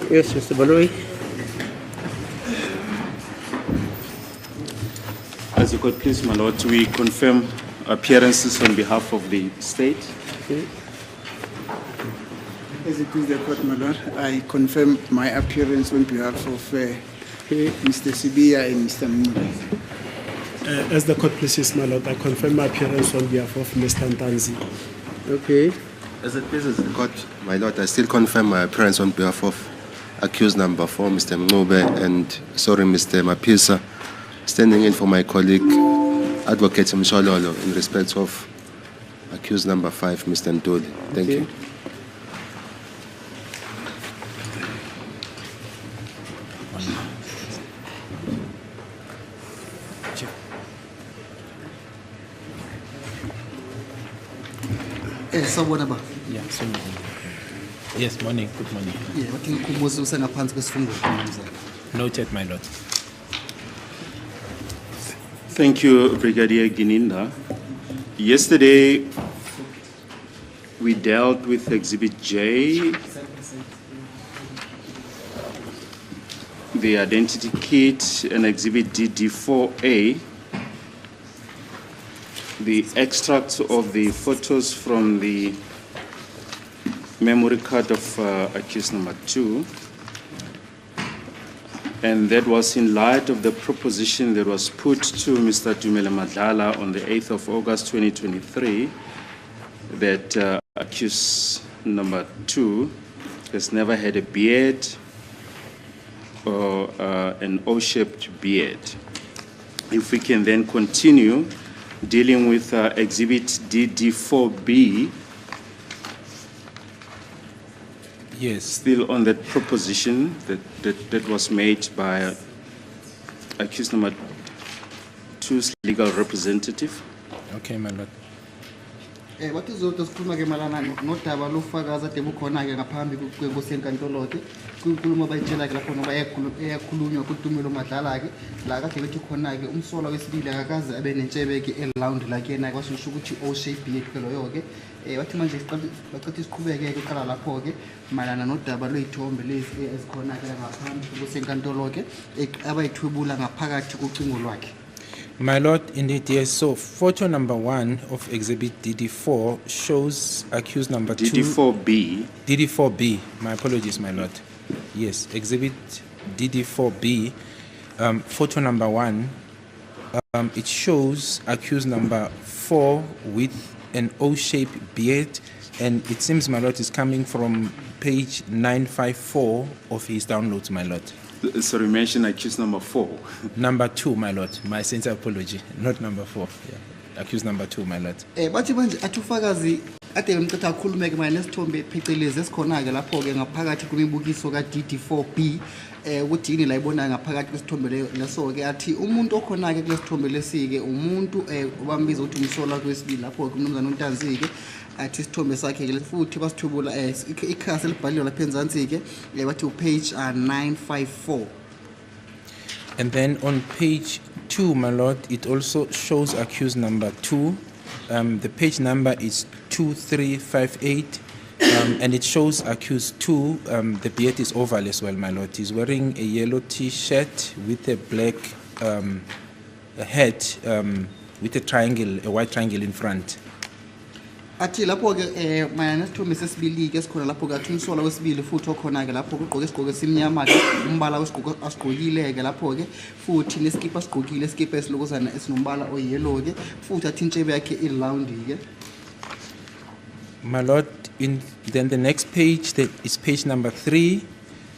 Yes, Mr. Baloyi. As you could please, my lord, we confirm appearances on behalf of the state. Okay. As it is the court, my lord, I confirm my appearance on behalf of Mr. Sibiya and Mr. Mnube. As the court pleases, my lord, I confirm my appearance on behalf of Mr. Ntanzi. Okay. As it pleases the court, my lord, I still confirm my appearance on behalf of accused number 4, Mr. Mnube, and Mr. Mapisa, standing in for my colleague, Advocate Mshololo, in respect of accused number 5, Mr. Ntuli. Thank you. Yeah, so yes, morning, good morning. Noted, my lord. Thank you, Brigadier Gininda. Yesterday, we dealt with Exhibit J, the identity kit, and Exhibit DD4A, the extracts of the photos from the memory card of accused number 2. And that was in light of the proposition that was put to Mr. Dumela Madlala on the 8th of August 2023 that accused number 2 has never had a beard or an O-shaped beard. If we can then continue dealing with Exhibit DD4B, yes, still on that proposition that was made by accused number 2's legal representative. Okay, my lord. What is the school Magamana? Not Tavalu Fagaza Tebucona and a Pambi Gosenkantolote, Kuluma by Jelagapon by Kuluna, Kutumilo Matalagi, Lagati Konagi, Umsola is Vilagaza, Ben and Chebeki, a lounge like a Nagos Shuguchi O shape Koloyoge, what you what is Kubega Kalapoge, Marana Nota Balu Tombe as Konaga and Gosenkantologe, Abai Tubula and a Paga Chukumulaki. My lord, indeed, yes. So, photo number 1 of exhibit DD4 shows accused number 2. DD4B. DD4B. My apologies, my lord. Yes, exhibit DD4B. Photo number 1. It shows accused number 4 with an O-shaped beard, and it seems, my lord, is coming from page 954 of his downloads, my lord. Sorry, mention accused number 4. Number 2, my lord. My sincere apology. Not number 4. Yeah. Accused number 2, my lord. But even Atufagazi at the Mtata Kulmek, my next tomb, Pickelizes Konaga, Lapoga, and a Pagati Bugisoga DT4P, what in Libona and a Pagatis Tombele, Nasogati, Umundo Konaga, Tombele Sige, Umuntu, Wambizo to Sola, Lapo, Nutanzige. At his Tomesaki, food Tibas Tubula as Castle Paliola Penzanzige, to page 954. And then on page 2, my lord, it also shows accused number 2. The page number is 2358, and it shows accused 2. The beard is oval as well, my lord. He's wearing a yellow t-shirt with a black hat with a triangle, a white triangle in front. Ati lapoga my next to Mrs. Billy gets Lapoga Tunsola was Billy foot or Conaga Lapoga Simia Mad, Umbala was Ascogile, Galapoge, foot in the skippers, Cogile skippers, logos and Esnumbala or Yellow, foot at Tinchebeke in Loundy. My lord, then the next page that is page number 3,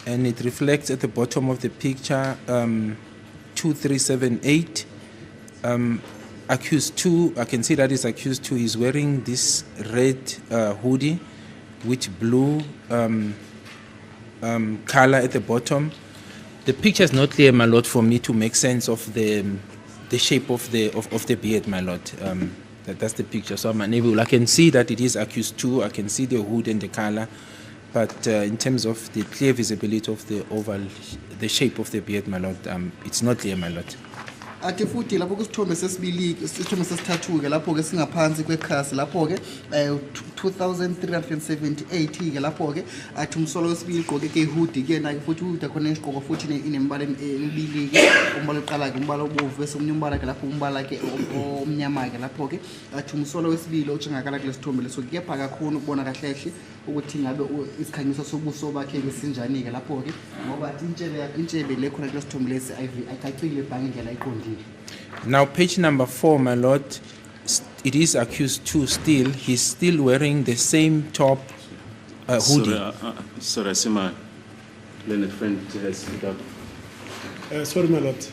and it reflects at the bottom of the picture 2378. Accused 2, I can see that is accused 2 is wearing this red hoodie with blue color at the bottom. The picture is not clear, my lord, for me to make sense of the shape of the beard, my lord. That's the picture. So I'm unable. I can see that it is accused 2. I can see the hood and the color, but in terms of the clear visibility of the oval, the shape of the beard, my lord, it's not clear, my lord. athi futhi lapho kusithombe sesibili isithombe sesithathu ke lapho ke singaphansi kwekhasi lapho ke 2378 ke lapho ke athi umsolo wesibili igqoke ke hoodie ke na ke futhi hoodie khona isigqoko futhi inembala emibili ke umbala oqala ke umbala obomvu bese umunye umbala ke lapho umbala ke omnyama ke lapho ke athi umsolo wesibili otshengakala kule sithombe leso kepha kakhulu ukubona kahle kahle ukuthi ngabe isikhanyiso sobuso bakhe ke sinjani ke lapho ke ngoba athi intshebe le khona kule sithombe lesi ayicacile ibhange indlela iqondile. Now, page number 4, my lord, it is accused 2 still. He's still wearing the same top hoodie. Sorry, I see my learned friend has stood up. Sorry, my lord.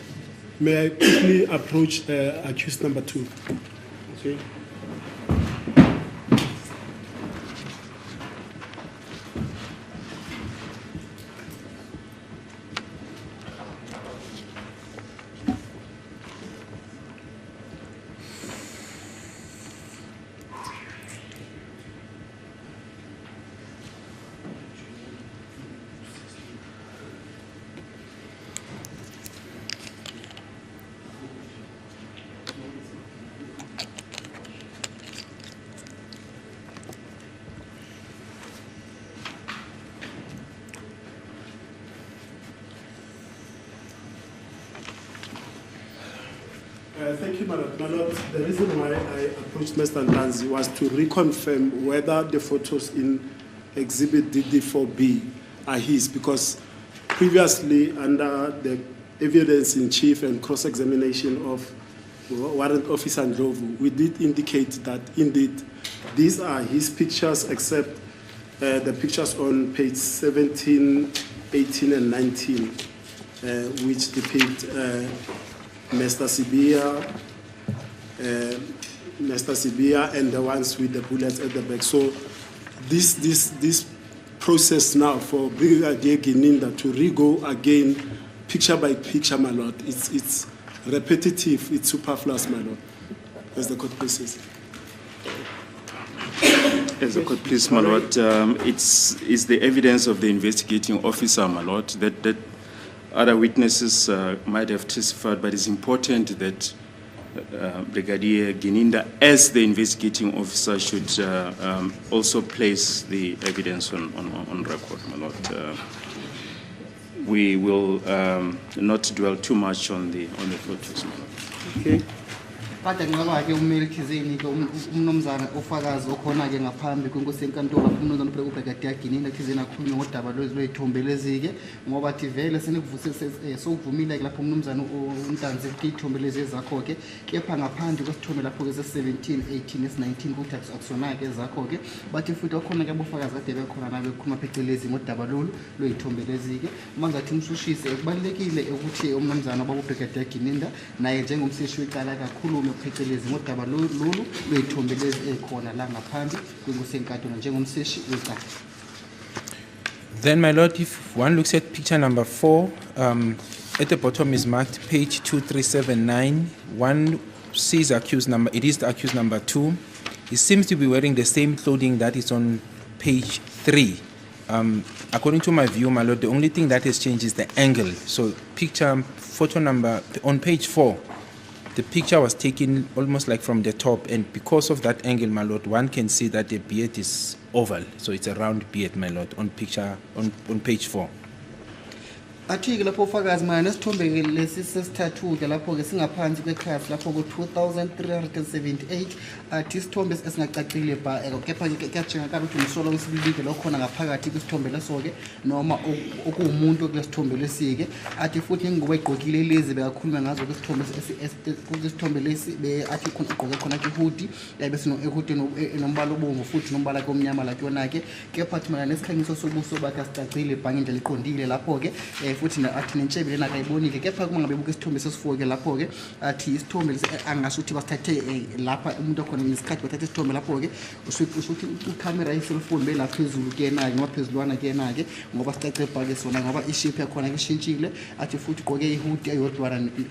May I quickly approach accused number 2? Okay. Thank you, my lord. My lord, the reason why I approached Mr. Ntanzi was to reconfirm whether the photos in Exhibit DD4B are his, because previously, under the evidence in chief and cross-examination of Warrant Officer Ndlovu, we did indicate that indeed these are his pictures, except the pictures on page 17, 18, and 19, which depict Mr. Sibia and the ones with the bullets at the back. So this process now for Brigadier Gininda to re-go again picture by picture, my lord, it's repetitive, it's superfluous, my lord, as the court places. As the court please, my lord, it's the evidence of the investigating officer, my lord, that other witnesses might have testified, but it's important that Brigadier Gininda, as the investigating officer, should also place the evidence on record, my lord. We will not dwell too much on the photos, my lord. Okay. Kade ngaba ke ummeli thizeni ke umnomzana ofakazi okhona ke ngaphambi kwenkosi enkantolo umnomzana uBrigadier Gininda thizeni akhulunywa ngodaba lwezithombe lezike ngoba thi vele senekuvusise sokuvumile ke lapho umnomzana uNtanzi ke ithombe lezi zakho ke kepha ngaphandle kwesithombe lapho ke se17 18 19 kuthi akusona ke zakho ke bathi futhi akhona ke abofakazi kade bekhona nabe khuluma phecelezi ngodaba lwezithombe lezike manje athi umshushise kubalekile ukuthi umnomzana babuBrigadier Gininda naye njengomseshi wecala kakhulu phecelezi ngodaba lolu lwezithombe lezi ekhona la ngaphandle kwenkosi enkantolo njengomseshi wecala. Then, my lord, if one looks at picture number 4, at the bottom is marked page 2379. One sees accused number, it is the accused number 2. He seems to be wearing the same clothing that is on page 3. According to my view, my lord, the only thing that has changed is the angle. So photo number, on page 4, the picture was taken almost like from the top, and because of that angle, my lord, one can see that the beard is oval. So it's a round beard, my lord, on page 4. Athi ke lapho ufakazi manje nesithombe ke lesi sesithathu ke lapho ke singaphansi kwekhasi lapho ku2378 athi isithombe esingacacile ba kepha ke kuyatshengakala ukuthi umsolo wesibili ke lokhona ngaphakathi kwisithombe leso ke noma okuwumuntu kulesithombe lesike athi futhi ngoba egqokile lezi bekakhuluma ngazo kwisithombe lesi be athi igqoke khona ke hoodie bese no hoodie enombala obomvu futhi nombala omnyama la kuyona ke kepha athi mana nesikhanyiso sobuso bakhe asicacile ibhange indlela iqondile lapho ke futhi athi nentshebe lena akayibonile kepha kuma ngabe buka isithombe sesifuke lapho ke athi isithombe angasho ukuthi basithathe lapha umuntu okhona ngesikhathi bathathe isithombe lapho ke usuthi icamera yeselfone bela phezulu kena ngoba phezulwana kena ke ngoba sicace bhake sona ngoba ishape yakhona ke shintshile athi futhi gqoke ihoodie eyodwa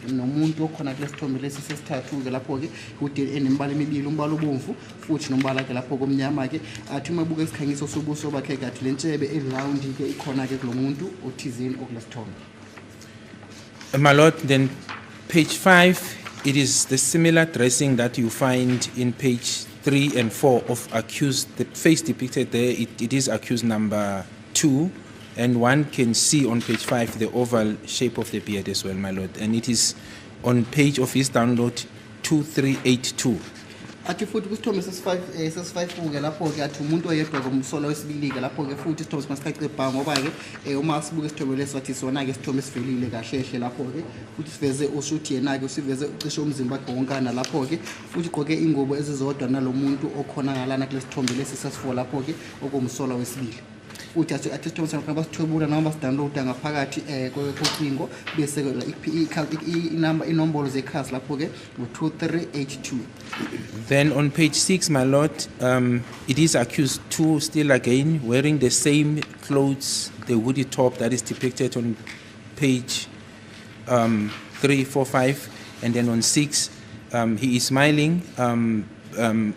nomuntu okhona kule sithombe lesi sesithathu ke lapho ke hoodie enembala emibili umbala obomvu futhi nombala ke lapho komnyama ke athi uma buka isikhanyiso sobuso bakhe kathi lentshebe eround ke ikhona ke kulomuntu othizeni okulesithombe. My lord, then Page 5, it is the similar dressing that you find in page 3 and 4 of accused. The face depicted there, it is accused number 2, and one can see on page 5 the oval shape of the beard as well, my lord. And it is on page of his download 2382. Athi futhi kusithombe sesi5 ke lapho ke athi umuntu oyedwa komsolo wesibili ke lapho ke futhi isithombe simasikace bha ngoba ke uma sibuke isithombe leso wathi sona ke isithombe sivelile kahle hle lapho ke futhi siveze ushuthi yena ke usiveze ucishe umzimba wonkana lapho ke futhi gqoke ingubo ezizodwa nalomuntu okhona ngalana kule sithombe lesi sasifo lapho ke okumsolo wesibili. Uthi athi isithombe sakhe basithwebula noma basidownloada ngaphakathi kocingo bese inombolo zekhasi lapho ke u2382. Then on page 6, my lord, it is accused 2 still again wearing the same clothes, the hoodie top that is depicted on page 3, 4, 5, and then on 6, he is smiling.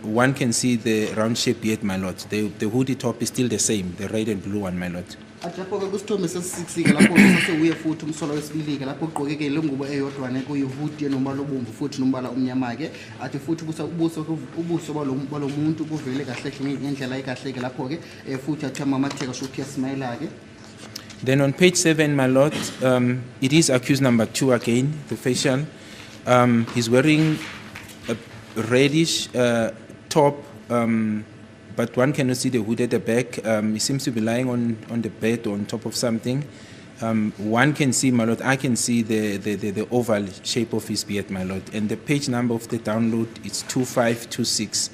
One can see the round shape beard, my lord. The hoodie top is still the same, the red and blue one, my lord. Athi lapho ke kusithombe sesi6 ke lapho sasewuye futhi umsolo wesibili ke lapho ugqoke ke lengubo eyodwa nekuyihudi enombala obomvu futhi nombala omnyama ke athi futhi ubuso balomuntu kuvele kahle ngendlela ekahle ke lapho ke futhi athi amamatheka shophi yasmile ke. Then on page 7, my lord, it is accused number 2 again, the facial. He's wearing a reddish top, but one cannot see the hood at the back. He seems to be lying on the bed or on top of something. One can see, my lord, I can see the oval shape of his beard, my lord. And the page number of the download is 2526.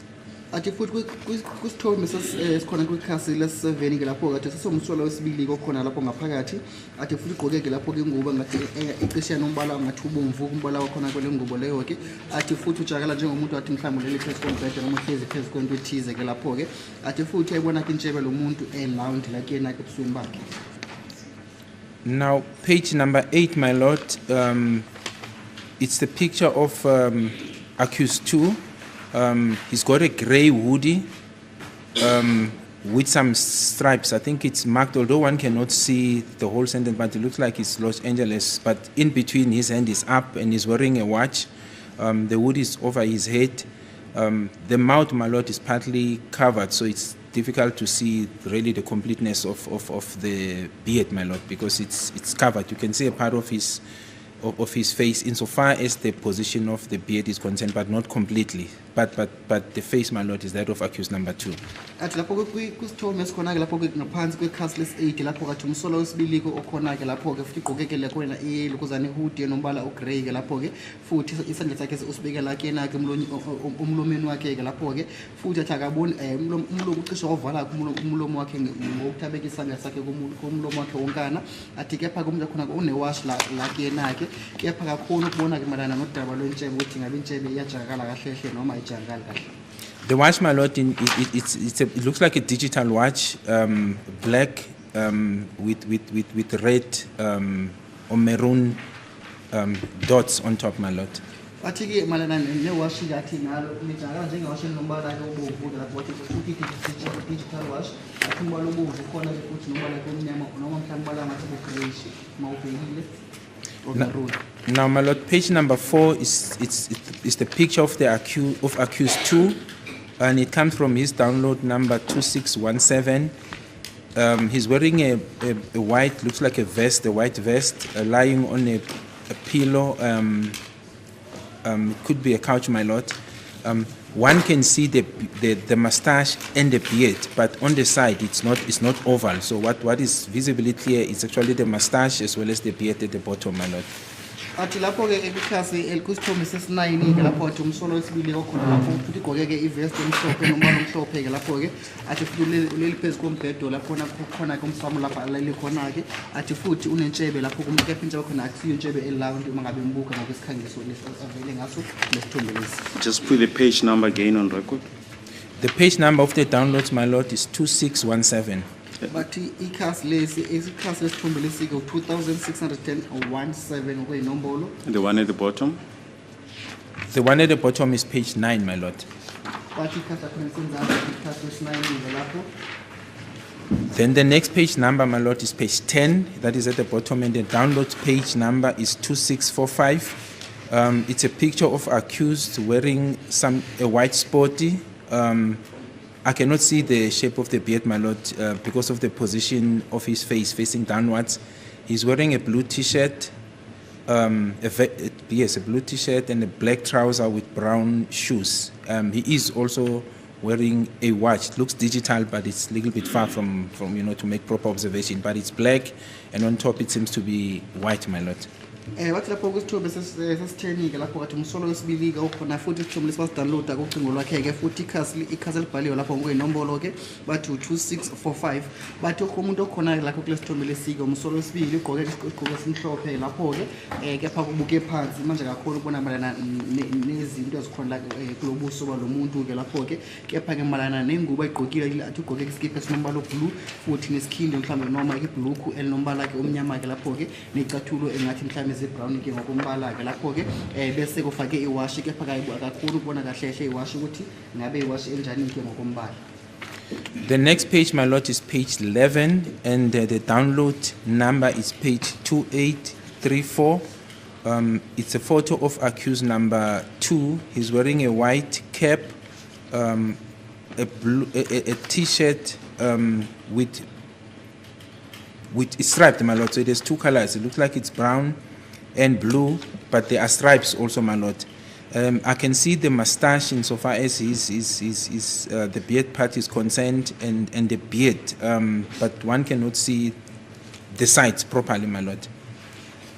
Athi futhi kusithombe sikhona kwikhasi lesi7 ke lapho kathi sesomsolo wesibili kokhona lapho ngaphakathi athi futhi ugqoke ke lapho ke ingubo ngathi icishe nombala ngathi ubomvu umbala wakhona kwele ngubo leyo ke athi futhi ujakala njengomuntu athi mhlawumbe leli phezu kombhede noma hlezi phezu kwento ethize ke lapho ke athi futhi ayibona ke intshebe lo muntu lounge la kuyena ke ebusweni bakhe. Now page number 8, my lord, it's the picture of accused 2. He's got a grey hoodie with some stripes. I think it's marked, although one cannot see the whole sentence, but it looks like it's Los Angeles. But in between, his hand is up and he's wearing a watch. The hoodie is over his head. The mouth, my lord, is partly covered, so it's difficult to see really the completeness of the beard, my lord, because it's covered. You can see a part of his face insofar as the position of the beard is concerned, but not completely. But the face, my lord, is that of accused number 2. Athi lapho kusithombe sikhona ke lapho ke ngaphansi kwekhasi lesi8 lapho kathi umsolo wesibili ke okhona ke lapho ke futhi ugqoke ke lekhona ilukuzane hoodie enombala ogrey ke lapho ke futhi isandla sakhe usibekela ke yena ke umlomeni wakhe ke lapho ke futhi athi akaboni umlomo ucishe wavala umlomo wakhe ngokuthabeka isandla sakhe kumlomo wakhe wonkana athi kepha kumuntu khona unewash la ke yena ke kepha kakhulu ukubona ke malana nodaba lwentshebe ukuthi ngabe intshebe iyajakala kahle hle noma ijakala kahle. The watch, my lord, it looks like a digital watch, black with red or maroon dots on top, my lord. Athi ke malana newash ngathi nalo lijakala njengewash enombala ke obomvu lapho wathi futhi digital watch athi umbala obomvu khona ke futhi nombala omnyama noma mhlawumbe umbala ngathi ugrayish mawubhekile. Now, my lord, page number 4 is the picture of the accused 2, and it comes from his download number 2617. He's wearing a white, looks like a vest, a white vest, lying on a pillow. It could be a couch, my lord. One can see the mustache and the beard, but on the side it's not oval. So what is visibly clear is actually the mustache as well as the beard at the bottom, my lord. Athi lapho ke ebikhasi kusithombe sesi9 ke lapho athi umsolo wesibili kokhona lapho futhi ugqoke ke ivest emhlophe nombala omhlophe ke lapho ke athi futhi uleli phezu kombhedo lapho khona ke umsamo lapha alali khona ke athi futhi unentshebe lapho kumuntu kepha intshebe khona akusiyo intshebe elounge uma ngabe mbuka ngokwesikhangiso lesavele ngaso lesithombe lesi. Just put the page number again on record. The page number of the downloads, my lord, is 2617. But ikhasi lesithombe lesi ke 2617 okuyinombolo. The one at the bottom? The one at the bottom is page 9, my lord. But ikhasi akhona senzanga ikhasi lesi9 lapho. Then the next page number, my lord, is page 10. That is at the bottom, and the download page number is 2645. It's a picture of accused wearing a white sporty. I cannot see the shape of the beard, my lord, because of the position of his face facing downwards. He's wearing a blue T-shirt, a blue T-shirt and a black trouser with brown shoes. He is also wearing a watch. It looks digital, but it's a little bit far from to make proper observation. But it's black, and on top it seems to be white, my lord. Wathi lapho kusithobe sesithenike lapho kathi umsolo wesibili ke ukhona futhi isithobe lesidownloada kucingo lwakhe ke futhi ikhasi elibhaliwe lapho ngoyinombolo ke bathi 2645 bathi umuntu okhona lapho kulesithombe lesike umsolo wesibili ugqoke isigqoko esimhlophe lapho ke kepha kubuke phansi manje kakhulu ubona malana nezinto ezikhona kulobuso balomuntu ke lapho ke kepha ke malana nengubo ayigqokile athi ugqoke iskipa esinombala blue futhi nesikhindi mhlawumbe noma ibhluku elinombala ke omnyama ke lapho ke necathulo engathi mhlawumbe brown ke ngokumbala ke lapho ke bese kufake iwashi kepha kakhulu ubona kahle kahle iwashi ukuthi ngabe iwashi enjani ke ngokumbala. The next page, my lord, is page 11, and the download number is page 2834. It's a photo of accused number 2. He's wearing a white cap, a T-shirt with striped, my lord. So there's two colors. It looks like it's brown and blue, but there are stripes also, my lord. I can see the mustache insofar as the beard part is concerned and the beard, but one cannot see the sides properly, my lord.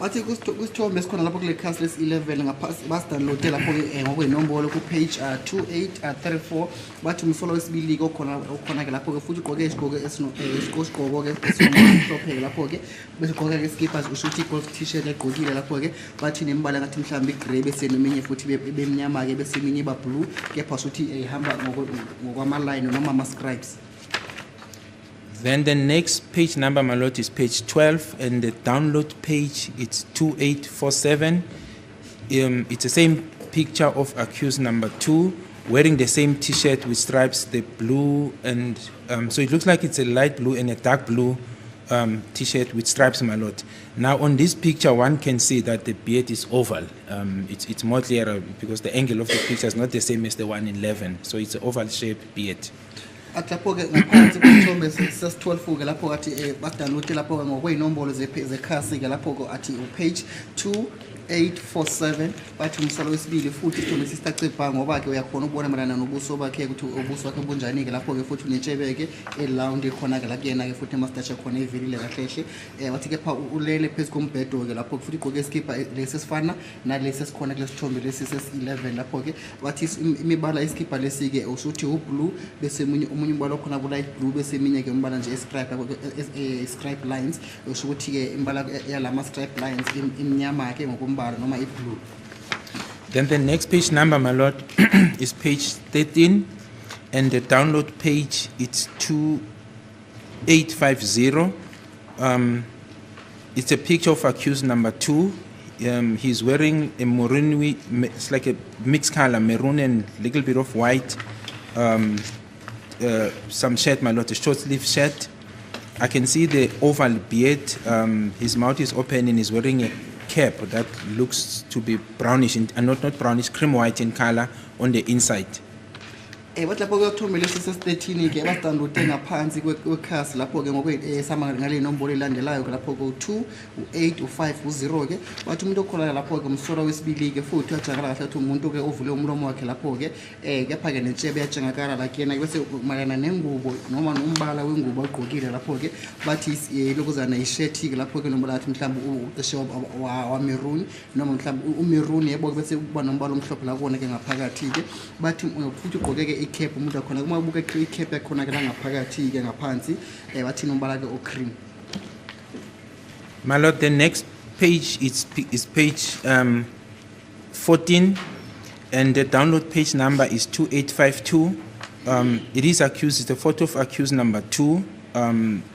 Wathi kusithombe esikhona lapho kule class lesi 11 ngaphasi basidownload lapho ke ngokwenombolo ku page 2834 bathi umsolo wesibili okhona ke lapho ke futhi ugqoke isigqoko isigqoko ke esimhlophe lapho ke bese ugqoka ke skippers ushuthi golf t-shirt egqokile lapho ke bathi nembala ngathi mhlawumbe igray bese neminye futhi bemnyama ke bese eminye ba blue kepha usuthi ehamba ngokwama line noma ama scribes. Then the next page number, my lord, is page 12, and the download page it's 2847. It's the same picture of accused number 2 wearing the same T-shirt with stripes, the blue and so it looks like it's a light blue and a dark blue T-shirt with stripes, my lord. Now on this picture, one can see that the beard is oval. It's more clearer because the angle of the picture is not the same as the one in 11, so it's an oval-shaped beard. Lapho ke ngaphansi kwesithombe ses12 ke lapho athi badownload lapho ngokwenombolo zekhasi ke lapho athi page 2847 bathi umsolo wesibili futhi isithombe sisitacebha ngoba ke uyakhona ukubona malana nobuso bakhe ukuthi ubuso wakhe bunjani ke lapho ke futhi unetshebeke eround khona ke la kuyena ke futhi mustache khona evilile kahle wathi ke pha ulele phezu kombhedo ke lapho futhi ugqoke iskipa lesi sifana nalesi esikhona kulesithombe lesi ses11 lapho ke wathi imibala iskipa lesi ke usuthi ublue bese umunye umbala khona ku light blue bese eminye ke umbala nje stripe lines usho ukuthi ke imbala yalama stripe lines imnyama ke ngokumbala noma iblue. Then the next page number, my lord, is page 13, and the download page it's 2850. It's a picture of accused number 2. He's wearing a maroon, it's like a mixed color, maroon and little bit of white. Some shirt, my lord, a short sleeve shirt. I can see the oval beard. His mouth is open and he's wearing a cap that looks to be brownish and not brownish, cream white in color on the inside. Bathi lapho kuyothombela sesi13 ke badownload ngaphansi kwekhasi lapho ke ngokwesama ngale nombolo elandelayo ke lapho ku 2 u8 u5 u0 ke bathi umuntu okhona lapho ke umsoro wesibili ke futhi uyajakala kahle ukuthi umuntu ke uvule umlomo wakhe lapho ke kepha ke netshebe yajengakala la kuyena bese malana nengubo noma nombala wengubo agqokile lapho ke bathi lokuzana ishirt ke lapho ke nombala athi mhlawumbe uqeshe wa maroon noma mhlawumbe umaroon yebo bese kuba nombala omhlophe la kuona ke ngaphakathi ke bathi futhi ugqoke ke cap umuntu akhona kuma buka cap yakhona ke la ngaphakathi ke ngaphansi bathi nombala ke o cream. My lord, the next page is page 14, and the download page number is 2852. It is accused. It's a photo of accused number 2.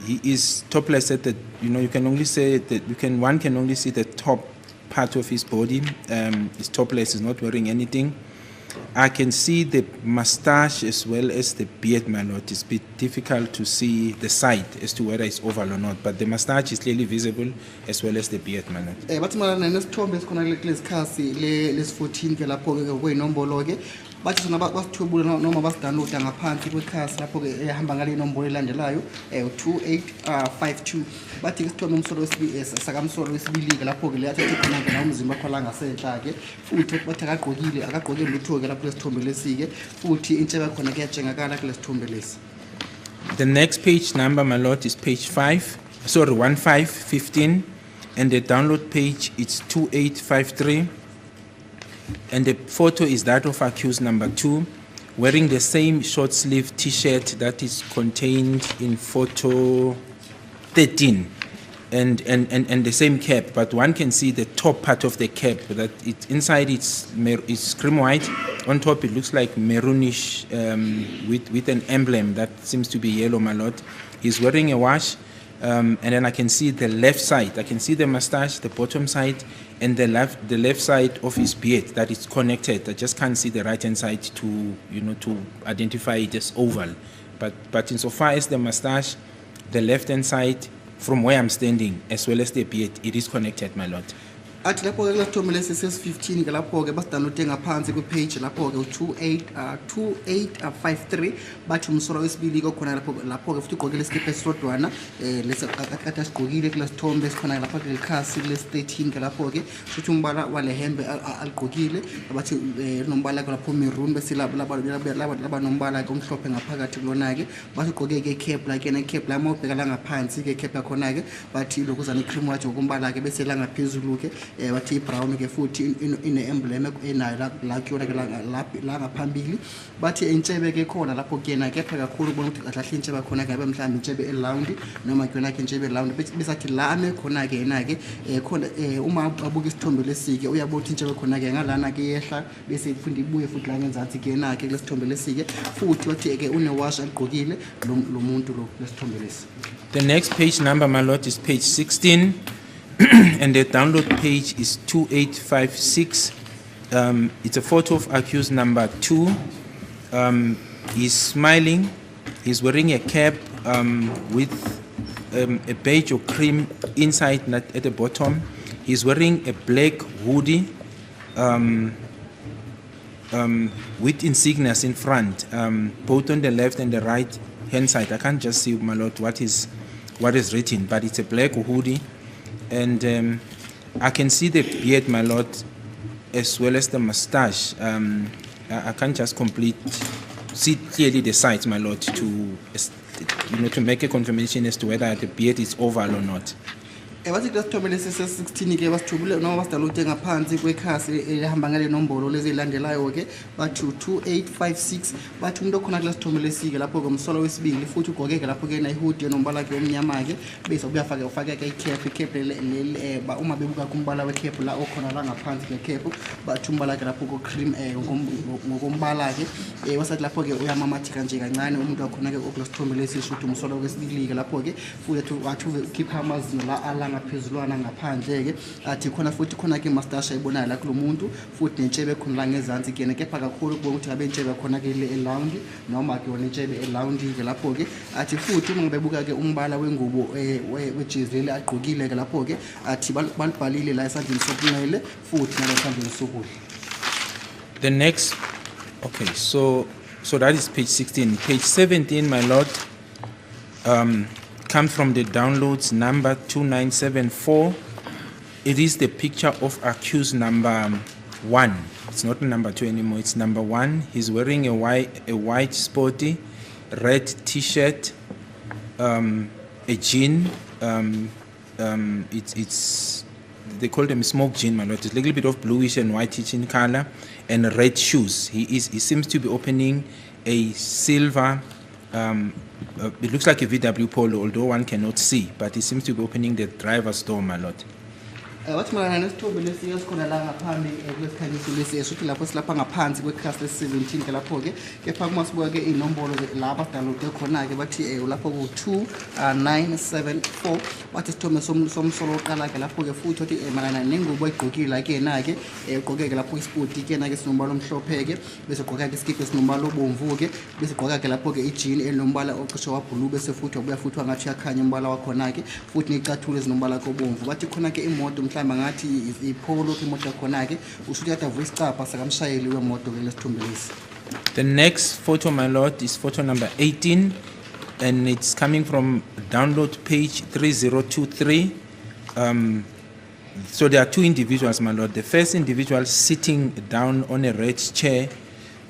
He is topless at the. You can only say that one can only see the top part of his body. He's topless. He's not wearing anything. I can see the mustache as well as the beard, my lord. It's a bit difficult to see the side as to whether it's oval or not, but the mustache is clearly visible as well as the beard, my lord. Bathi malana nesithombe esikhona kulezi khasi les 14 ke lapho ke kuyinombolo ke bathi sona basithubula noma basidownloada ngaphansi kwekhasi lapho ke ehamba ngale inombolo elandelayo 2852 bathi isithombe umsolo wesibili sakamsolo wesibili ke lapho ke leyathatha khona ke na umzimba wakho la ngasenhla ke futhi bathi akagqokile lutho ke lapho lesithombe lesike futhi intshebe khona kuyajengakala kulesithombe lesi. The next page number, my lord, is page 15, and the download page is 2853. And the photo is that of accused number 2, wearing the same short sleeve T-shirt that is contained in photo 13, and the same cap, but one can see the top part of the cap, that it inside it's cream white, on top it looks like maroonish with an emblem that seems to be yellow, my lord. He's wearing a watch, and then I can see the left side. I can see the mustache, the bottom side, and the left side of his beard that is connected. I just can't see the right hand side to identify it as oval. But insofar as the mustache, the left hand side from where I'm standing, as well as the beard, it is connected, my lord. Athi lapho ke lesithombe lesi ses 15 ke lapho ke basidownloade ngaphansi ku page lapho ke 2853 bathi umsolo wesibili kokhona lapho ke futhi ugqokile isikipha esodwana lesi akade asigqokile kulesithombe esikhona lapha ke ikhasi les 13 ke lapho ke futhi umbala wale hembe aligqokile bathi nombala ke lapho maroon bese laba nombala ke omhlophe ngaphakathi kulona ke bathi ugqoke ke cap la ke na cap la mawubheka la ngaphansi ke cap yakhona ke bathi lokuzana cream white ngokumbala ke bese la ngaphezulu ke bathi brown ke futhi ine emblem enayo la kuyona ke la ngaphambili bathi entshebe ke khona lapho kuyena kepha kakhulu ubona ukuthi kahle intshebe khona ke mhlawumbe intshebe eround noma kuyona ke intshebe eround besathi la ame khona ke yena ke khona uma abuka isithombe lesike uyabona ukuthi intshebe khona ke ngalana ke yehla bese iphinde ibuye futhi la ngenzansi ke yena ke lesithombe lesike futhi wathi ke une wash agqokile lo muntu lo lesithombe lesi. The next page number, my lord, is page 16. And the download page is 2856. It's a photo of accused number 2. He's smiling. He's wearing a cap with a beige or cream inside, not at the bottom. He's wearing a black hoodie with insignias in front, both on the left and the right hand side. I can't just see, my lord, what is written, but it's a black hoodie. And I can see the beard, my lord, as well as the mustache. I can't just see clearly the sides, my lord, to make a confirmation as to whether the beard is oval or not. Bathi lesithombe lesi ses16 ke basithubule noma basidownloade ngaphansi kwekhasi ehamba ngale nombolo lezi elandelayo ke bathi 2856 bathi umuntu okhona kulesithombe lesike lapho komsolo wesibili futhi ugqoke ke lapho ke na ihood enombala ke omnyama ke bese ufaka ke icap le uma bebuka kumbala wecap la okhona la ngaphansi ke cap bathi umbala ke lapho ko cream ngokombala ke wasathi lapho ke uyamamathi kanje kancane umuntu okhona ke kulesithombe lesisho ukuthi umsolo wesibili ke lapho ke futhi wathi ukhipha amazinyo la ngaphezulwana ngaphandle ke athi khona futhi khona ke mustache ayibonayo la kulomuntu futhi nentshebe khona la ngezansi kena kepha kakhulu kubona ukuthi ngabe intshebe khona ke le eround noma ke wona intshebe eround ke lapho ke athi futhi uma bebuka ke umbala wengubo wejezi le agqokile ke lapho ke athi balibhalile la esandleni sokunxele futhi nala esandleni sokudla. The next, okay, so that is page 16. Page 17, my lord, comes from the downloads number 2974. It is the picture of accused number 1. It's not number 2 anymore, it's number 1. He's wearing a white sporty red t-shirt, a jean, it's they call them smoke jean, my lord. It's a little bit of bluish and whitish in color, and red shoes. He seems to be opening a silver it looks like a VW Polo, although one cannot see, but he seems to be opening the driver's door, my lord. Wathi malana nesithombe lesi esikhona la ngaphambi kwesikhanyiso lesi esuthi lapho silapha ngaphansi kweclass le-17 ke lapho ke kepha kuma sibuka ke inombolo la badownloade khona ke bathi lapho ku-2974 bathi isithombe somsolo oqala ke lapho ke futhi wathi malana nengubo egqokile ke na ke egqoke ke lapho ispoti ke na ke sinombala omhlophe ke bese gqoka ke iskipa esinombala obomvu ke bese gqoka ke lapho ke ijini elinombala ocishe wablue bese futhi wabuya futhi wangathi yakhanya umbala wakhona ke futhi necathulo ezinombala obomvu bathi khona ke imoto mhlawumbe ngathi ipolo ke imoto yakhona ke usho ukuthi kade avuya isicapha sakamshayeli wemoto ke lesithombe lesi. The next photo, my lord, is photo number 18, and it's coming from download page 3023. So there are two individuals, my lord. The first individual sitting down on a red chair,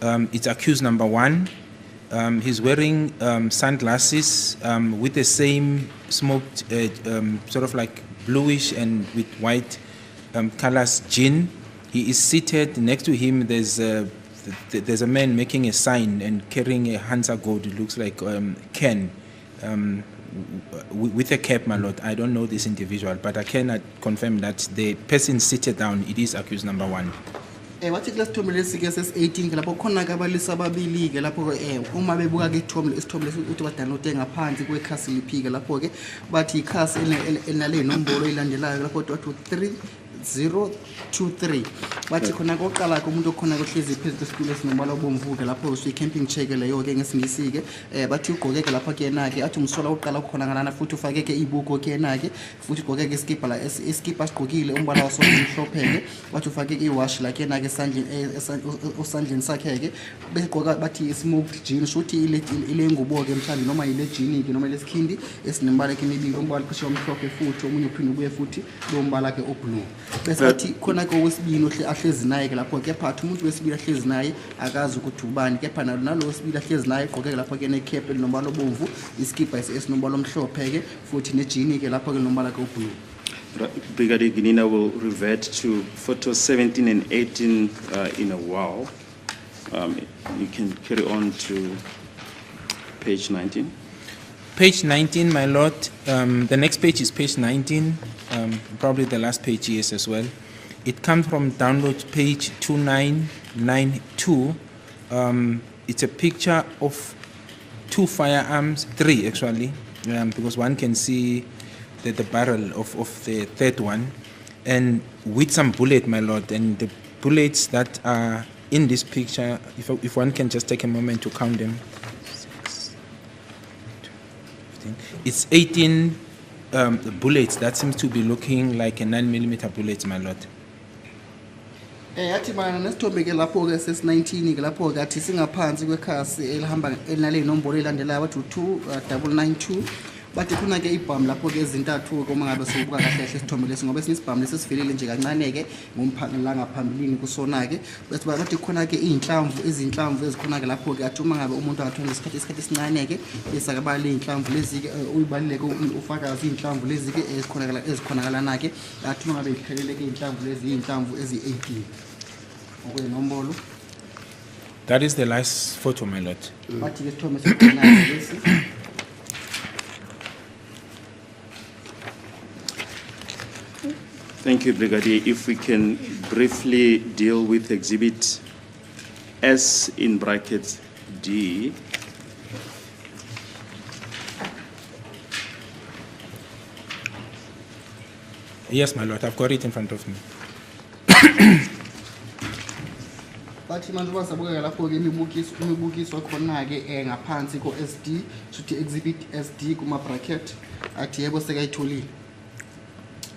it's accused number 1. He's wearing sunglasses with the same smoked, sort of like bluish and with white colors jean. He is seated. Next to him, there's a man making a sign and carrying a Hansa gold. It looks like Ken, with a cap, my lord. I don't know this individual, but I cannot confirm that the person seated down, it is accused number 1. Wathi kulesithombe lesi ke ses-18 ke lapho khona ke abalisa ababili ke lapho uma bebuka ke isithombe lesi uthi badownloade ngaphansi kwekhasi liphi ke lapho ke bathi ikhasi elinale nombolo elandelayo lapho wathi 3023 bathi khona koqala ke umuntu okhona kohlezi phezulu kwesitulo esinombala obomvu ke lapho usuyi-camping chair ke leyo ke ngesingisi ke bathi ugqoke ke lapha ke yena ke athi umsola oqala khona ngalana futhi ufake ke ibuko ke yena ke futhi ugqoke ke iskipa la iskipa sigqokile umbala waso omhlophe ke bathi ufake ke iwash la ke yena ke osandleni sakhe ke begqoka bathi smoked jean shothi ile ngubo ke mhlawumbe noma ile jean ke noma lesikhindi esinembala ke emibili umbala cishe omhlophe futhi omunye uphinde ubuye futhi lo mbala ke oblue bese bathi khona ke owesibili ahlezi naye ke lapho kepha athi umuntu wesibili ahlezi naye akazi ukuthi ubani kepha nalo wesibili ahlezi naye egqoke lapho ke necap elinombala obomvu iskipa esinombala omhlophe ke futhi nejini ke lapho ke nombala ke oblue. Brigadier Ginina will revert to photos 17 and 18 in a while. You can carry on to page 19. Page 19, my lord. The next page is page 19, probably the last page, yes, as well. It comes from download page 2992. It's a picture of 2 firearms, 3 actually, because one can see the barrel of the third one, and with some bullet, my lord. And the bullets that are in this picture, if one can just take a moment to count them. It's 18 bullets. That seems to be looking like a 9mm bullet, my lord. Yathi mana nesithombe ke lapho ke ses-19 ke lapho ke athi singaphansi kwekhasi elihamba elinale nombolo elandelayo bathi 2992 bathi khona ke ibhamu lapho ke ezintathu uma ngabe sibuka kahle kahle isithombe lesi ngoba esinye isibhamu lesi sivelile nje kancane ke ngomphangela ngaphambilini kusona ke bese bathi khona ke izinhlamvu ezikhona ke lapho ke athi uma ngabe umuntu angathola isikhathi esincane ke bese akabala izinhlamvu lezi ke uyibalile ke ufakazi izinhlamvu lezi ke ezikhona ke athi uma ngabe iphelele ke izinhlamvu lezi izinhlamvu ezi-18 okwenombolo. That is the last photo, my lord. Bathi ke isithombe sesi-9 lesi. Thank you, Brigadier. If we can briefly deal with Exhibit S in brackets D. Yes, my lord, I've got it in front of me. Bathi manje basabuka lapho ke imibukiso khona ke ngaphansi ko SD suthi exhibit SD kuma bracket athi yebo sekayitholile.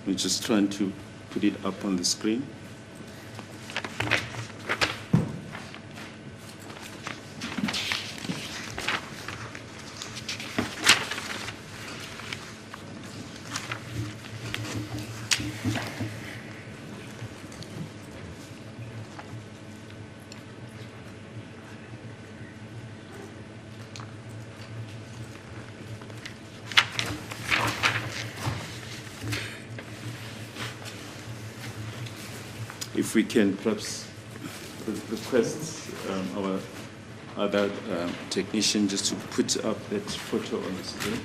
We're just trying to put it up on the screen. If we can perhaps request our other technician just to put up that photo on the screen.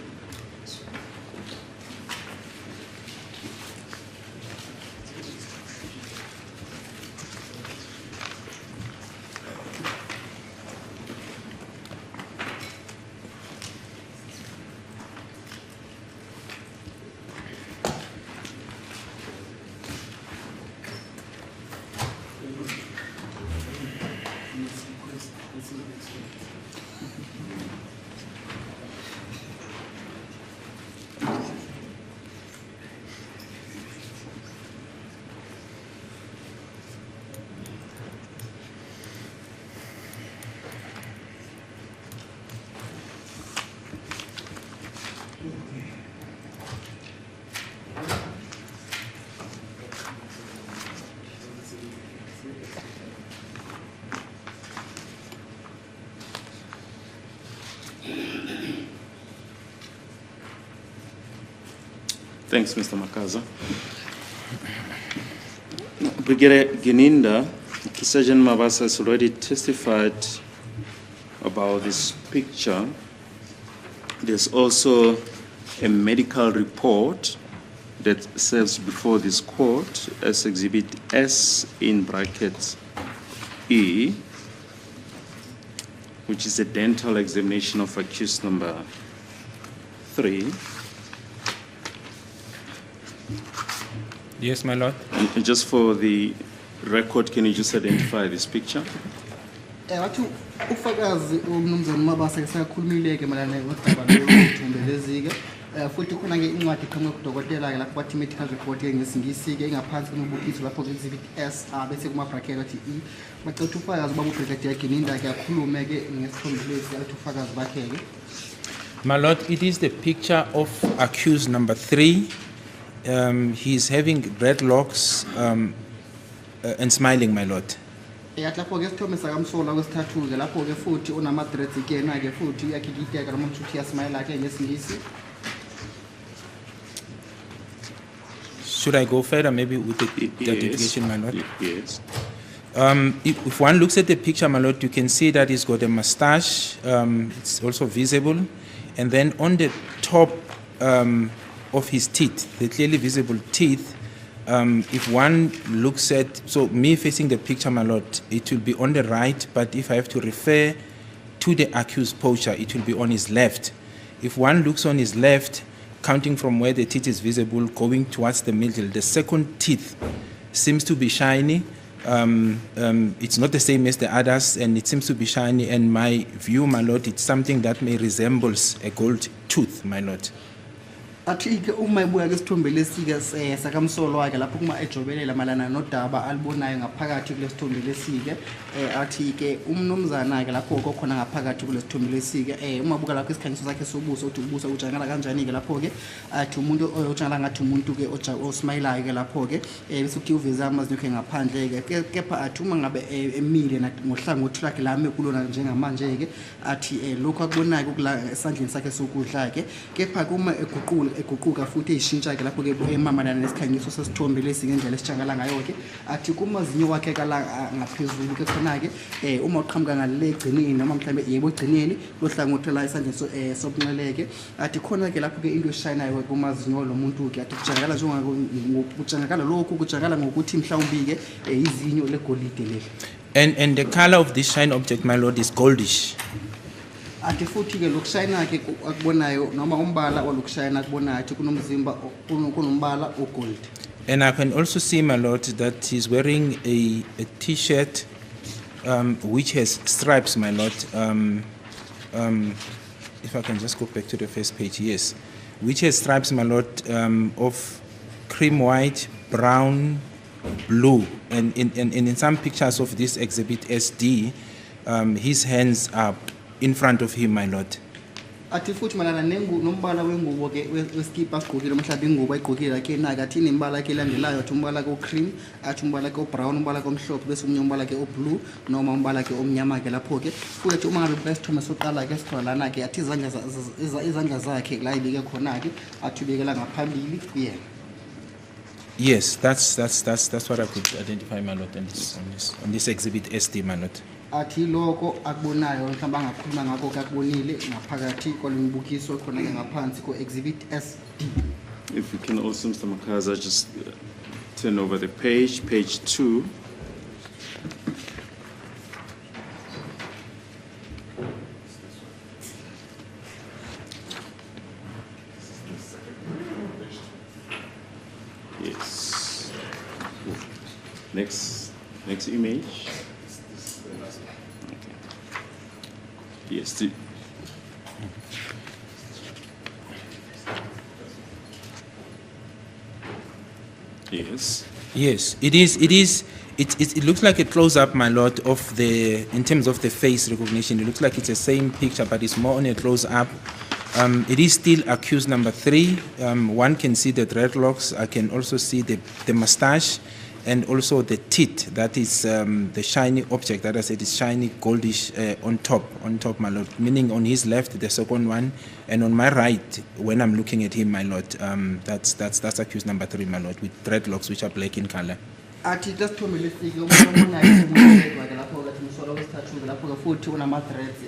Thanks, Mr. Makaza. Brigadier Gininda, Sergeant Mabasa has already testified about this picture. There's also a medical report that serves before this court as Exhibit S in brackets E, which is a dental examination of accused number 3. Yes, my lord. And just for the record, can you just identify this picture? Wathi ufakazi umnumzane Mabasa esakhulumile ke malana ngodaba lokuthembelezike futhi khona ke incwadi qhamuka kudokotela ke lapho bathi medical report ke ngesingisi ke ingaphansi kunobukiso lapho ke Exhibit S bese kuma bracket athi E bacetha ufakazi babu Brigadier Gininda ke akhulume ke ngesithombelezi athi ufakazi bakhe ke. My lord, it is the picture of accused number 3. He's having dreadlocks and smiling, my lord. Lapho ke sithombe sakamsola kwesithathu ke lapho ke futhi unama dreads ke na ke futhi uyakikiteka noma mthuthi yasmile ke ngesingisi. Should I go further maybe with the identification, my lord? Yes. If one looks at the picture, my lord, you can see that he's got a mustache. It's also visible. And then on the top of his teeth, the clearly visible teeth, if one looks at, so me facing the picture, my lord, it will be on the right, but if I have to refer to the accused poacher, it will be on his left. If one looks on his left, counting from where the teeth is visible, going towards the middle, the second teeth seems to be shiny. It's not the same as the others, and it seems to be shiny. And my view, my lord, it's something that may resembles a gold tooth, my lord. Athi ke uma ibuya ke sithombe lesike sakamsolo wakhe lapho kuma ejobelela malana nodaba alibonayo ngaphakathi kule sithombe lesike athi ke umnomzana ke lapho kokhona ngaphakathi kule sithombe lesike uma buka lapho isikhangiso sakhe sobuso uthi ubuso ujangala kanjani ke lapho ke athi umuntu ojangala ngathi umuntu ke osmileayo ke lapho ke bese uthi uveza amazinyo akhe ngaphandle ke kepha athi uma ngabe emile ngohlangothi lakhe lami kulona njengamanje ke athi lokho akubonayo kula esandleni sakhe sokudla ke kepha kuma eguquka futhi eyishintsha ke lapho ke emamalana nesikhangiso sesithombe lesike ngendlela esijangala ngayo ke athi kumazinyo wakhe kala ngaphezulu ke khona ke uma uqhamuka ngale egcineni noma mhlambe yebo egcineni lohlangothi la isandla sobunxeleke athi khona ke lapho ke into eshayinayo kumazinyo lomuntu ke athi kujangala njengokujangala lokhu kujangala ngokuthi mhlawumbi ke izinyo legolide leli. And the color of this shine object, my lord, is goldish. Athi futhi ke lokushayina ke akubonayo noma umbala olukushayina akubonayo athi kunomzimba kunombala ogold. And I can also see, my lord, that he's wearing a t-shirt which has stripes, my lord. If I can just go back to the first page, yes, which has stripes, my lord, of cream white, brown, blue, and in some pictures of this exhibit SD, his hands are in front of him, my lord. Athi futhi malana nombala wengubo ke weskipa sigqokile mhlawumbe ingubo ayigqokile ke naka athi nembala ke landelayo athi umbala ke cream athi umbala ke brown umbala ke omhlophe bese umbala ke blue noma umbala ke omnyama ke lapho ke futhi uma ngabe besithome soqala ke sitholana ke athi izandla zakhe la ibeke khona ke athi ubekela ngaphambili kuyena. Yes, that's what I could identify, my lord, on this exhibit SD, my lord. Athi lokho akubonayo mhlawumbe angakhuluma ngakho akubonile ngaphakathi kwalemibukiso khona ke ngaphansi ko exhibit SD. If you can also, Mr. Makaza, just turn over the page 2. Yes. Next image. Yes. Yes. Yes, it is. It looks like a close-up, my lord, of in terms of the face recognition. It looks like it's the same picture, but it's more on a close-up. It is still accused number 3. One can see the dreadlocks. I can also see the mustache, and also the teeth, that is the shiny object that I said is shiny goldish on top, my lord, meaning on his left, the second one, and on my right, when I'm looking at him, my lord, that's accused number 3, my lord, with dreadlocks which are black in color. Athi lesithombe lesike umuntu onayo lapho kathi umsolo wesithathu lapho ke futhi unama threads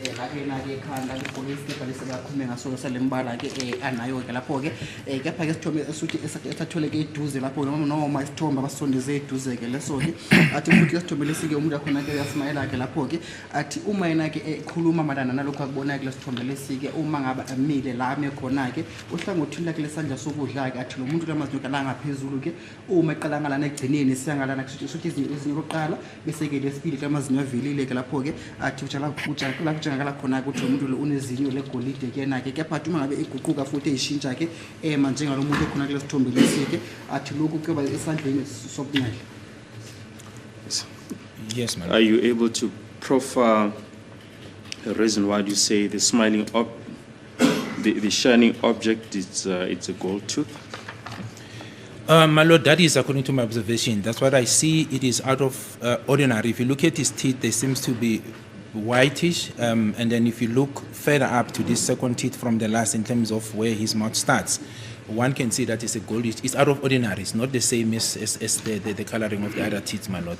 la ke ekhanda ligqoke isikipa lesikakhulume ngaso salembala ke anayo ke lapho ke kepha ke sithombe esuthi esathole ke eduze lapho noma isithombe abasondeze eduze ke leso ke athi futhi lesithombe lesike umuntu akhona ke yasmayela ke lapho ke athi uma yena ke ekhuluma malana nalokho akubona ke lesithombe lesike uma ngaba amile la ame khona ke uhlangothini lakhe lesandla sokudla ke athi lo muntu lamazinyo la ngaphezulu ke uma eqala ngalana egcineni lana kusuthi izinyo lokuqala bese ke lesibili ke amazinyo avelile ke lapho ke athi utshala kujangala khona ukuthi umuntu lo unezinyo legolide ke yena ke kepha uma ngabe iguquka futhi eyishintsha ke manje ngalo muntu ekhona ke lesithombe lesike athi lokhu ke ba esandleni sokunxele. Yes, ma'am. Are you able to profile the reason why you say the smiling the shining object it's a gold tooth? My lord, that is according to my observation. That's what I see. It is out of ordinary. If you look at his teeth, they seems to be whitish. And then if you look further up to this second teeth from the last in terms of where his mouth starts, one can see that it's a goldish. It's out of ordinary. It's not the same as the coloring of the other teeth, my lord.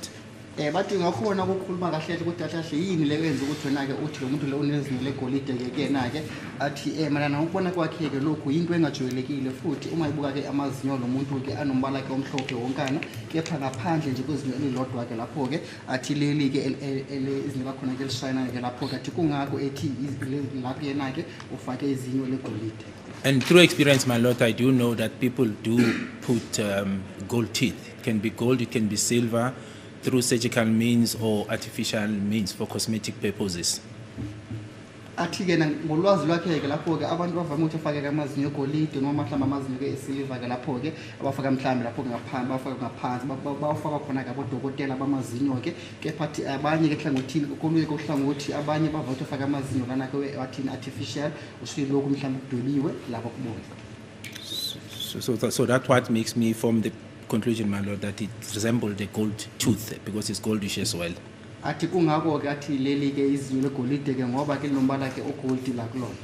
Bathi ngakhona ukukhuluma kahle ukuthi athi yini lekwenza ukuthi wena ke uthi lo muntu lo unezinyo legolide ke kena ke athi malana ukubona kwakhe ke lokhu into engajwayelekile futhi uma ibuka ke amazinyo lo muntu ke anombala ke omhlophe wonkana kepha ngaphandle nje kwezinyo elilodwa ke lapho ke athi leli ke izinyo lakhona ke lishayina ke lapho ke athi kungakho ethi lapho yena ke ufake izinyo legolide. And through experience, my lord, I do know that people do put gold teeth. It can be gold, it can be silver, through surgical means or artificial means for cosmetic purposes. Athi ke ngolwazi lwakhe ke lapho ke abantu bavama ukuthi afake amazinyo egolide noma mhlamba amazinyo ke esilver ke lapho ke abafaka mhlambe lapho ngaphansi bafaka ngaphansi bawafaka khona ke abodokotela bamazinyo ke kepha abanye ke hlangothini kolunye kohlangothi abanye bavama ukuthi afake amazinyo lana ke wathini artificial usilo kumhlambe kudoliwe lapho kubona. So that's what makes me form the conclusion, my lord, that it resembled a gold tooth because it's goldish as well. Athi kungakho ke athi leli ke izinyo legolide ke ngoba ke linombala ke ogold la kulona.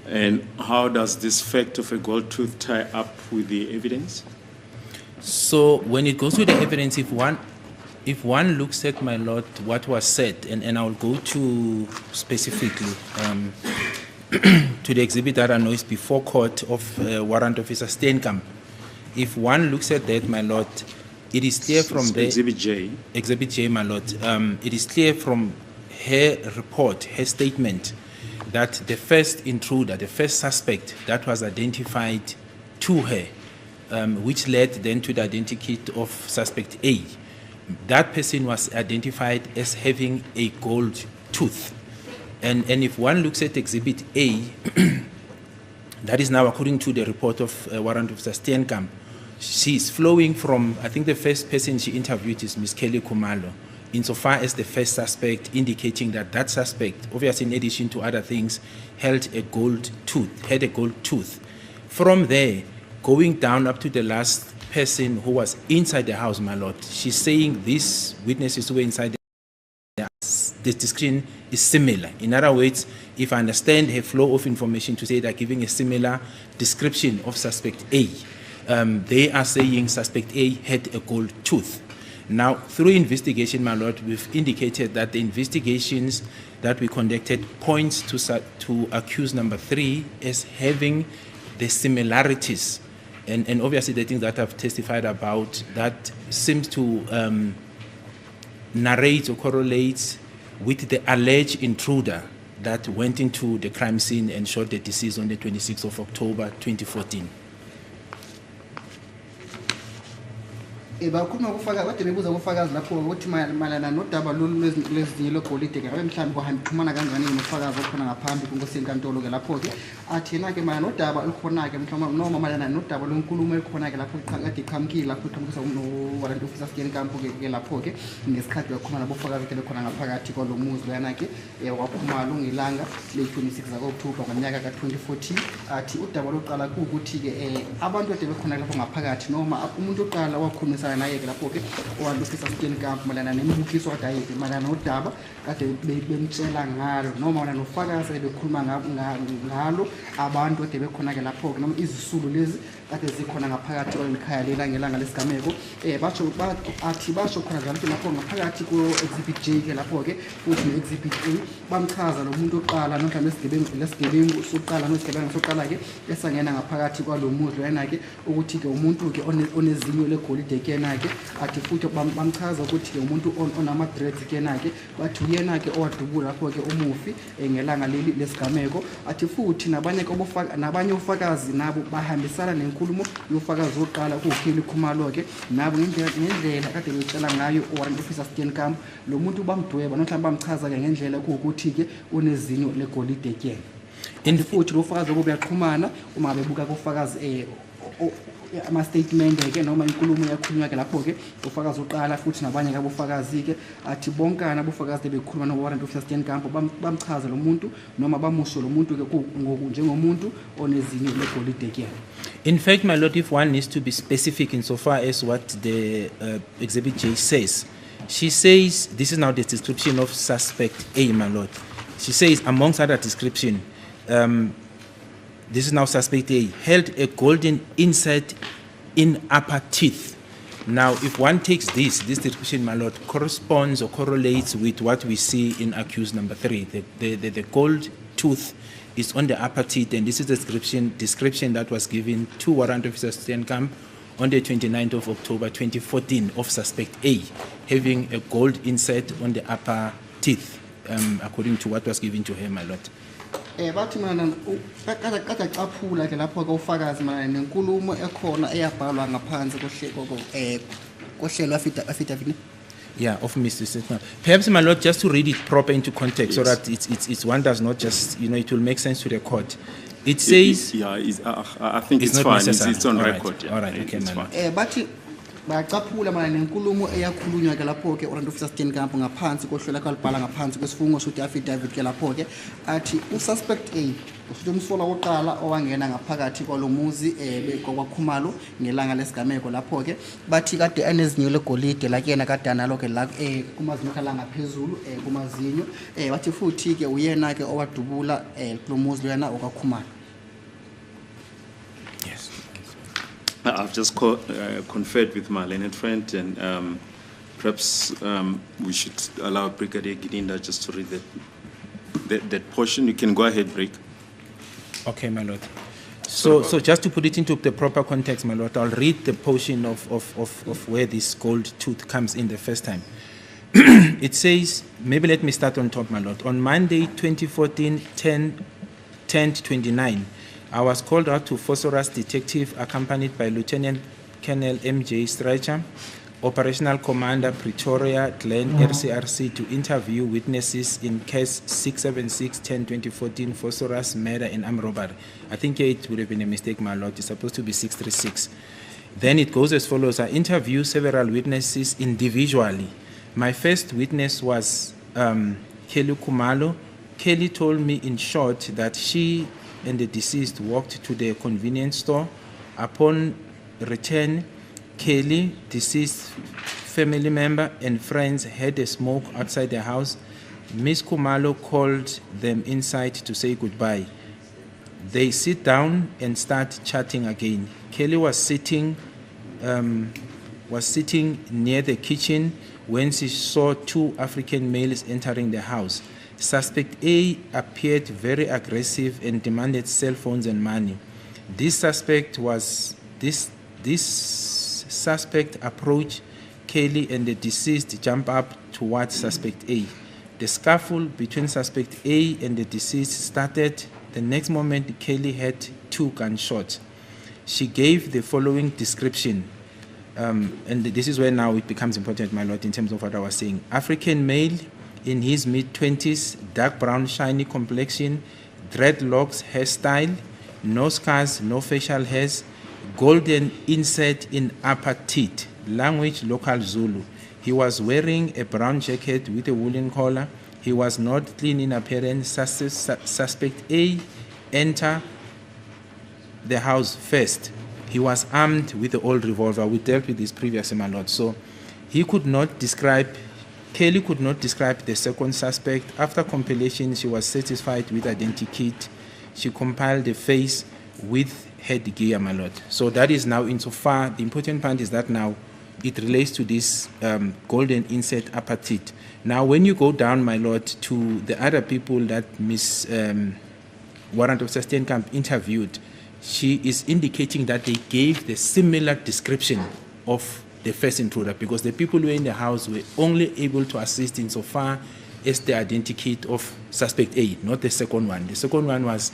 And how does this fact of a gold tooth tie up with the evidence? So when it goes with the evidence, if one looks at, my lord, what was said, and I will go to specifically to the exhibit that I know is before court of Warrant Officer Steenkamp. If one looks at that, my lord, it is clear from the Exhibit J. Exhibit J, my lord. It is clear from her report, her statement, that the first intruder, the first suspect that was identified to her, which led then to the identity of suspect A, that person was identified as having a gold tooth. And if one looks at Exhibit A, that is now according to the report of Warrant Officer Steenkamp, she is flowing from, I think the first person she interviewed is Ms. Kelly Kumalo, insofar as the first suspect, indicating that that suspect, obviously in addition to other things, had a gold tooth. From there, going down up to the last person who was inside the house, my lord, she's saying these witnesses who were inside the description is similar. In other words, if I understand her flow of information to say they're giving a similar description of suspect A, they are saying suspect A had a gold tooth. Now, through investigation, my lord, we've indicated that the investigations that we conducted points to accused number 3 as having the similarities. And obviously the things that I've testified about, that seems to narrate or correlate with the alleged intruder that went into the crime scene and shot the deceased on the 26th of October 2014. bakhuluma kufaka kade bebuza kufakazi lapho ukuthi malana nodaba lolu lwezinye logolide ke ngabe mhlawumbe kuhambixhumana kanjani nofakazi okhona ngaphambi kunkosenkantolo ke lapho ke athi yena ke malana nodaba olukhona ke mhlawumbe noma malana nodaba lwenkulumo elikhona ke lapho kade iqhamukile lapho iqhamukisa warrant officer Steenkamp ke lapho ke ngesikhathi bakhuluma nabofakazi ke bekhona ngaphakathi kwalomuzi lwana ke waphumala ngelanga le-26 ka-October ngonyaka ka-2014 athi udaba loqala ukuthi ke abantu ade bekhona lapho ngaphakathi noma umuntu oqala wakhulumisa naye ke lapho ke warrant officer Steenkamp malana nembukiso kade ayiphi malana nodaba kade bemtshela ngalo noma malana nofakazi bekhuluma ngalo abantu ade bekhona ke lapho ke noma izisulu lezi kade zikhona ngaphakathi kwelikhaya lela ngelanga lesigameko basho khona njalo lapho ngaphakathi ku-exhibit J ke lapho ke futhi ne-exhibit A bamchaza lo muntu oqala nomhlanje lesigebengu sokuqala nosigebengu sokuqala ke esangena ngaphakathi kwalo muzi lana ke ukuthi ke umuntu ke onezinyo legolide ke yena ke athi futhi bamchaza ukuthi ke umuntu onama-dreads ke yena ke bathi uyena ke owadubula lapho ke umufi ngelanga leli lesigameko athi futhi nabanye ufakazi nabo bahambisana nenkulumo yofakazi oqala kuwukheli Khumalo ke nabo ngendlela kade betshela ngayo warrant officer Steenkamp lo muntu bamdweba nomhlawumbe bamchaza ke ngendlela kuwukuthi ke unezinyo legolide ke futhi lo fakazi obuyaqhumana uma bebuka kufakazi ama-statement ke noma inkulumo yakhulunywa ke lapho ke ufakazi oqala futhi nabanye ke abofakazi ke athi bonkana abofakazi bekhuluma no-warrant officer Steenkamp bamchaza lo muntu noma bamusho lo muntu ke njengomuntu onezinyo legolide ke. In fact, my lord, if one needs to be specific insofar as what the Exhibit J says, she says, this is now the description of suspect A, my lord. She says, amongst other description, this is now suspect A, held a golden insert in upper teeth. Now, if one takes this description, my lord, corresponds or correlates with what we see in accused number 3. The gold tooth is on the upper teeth, and this is the description that was given to Warrant Officer Steenkamp on the 29th of October 2014 of suspect A, having a gold insert on the upper teeth, according to what was given to her, my lord. Bathi mana kade caphula ke lapho ke ufakazi mana nenkulumo ekhona eyabhalwa ngaphansi kohlelo affidavit. Yeah, of Mr. Steenkamp. Perhaps, my lord, just to read it proper into context, so that it's one does not just, it will make sense to the court. It says... I think it's not fine. necessary. It's on All right. record. Yeah. All right, okay, It's my lord. fine. Bathi bacaphula mana nenkulumo eyakhulunywa ke lapho ke Warrant Officer Steenkamp ngaphansi kohlelo kalibhala ngaphansi kwesifungo sokuthi affidavit ke lapho ke athi ususpect A usuthi umsola oqala owangena ngaphakathi kwalomuzi kwaKhumalo ngelanga lesigameko lapho ke bathi kade anezinyo legolide la kuyena kade analo ke la kumazinyo kala ngaphezulu kumazinyo bathi futhi ke uyena ke owadubula kulomuzi lwana okaKhumalo. Yes. I've just conferred with my learned friend, and perhaps we should allow Brigadier Gidinda just to read that portion. You can go ahead, Brig. Okay, my lord. So just to put it into the proper context, my lord, I'll read the portion of where this gold tooth comes in the first time. It says, maybe let me start on top, my lord. On Monday, 2014, 10/29, I was called out to Phosphorus Detective, accompanied by Lieutenant Colonel M.J. Streicher, Operational Commander, Pretoria, Glen, RCRC, to interview witnesses in case 676-10-2014, Phosphorus murder and armed robbery. I think it would have been a mistake, my lord. It's supposed to be 636. Then it goes as follows. I interviewed several witnesses individually. My first witness was Kelly Khumalo. Kelly told me in short that she and the deceased walked to the convenience store. Upon return, Kelly, deceased family member, and friends had a smoke outside the house. Miss Khumalo called them inside to say goodbye. They sit down and start chatting again. Kelly was sitting near the kitchen when she saw two African males entering the house. Suspect A appeared very aggressive and demanded cell phones and money. This suspect approached Kelly, and the deceased jumped up towards suspect A. The scuffle between suspect A and the deceased started. The next moment, Kelly had 2 gunshots. She gave the following description. and this is where now it becomes important, my lord, in terms of what I was saying. African male in his mid-20s, dark brown, shiny complexion, dreadlocks, hairstyle, no scars, no facial hairs, golden inset in upper teeth, language local Zulu. He was wearing a brown jacket with a woolen collar. He was not clean in appearance. Suspect A enter the house first. He was armed with the old revolver. We dealt with this previously, my lord. So he could not describe, Kelly could not describe the second suspect. After compilation, she was satisfied with identikit. She compiled the face with headgear, my lord. So that is now insofar. The important point is that now it relates to this golden inset upper teeth. Now, when you go down, my lord, to the other people that Miss Warrant Officer Steenkamp interviewed, she is indicating that they gave the similar description of the first intruder, because the people who were in the house were only able to assist insofar as the identikit of suspect A, not the second one. The second one was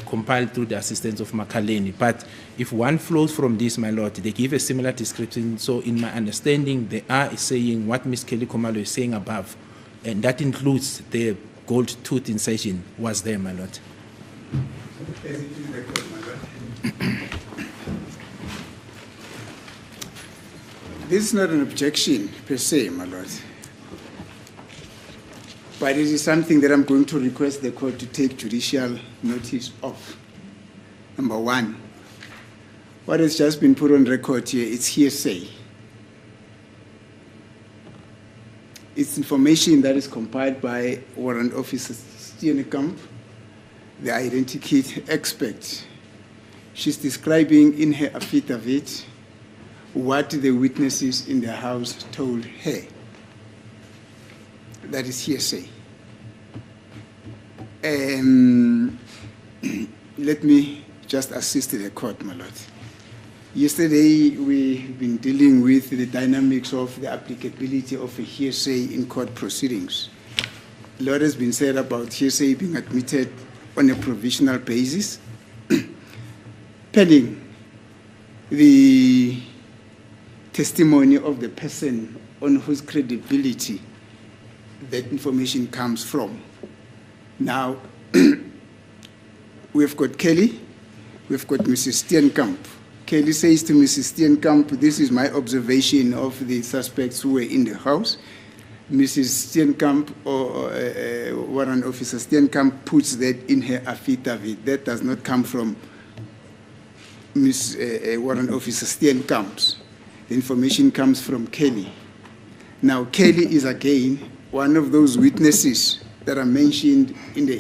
compiled through the assistance of Makaleni. But if one flows from this, my lord, they give a similar description. So in my understanding, they are saying what Ms. Kelly Komalo is saying above, and that includes the gold tooth incision was there, my lord. As it is recorded, my lord. This is not an objection per se, my lord. But it is something that I'm going to request the court to take judicial notice of. Number one, what has just been put on record here, it's hearsay. It's information that is compiled by Warrant Officer Steenkamp, the identikit expert. She's describing in her affidavit what the witnesses in the house told her. That is hearsay. Let me just assist the court, my lord. Yesterday, we've been dealing with the dynamics of the applicability of a hearsay in court proceedings. A lot has been said about hearsay being admitted on a provisional basis, pending the testimony of the person on whose credibility that information comes from. Now, we've got Kelly, we've got Mrs. Steenkamp. Kelly says to Mrs. Steenkamp, this is my observation of the suspects who were in the house. Mrs. Steenkamp, or Warrant Officer Steenkamp, puts that in her affidavit. That does not come from Warrant Officer Steenkamp. The information comes from Kelly. Now, Kelly is again one of those witnesses that are mentioned in the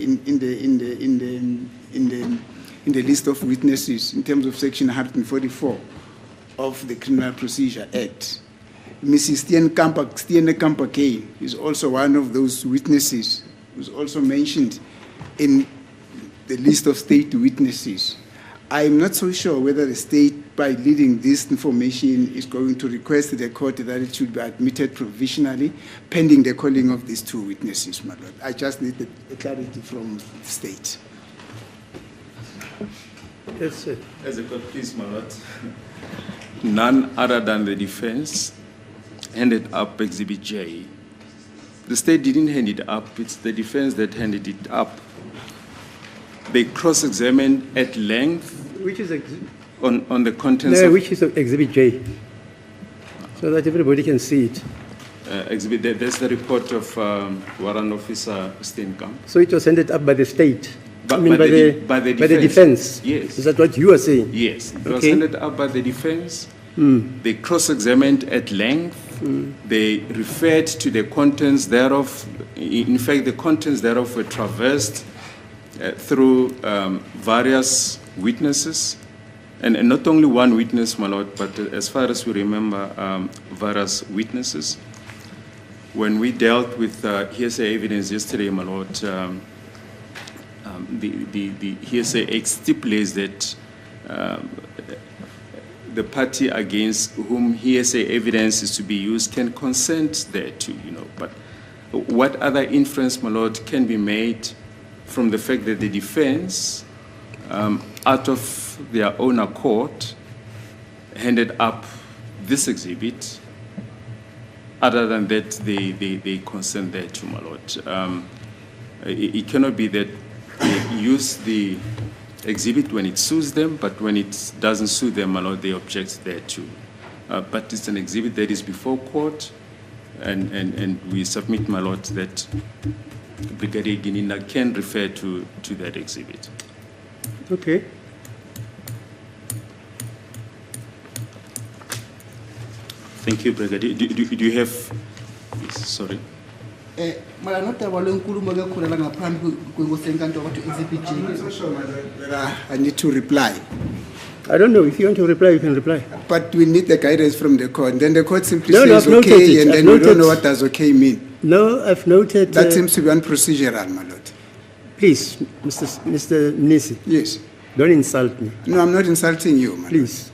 list of witnesses in terms of Section 144 of the Criminal Procedure Act. Mrs. Steenkamp again is also one of those witnesses who's also mentioned in the list of state witnesses. I'm not so sure whether the state, by leading this information, is going to request the court that it should be admitted provisionally, pending the calling of these two witnesses, my lord. I just need the clarity from the state. That's it. As a court, please, my lord. None other than the defense handed up Exhibit J. The state didn't hand it up. It's the defense that handed it up. They cross-examined at length Which is on the contents no, of which is Exhibit J, so that everybody can see it. exhibit. There's the report of Warrant Officer Steenkamp. So it was handed up by the state. By the defense. Yes. Is that what you are saying? Yes. It was Okay. handed up by the defense. They cross-examined at length. They referred to the contents thereof. In fact, the contents thereof were traversed through various witnesses, and not only one witness, my lord, but as far as we remember, various witnesses. When we dealt with hearsay evidence yesterday, my lord, the hearsay stipulates that the party against whom hearsay evidence is to be used can consent thereto, you know. But what other inference, my lord, can be made from the fact that the defense, out of their own accord, handed up this exhibit. Other than that, they consent thereto, my lord. It cannot be that they use the exhibit when it suits them, but when it doesn't suit them, my lord, they object thereto. But it's an exhibit that is before court, and we submit, my lord, that Brigadier Gininda can refer to that exhibit. Okay. Thank you, Brigadier. Do you have, yes, sorry. Mara notaba lenkulumo ke kholela ngaphambi kwenkosenkantolo bathi exhibit J. I'm not so sure whether I need to reply. I don't know. If you want to reply, you can reply. But we need the guidance from the court. Then the court simply No, says I've noted okay, it. and I've then we don't noted- know what does okay mean. No, I've noted. That seems to be unprocedural, my lord. Please, Mr. Nisi, Yes. don't insult me. No, I'm not insulting you, man. Please.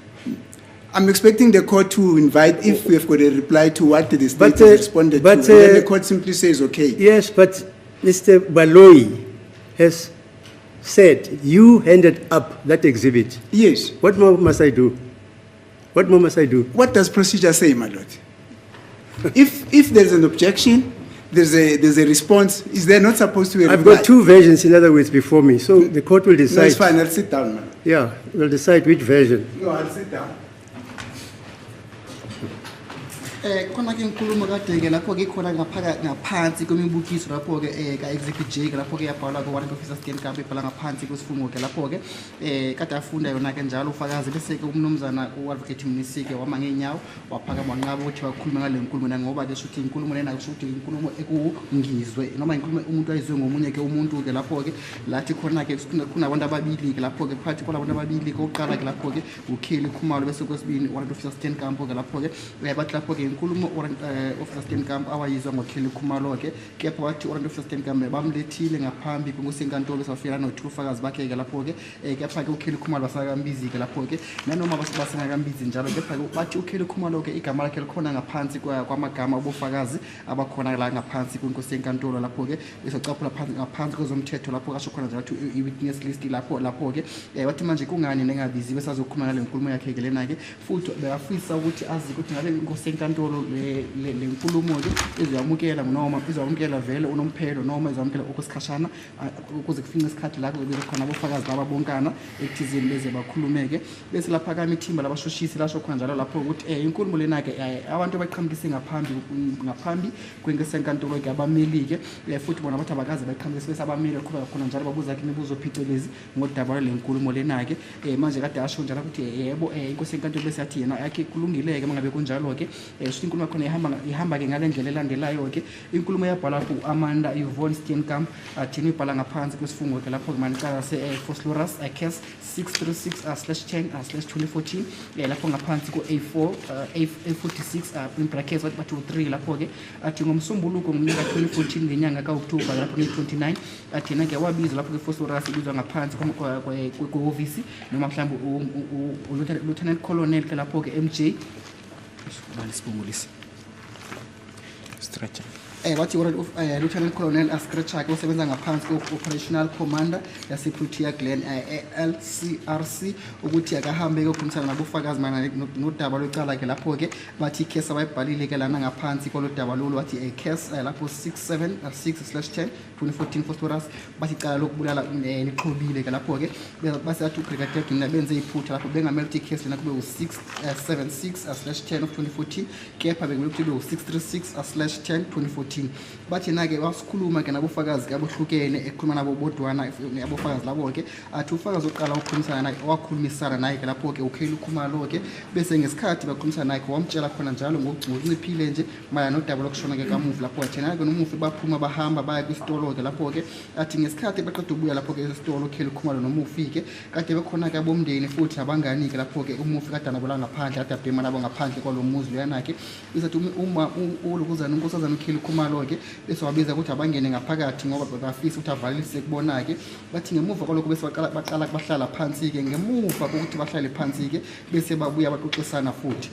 I'm expecting the court to invite if we've got a reply to what the state But, has responded but, to. And then the court simply says okay. Yes, but Mr. Baloi has said you handed up that exhibit. Yes. What more must I do? What more must I do? What does procedure say, my lord? if there's an objection, there's a response, is there not supposed to be a I've reply? got two versions, in other words, before me, so the court will No, it's decide. fine, I'll sit down, man. Yeah, will decide which version. No, I'll sit down. Khona ke inkulumo kade ke lapho ke khona ngaphansi kwemibukiso lapho ke ka exhibit J ke lapho ke yabhalwa ko warrant officer Stan Kampe ibhala ngaphansi kwesifungo ke lapho ke kade afunda yona ke njalo ufakazi bese ke umnumzana uadvocate Mnisike wama ngenyawo waphaka banqaba ukuthi bakhuluma ngale nkulumo ngoba ke suthi inkulumo lena kusuthi inkulumo ekungizwe noma inkulumo umuntu ayizwe ngomunye ke umuntu ke lapho ke lathi khona ke kunabantu ababili ke lapho ke phakathi kwalabantu ababili ke oqala ke lapho ke uKheli Khumalo bese kwesibini warrant officer Stan Kampe ke lapho ke bathi lapho ke inkulumo warrant officer Stan Kampe awayizwa ngoKheli Khumalo ke kepha wathi warrant officer Stan Kampe bamlethile ngaphambi kwenkosenkantolo safika no2 ufakazi bakhe ke lapho ke kepha ke uKheli Khumalo basakambizi ke lapho ke nanoma basengakambizi njalo kepha ke bathi uKheli Khumalo ke igama lakhe likhona ngaphansi kwamagama obufakazi abakhona la ngaphansi kwenkosenkantolo lapho ke besocaphula ngaphansi kwezomthetho lapho kasho khona njalo i-witness list lapho ke wathi manje kungani nengabizi besazokhuluma ngale nkulumo yakhe ke lena ke futhi beyafisa ukuthi azi ukuthi ngabe inkosenkantolo le nkulumo ke iziyamukela noma izawamukela vele unomphelo noma izawamukela okusikhashana ukuze kufinqe isikhathi lapho bebe khona abofakazi lababonkana ekuthizeni beze bakhulumeke bese lapha kami ithimba labashushisi lasho khona njalo lapho ukuthi inkulumo lena ke abantu abaqhamukise ngaphambi kwenkosenkantolo ke abameli ke futhi bona bathi abakaze baqhamukise bese abameli qhubeka khona njalo babuza ke imibuzo phecelezi ngodaba le nkulumo lena ke manje kade asho njalo ukuthi yebo inkosenkantolo bese yathi yena yakhe kulungileke mangabe kunjalo ke futhi inkulumo khona ihamba ke ngale ndlela elandelayo ke inkulumo yabhala ku Amanda Yvonne Steenkamp athini ibhala ngaphansi kwesifungo ke lapho manicala se Foslorus case 636/10/2014 lapho ngaphansi ku A4 A46 in brackets what 23 lapho ke athi ngomsombuluko ngomnyaka 2014 ngenyanga kaOctober lapho nge29 athina ke wabiza lapho ke Foslorus ibizwa ngaphansi kwehhovisi noma mhlawumbe Lieutenant Colonel ke lapho ke MJ Sibongolisi Stretcher. Wathi Lieutenant Colonel Ascrecha ke usebenza ngaphansi ko-operational commander yaseProtea Glen LCRC ukuthi akahambe ukukhulumisana nabofakazi mayelana nodaba lwecala ke lapho ke bathi case abayibhalile ke lana ngaphansi kwalodaba lolu wathi case lapho 676/10/2014 Phosphorus bathi icala lokubulala niqhobile ke lapho ke base athi uBrigadier Gininda benze iphutha lapho bengamele ukuthi case lena kube u676/10/2014 kepha bekumele ukuthi kube u636/10/2014 bathi na ke wasikhuluma ke nabofakazi ke abohlukene ekhuluma nabo bodwana abofakazi labo ke athi ufakazi oqala ukukhulumisana naye wakhulumisana naye ke lapho ke uKheli Khumalo ke bese ngesikhathi bakhulumisana naye wamtshela khona njalo ngokunciphile nje maya nodaba lokushona ke kamufi lapho thina ke nomufi baphuma bahamba baya kwistolo ke lapho ke athi ngesikhathi beqeda ubuya lapho ke estolo uKheli Khumalo nomufi ke kade bekhona ke abomndeni futhi nabangani ke lapho ke umufi kade anabola ngaphandle kade abhema nabo ngaphandle kwalomuzi luyana ke isathi uma ulukuzana unkosazana uKheli Khumalo ke bese wabiza ukuthi abangene ngaphakathi ngoba bafisa ukuthi avalise kubona ke bathi ngemuva kwalokho bese baqala bahlala phansi ke ngemuva ukuthi bahlale phansi ke bese babuya baxoxisana futhi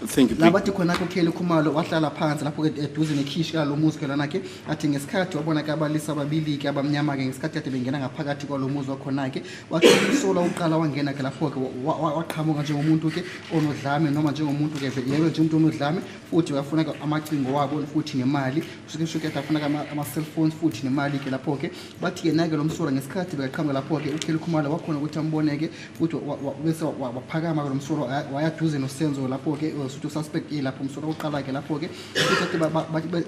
Thank you. Labathi khona kukheli Khumalo wahlala phansi lapho ke eduze nekhishi ka lo muzi khona ke athi ngesikhathi wabona ke abalisa ababili ke abamnyama ke ngesikhathi kade bengena ngaphakathi kwalo muzi wakhona ke wathi usola uqala wangena ke lapho ke waqhamuka njengomuntu ke onodlame noma njengomuntu ke yebo nje umuntu onodlame futhi uyafuna ke amacingo wabo futhi nemali usuke afuna ama cell phones futhi nemali ke lapho ke bathi ke nake lo msola ngesikhathi beqhamuka lapho ke ukheli Khumalo wakhona ukuthi amboneke futhi bese waphakama ke lo msola wayaduze no Senzo lapho ke usuthi suspect lapho umsola uqala ke lapho ke futhi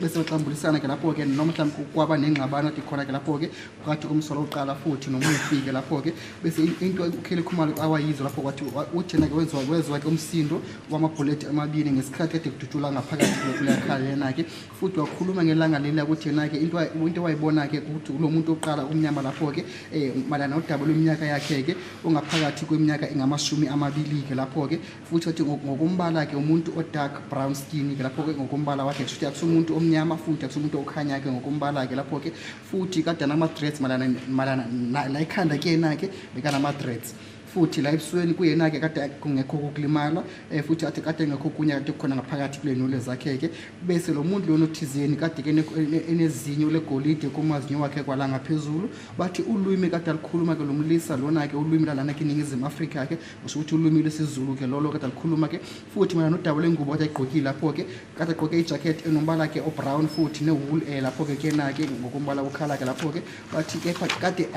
bese baxambulisana ke lapho ke noma mhlawumbe kwaba nengxabano ethi khona ke lapho ke phakathi komsola uqala futhi nomunye ufike lapho ke bese into ukheli Khumalo awayizo lapho kwathi uthena ke wezwa ke umsindo wamabullet amabili ngesikhathi kade kudutshula ngaphakathi kule yakhala yena ke futhi wakhuluma ngelanga leli ukuthi yena ke into wayibona ke ukuthi lo muntu oqala umnyama lapho ke malana udaba leminyaka yakhe ke ungaphakathi kweminyaka engamashumi amabili ke lapho ke futhi wathi ngokumbala ke umuntu dark brown skin ke lapho ke ngokumbala wakhe futhi akusumuntu omnyama futhi akusumuntu okhanya ke ngokumbala ke lapho ke futhi kade nama threats malana la ikhanda ke yena ke bekana ama threats futhi la ebusweni kuyena ke kade kungekho ukulimala futhi athi kade ngekho kunya kade khona ngaphakathi kule nole zakhe ke bese lo muntu lona othizeni kade ke enezinyo legolide kumazinyo wakhe kwala ngaphezulu bathi ulwimi kade alikhuluma ke lomlisa lona ke ulwimi lalana ke iningizimu Afrika ke usuthi ulwimi lesiZulu ke lolo kade alikhuluma ke futhi mana nodaba lengubo kade egqokile lapho ke kade egqoke ijacket enombala ke obrown futhi newool lapho ke kena ke ngokumbala ukhala ke lapho ke bathi ke kade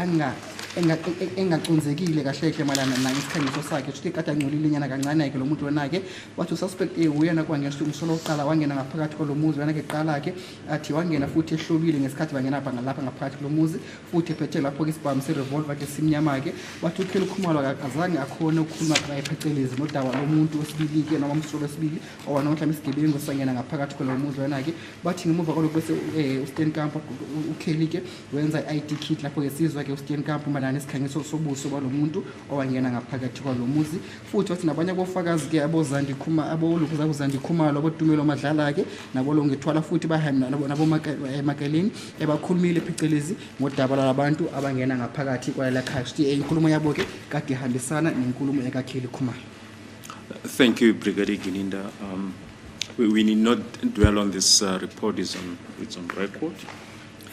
engaqonzekile kahle ke malana nangesikhangiso sakhe futhi kade angcolile nyana kancane ke lo muntu wena ke wathi suspect uyena kwangena umsolo oqala wangena ngaphakathi kwalo muzi wena ke qala ke athi wangena futhi ehlobile ngesikhathi bangena lapha ngaphakathi kwalo muzi futhi ephethe lapho ke isibhamu se-revolver ke simnyama ke wathi ukheli Khumalo azange akhona ukukhuluma phecelezi nodaba lo muntu wesibili ke noma umsolo wesibili owana mhlawumbe isigebengu sangena ngaphakathi kwalo muzi wena ke bathi ngemuva kwalokho bese uSteenkamp ukheli ke wenza i-ID kit lapho ke sizwa ke uSteenkamp malana isikhangiso sobuso balo muntu owangena ngaphakathi kwalo muzi futhi wathi nabanye abofakazi ke abozandi Zandi Khumalo aboDumelo Madlala ke nabo lo ngethwala futhi bahamba nabo makeleni ebakhulumile phecelezi ngodaba labantu abangena ngaphakathi kwala khaya futhi inkulumo yabo ke kade ihambisana nenkulumo ekakheli Khumalo. Thank you, Brigadier Gininda. We need not dwell on this report. It's on record.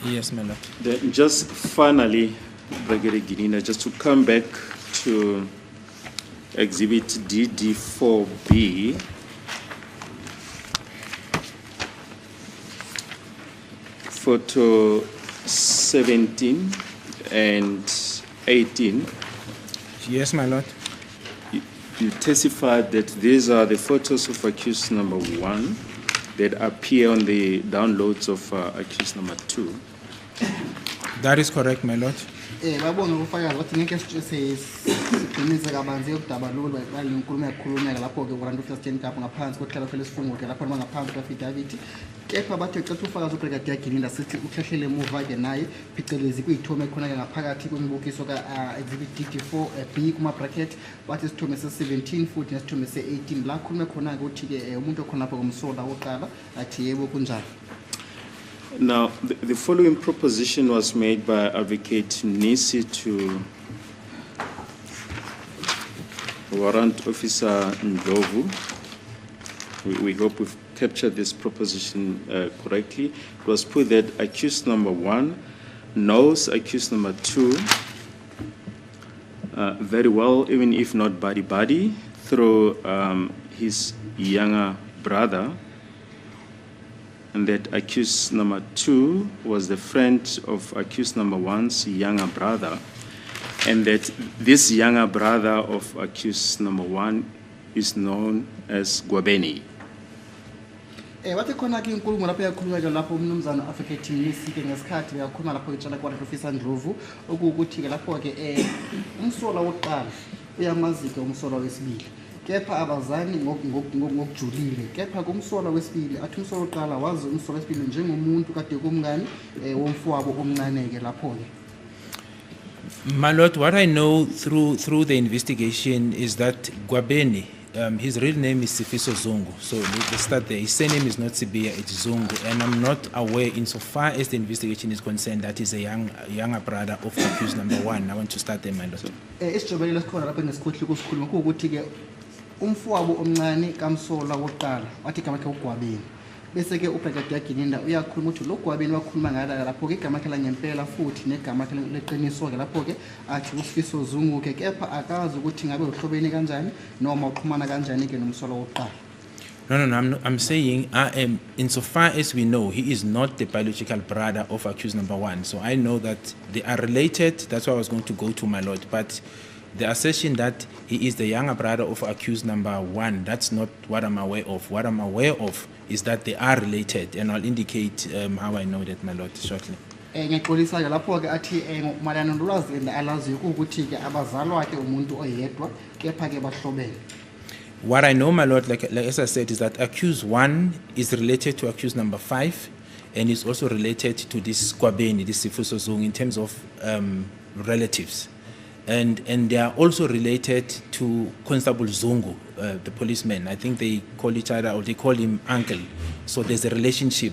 Yes, my lord. Then just finally, Brigadier Gininda, just to come back to Exhibit DD4B, photo 17 and 18. Yes, my lord. You testified that these are the photos of accused number 1 that appear on the downloads of accused number 2. That is correct, my lord. Babonga ukufakaza wathi ngeke siqinise kabanzi udaba lolu balinkulumo yakhulumeka lapho ke urantu first cup ngaphansi kohlelo lesifungo ke lapho ngaphansi kwafidavit kepha bathe cela ufakaza uBrigadier Gininda sithi ukhehlele emuva ke naye phecelezi kuyithome khona ke ngaphakathi kwemibukiso ka exhibit DD4B kuma bracket bathi isithome se17 futhi nesithome se18 la khulume khona ukuthi ke umuntu okhona lapho komsola oqala athi yebo kunjalo. Now, the following proposition was made by Advocate Nisi to Warrant Officer Ndlovu. We hope we've captured this proposition correctly. It was put that accused number 1 knows accused number 2 very well, even if not buddy-buddy, through his younger brother, and that accused number 2 was the friend of accused number 1's younger brother, and that this younger brother of accused number 1 is known as Gwabeni. Wathi khona ke inkulumo lapho yakhuluma lapho umnumzana Advocate Nisi ke ngesikhathi uyakhuluma lapho itshala kwa Officer Ndlovu ukuthi ke lapho ke umsola woqala uyamazi ke umsola wesibili kepha abazani ngokujulile kepha kumsola wesibili athi umsola oqala wazi umsola wesibili njengomuntu kade kumngani womfowabo omncane ke lapho ke. My lord, what I know through the investigation is that Gwabeni, his real name is Sifiso Zungu. So let's start there. His surname is not Sibia, it's Zungu. And I'm not aware, insofar as the investigation is concerned, that is a younger brother of accused number 1. I want to start there, my lord. umfowabo omncane kaMsola wokuqala wathi igama lakhe uGwabeni bese ke uBrigadier Gininda uyakhuluma ukuthi lo Gwabeni wakhuluma ngala lapho ke igama lakhe langempela futhi negama lakhe leqiniso ke lapho ke athi uSifiso Zungu ke kepha akazi ukuthi ngabe uhlobeni kanjani noma uxhumana kanjani ke noMsola wokuqala. No, I'm saying, insofar as we know, he is not the biological brother of accused number one. So I know that they are related. That's why I was going to go to my lord. But the assertion that he is the younger brother of accused number one, that's not what I'm aware of. What I'm aware of is that they are related, and I'll indicate how I know that, my lord, shortly. Ngiyaxolisa ke lapho ke athi ngokumalana nolwazi alaziyo ukuthi ke abazalwa ke umuntu oyedwa kepha ke bahlobene. What I know, my lord, like as I said, is that accused one is related to accused number 5, and is also related to this Gwabeni, this Sifiso Zungu, in terms of relatives. And they are also related to Constable Zungu, the policeman. I think they call each other, or they call him uncle. So there's a relationship.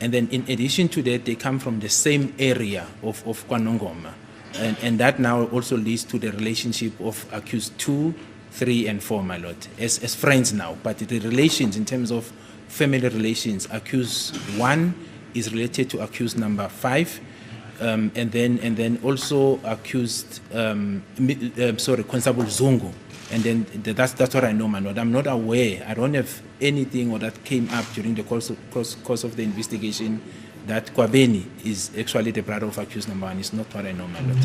And then in addition to that, they come from the same area of Kwanongoma. And that now also leads to the relationship of accused 2, 3, and 4, my lord, as friends now. But the relations in terms of family relations, accused 1 is related to accused number 5, and then also accused, Constable Zungu. And then that's what I know, my lord. I'm not aware. I don't have anything or that came up during the course of the investigation that Gwabeni is actually the brother of accused number 1. It's not what I know, my lord.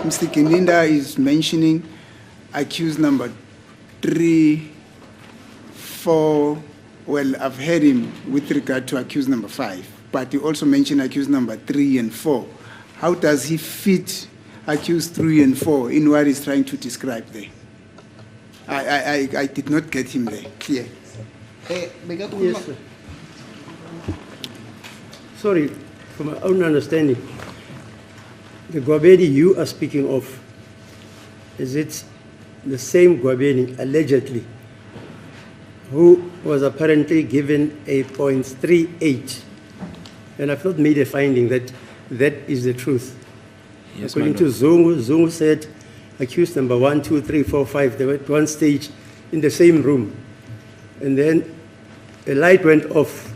Mr. Gininda is mentioning accused number 3, 4. Well, I've heard him with regard to accused number 5, but he also mentioned accused number 3 and 4. How does he fit accused 3 and 4 in what he's trying to describe there? I did not get him there clear. Yes, sir. Sorry, from my own understanding, the Gwabeni you are speaking of, is it the same Gwabeni, allegedly, who was apparently given a 0.38? And I've not made a finding that that is the truth. Yes, according to Zungu said accused number 1, 2, 3, 4, 5, they were at one stage in the same room. And then a light went off,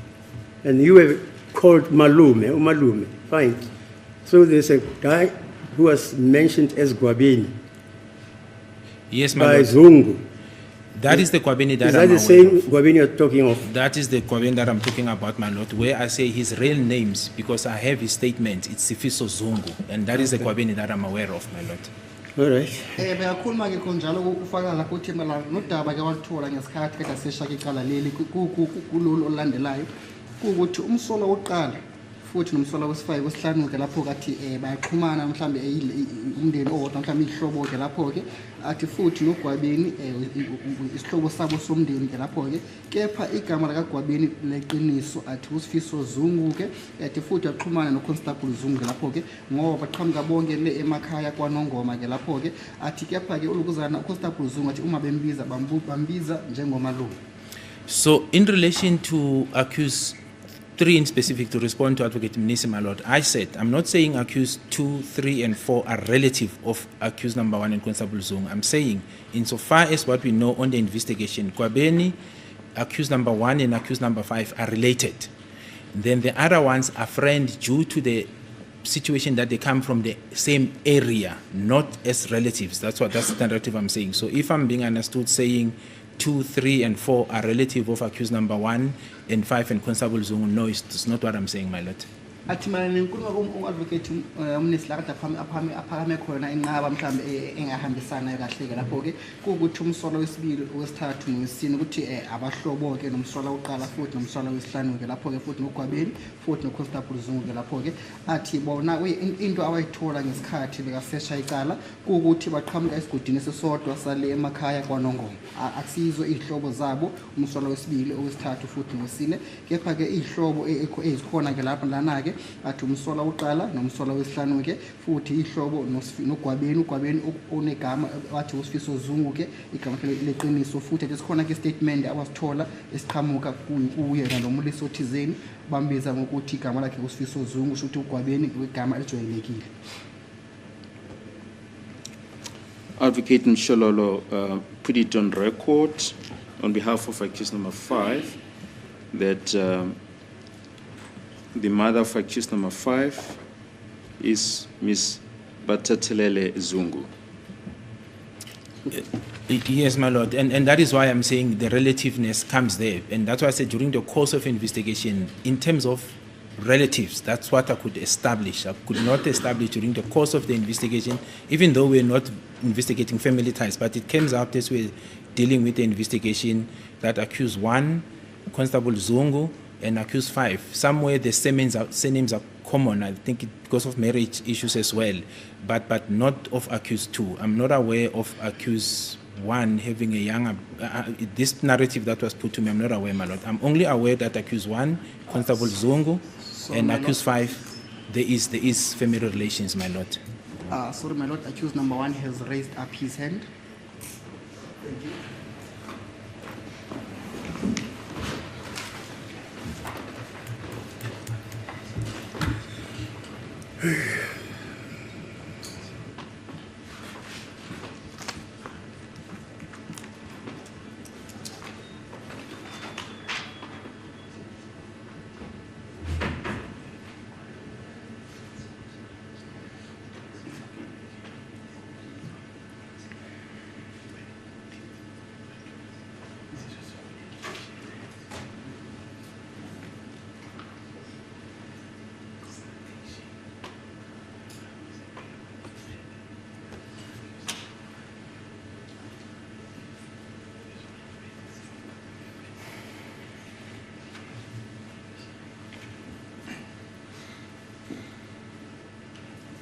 and you were called Malume, fine. So there's a guy who was mentioned as Gwabeni. Yes, my by lord. Zungu. That is the Gwabeni that Is I'm that the aware same of. Gwabeni you're talking of? That is the Gwabeni that I'm talking about, my lord, where I say his real names, because I have his statement, it's Sifiso Zungu, and that is the Gwabeni that I'm aware of, my lord. All right. Beyakhuluma ke konjalo ukufaka lapho uthi malana nodaba ke walithola ngesikhathi kade sesha ke iqala leli kulolu olandelayo ukuthi umsolo oqala futhi nomsolo wesi5 wesihlanu ke lapho kathi bayaxhumana mhlambe umndeni owodwa mhlambe ihlobo ke lapho ke athi futhi noGwabeni isihlobo sabo somndeni ke lapho ke kepha igama la kaGwabeni leqiniso athi uSifiso Zungu ke athi futhi yaxhumana noConstable Zungu ke lapho ke ngoba baqhamuka bonke le emakhaya kwaNongoma ke lapho ke athi kepha ke ulukuzana uConstable Zungu athi uma bembiza bambiza njengomalume. So in relation to accused 3 in specific, to respond to Advocate Mnisi, my lord, I said, I'm not saying accused 2, 3, and 4 are relative of accused number 1 and Constable Zungu. I'm saying, insofar as what we know on the investigation, Gwabeni, accused number 1 and accused number 5 are related. Then the other ones are friends due to the situation that they come from the same area, not as relatives. That's the narrative I'm saying. So if I'm being understood saying 2, 3, and 4 are relative of accused number 1 and 5 and Constable Zungu, no, it's not what I'm saying, my lord. Athi malana inkulumo Advocate umnisi la kade aphakame khona inqaba mhlambe engahambisana kahle ke lapho ke ukuthi umsolo wesibili wesithathu nowesine ukuthi abahlobo ke nomsolo oqala futhi nomsolo wesihlanu ke lapho ke futhi noGwabeni futhi noConstable Zungu ke lapho ke athi bona into awayithola ngesikhathi bekasesha icala ukuthi baqhamuka esigodini esisodwa sale emakhaya kwaNongoma akusizo ihlobo zabo umsolo wesibili owesithathu futhi nowesine kepha ke ihlobo ezikhona ke lapha lana ke athi umsola uqala nomsola wesihlanu ke futhi ihlobo noGwabeni onegama wathi uSifiso Zungu ke igama leqiniso futhi esikhona ke statement abasithola esiqhamuka kuye nalomulisi othizeni bambiza ngokuthi igama lakhe uSifiso Zungu futhi uGwabeni igama elijwayelekile. Advocate Mshololo put it on record on behalf of accused number 5 that the mother of accused number 5 is Ms. Batatelele Zungu. Yes, my lord, and that is why I'm saying the relativeness comes there, and that's why I said during the course of investigation, in terms of relatives, that's what I could establish. I could not establish during the course of the investigation, even though we're not investigating family ties, but it comes out as we're dealing with the investigation that accused 1, Constable Zungu, and accused 5. Somewhere the surnames are common, I think because of marriage issues as well, but not of accused 2. I'm not aware of accused 1 having a younger, this narrative that was put to me, I'm not aware, my lord. I'm only aware that accused 1, Constable Zungu, and accused 5, there is family relations, my lord. Sorry, my lord, accused number 1 has raised up his hand. Thank you.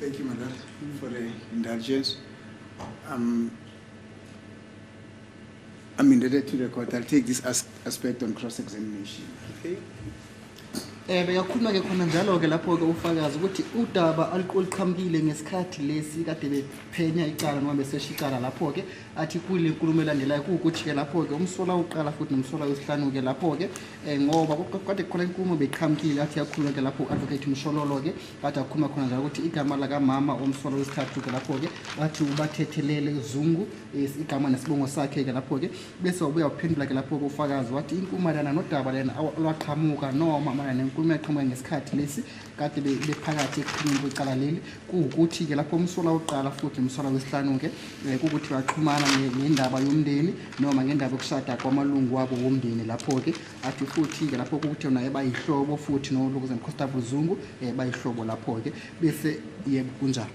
Thank you, my lord, for the indulgence. I'm indebted to the court. I'll take this aspect on cross-examination. Okay. Beyakhuluma ke khona njalo ke lapho ke ufakazi ukuthi udaba oluqhamukile ngesikhathi lesi kade bephenya icala noma besesha icala lapho ke athi kule nkulumo elandelayo ukuthi ke lapho ke umsola uqala futhi nomsola wesihlanu ke lapho ke ngoba kade khona inkulumo beqhamukile athi yakhuluma ke lapho advocate Mshololo ke kade akhuluma khona njalo ukuthi igama la kamama omsola wesithathu ke lapho ke athi ubathethelele Zungu igama nesibongo sakhe ke lapho ke bese wabuya uphendula ke lapho ke ufakazi wathi inkumalana nodaba lena lwaqhamuka noma mana nkulumo eqhamuka ngesikhathi lesi kade bephakathi ekuqhumeni kwecala leli kuukuthi ke lapho umsola uqala futhi umsola wesihlanu ke ukuthi baxhumana ngendaba yomndeni noma ngendaba yokushada kwamalungu wabo womndeni lapho ke athi futhi ke lapho ukuthi naye bayihlobo futhi noLukuzen Constable Zungu bayihlobo lapho ke bese yebo kunjalo.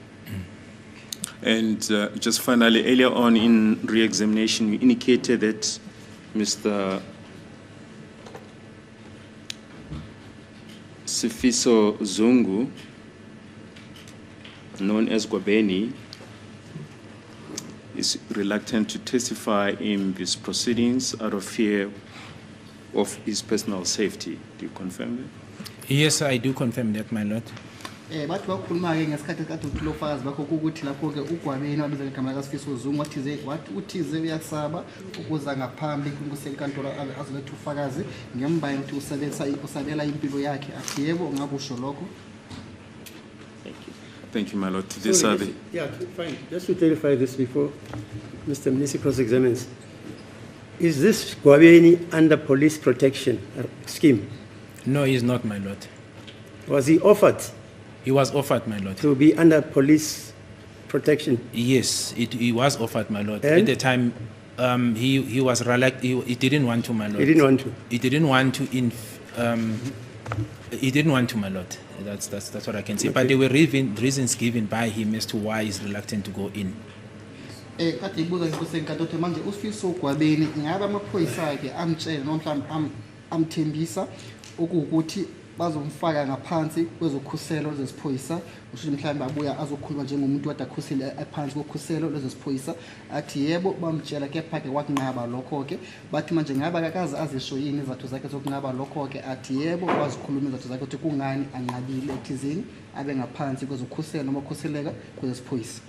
And just finally, earlier on in re-examination, we indicated that Mr. Sifiso Zungu, known as Gwabeni, is reluctant to testify in these proceedings out of fear of his personal safety. Do you confirm that? Yes, I do confirm that, my lord. Bathi bakhuluma ke ngesikhathi kade uthula ufakazi bakho ukuthi lapho ke uGwabeni wabiza igama lika Sifiso Zungu wathi uthize uyasaba ukuza ngaphambi kusenkantolo azoletha ufakazi ngembayo ukuthi usabela impilo yakhe athi yebo ngakusho lokho. Thank you, my lord. These are the... Yeah, fine. Just to clarify this before Mr. Mnisi cross-examines. Is this Gwabeni under police protection scheme? No, he is not, my lord. Was he offered? He was offered, my lord. To be under police protection? Yes, he was offered, my lord. And? At the time, he was reluctant. He didn't want to, my lord. He didn't want to? He didn't want to. He didn't want to, my lord. That's what I can say. Okay. But there were reasons given by him as to why he's reluctant to go in. Kade ibuza kusenkantolo manje uSifiso Gwabeni ngabe amaphoyisa akhe amtshela noma mhlawumbe amthembisa ukuthi bazomfaka ngaphansi kwezokhuselo leziphoyisa usho mhlawumbe abuya azokhuluma njengomuntu wada khusile ephansi kokhuselo leziphoyisa athi yebo bamtshela kepha ke wakunqaba lokho ke bathi manje ngaba akazi azisho yini izathu zakhe zokunqaba lokho ke athi yebo wazikhuluma izathu zakhe ukuthi kungani anqabile ethizini abe ngaphansi kwezokhuselo noma khuseleka kweziphoyisa.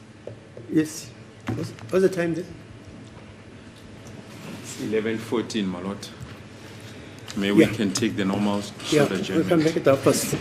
Yes. What's the time then? It's 11:14, my lord. Maybe we can take the normal short adjournment. We'll come back at half past.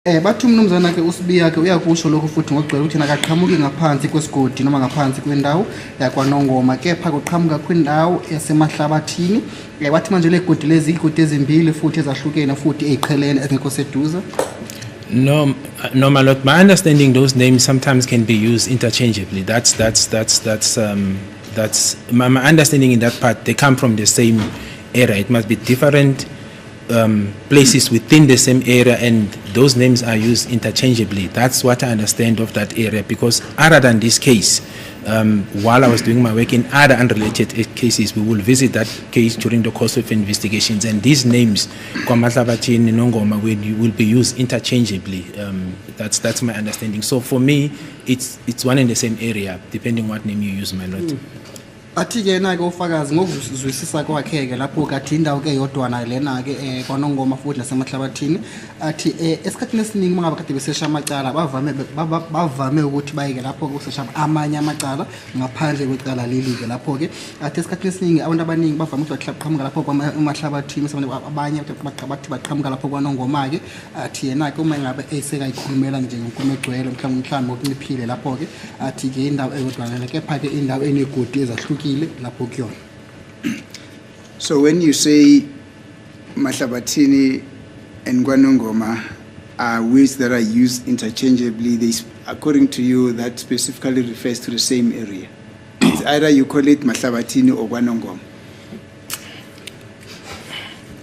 Bathi umnumzana ke uSibiya ke uyakusho lokho futhi ngokugcwele ukuthi nakaqhamuki ngaphansi kwesigodi noma ngaphansi kwendawo yakwaNongoma kepha kuqhamuka kwindawo yasemahlabathini. Bathi manje le godi lezi igodi ezimbili futhi ezahlukene futhi eziqhelene ezingekho seduze. No, no, my lord. My understanding, those names sometimes can be used interchangeably. That's my understanding in that part. They come from the same area. It must be different places within the same area, and those names are used interchangeably. That's what I understand of that area. Because other than this case, while I was doing my work in other unrelated cases, we will visit that case during the course of investigations, and these names, Kwamatlabachi and Nongoma, will be used interchangeably. That's my understanding. So for me, it's one in the same area, depending what name you use, my lord. Athi ke na ke ufakazi ngokuzwisisa kwakhe ke lapho kathi indawo ke yodwana lena ke kwaNongoma futhi nasemahlabathini athi esikhathini esiningi mangabe kade besesha amacala bavame ukuthi bayike lapho kusesha amanye amacala ngaphandle kwecala leli ke lapho ke athi esikhathini esiningi abantu abaningi bavame ukuthi baqhamuka lapho kwamahlabathini abanye bathi baqhamuka lapho kwaNongoma ke athi yena ke uma ngabe esekayikhulumela nje inkulumo egcwele mhlawumbe ngokunciphile lapho ke athi ke indawo eyodwana kepha ke indawo enegodi ezahluka. So when you say Mahlabatini and Gwanongoma are words that are used interchangeably, according to you, that specifically refers to the same area. It's either you call it Mahlabatini or Gwanongoma.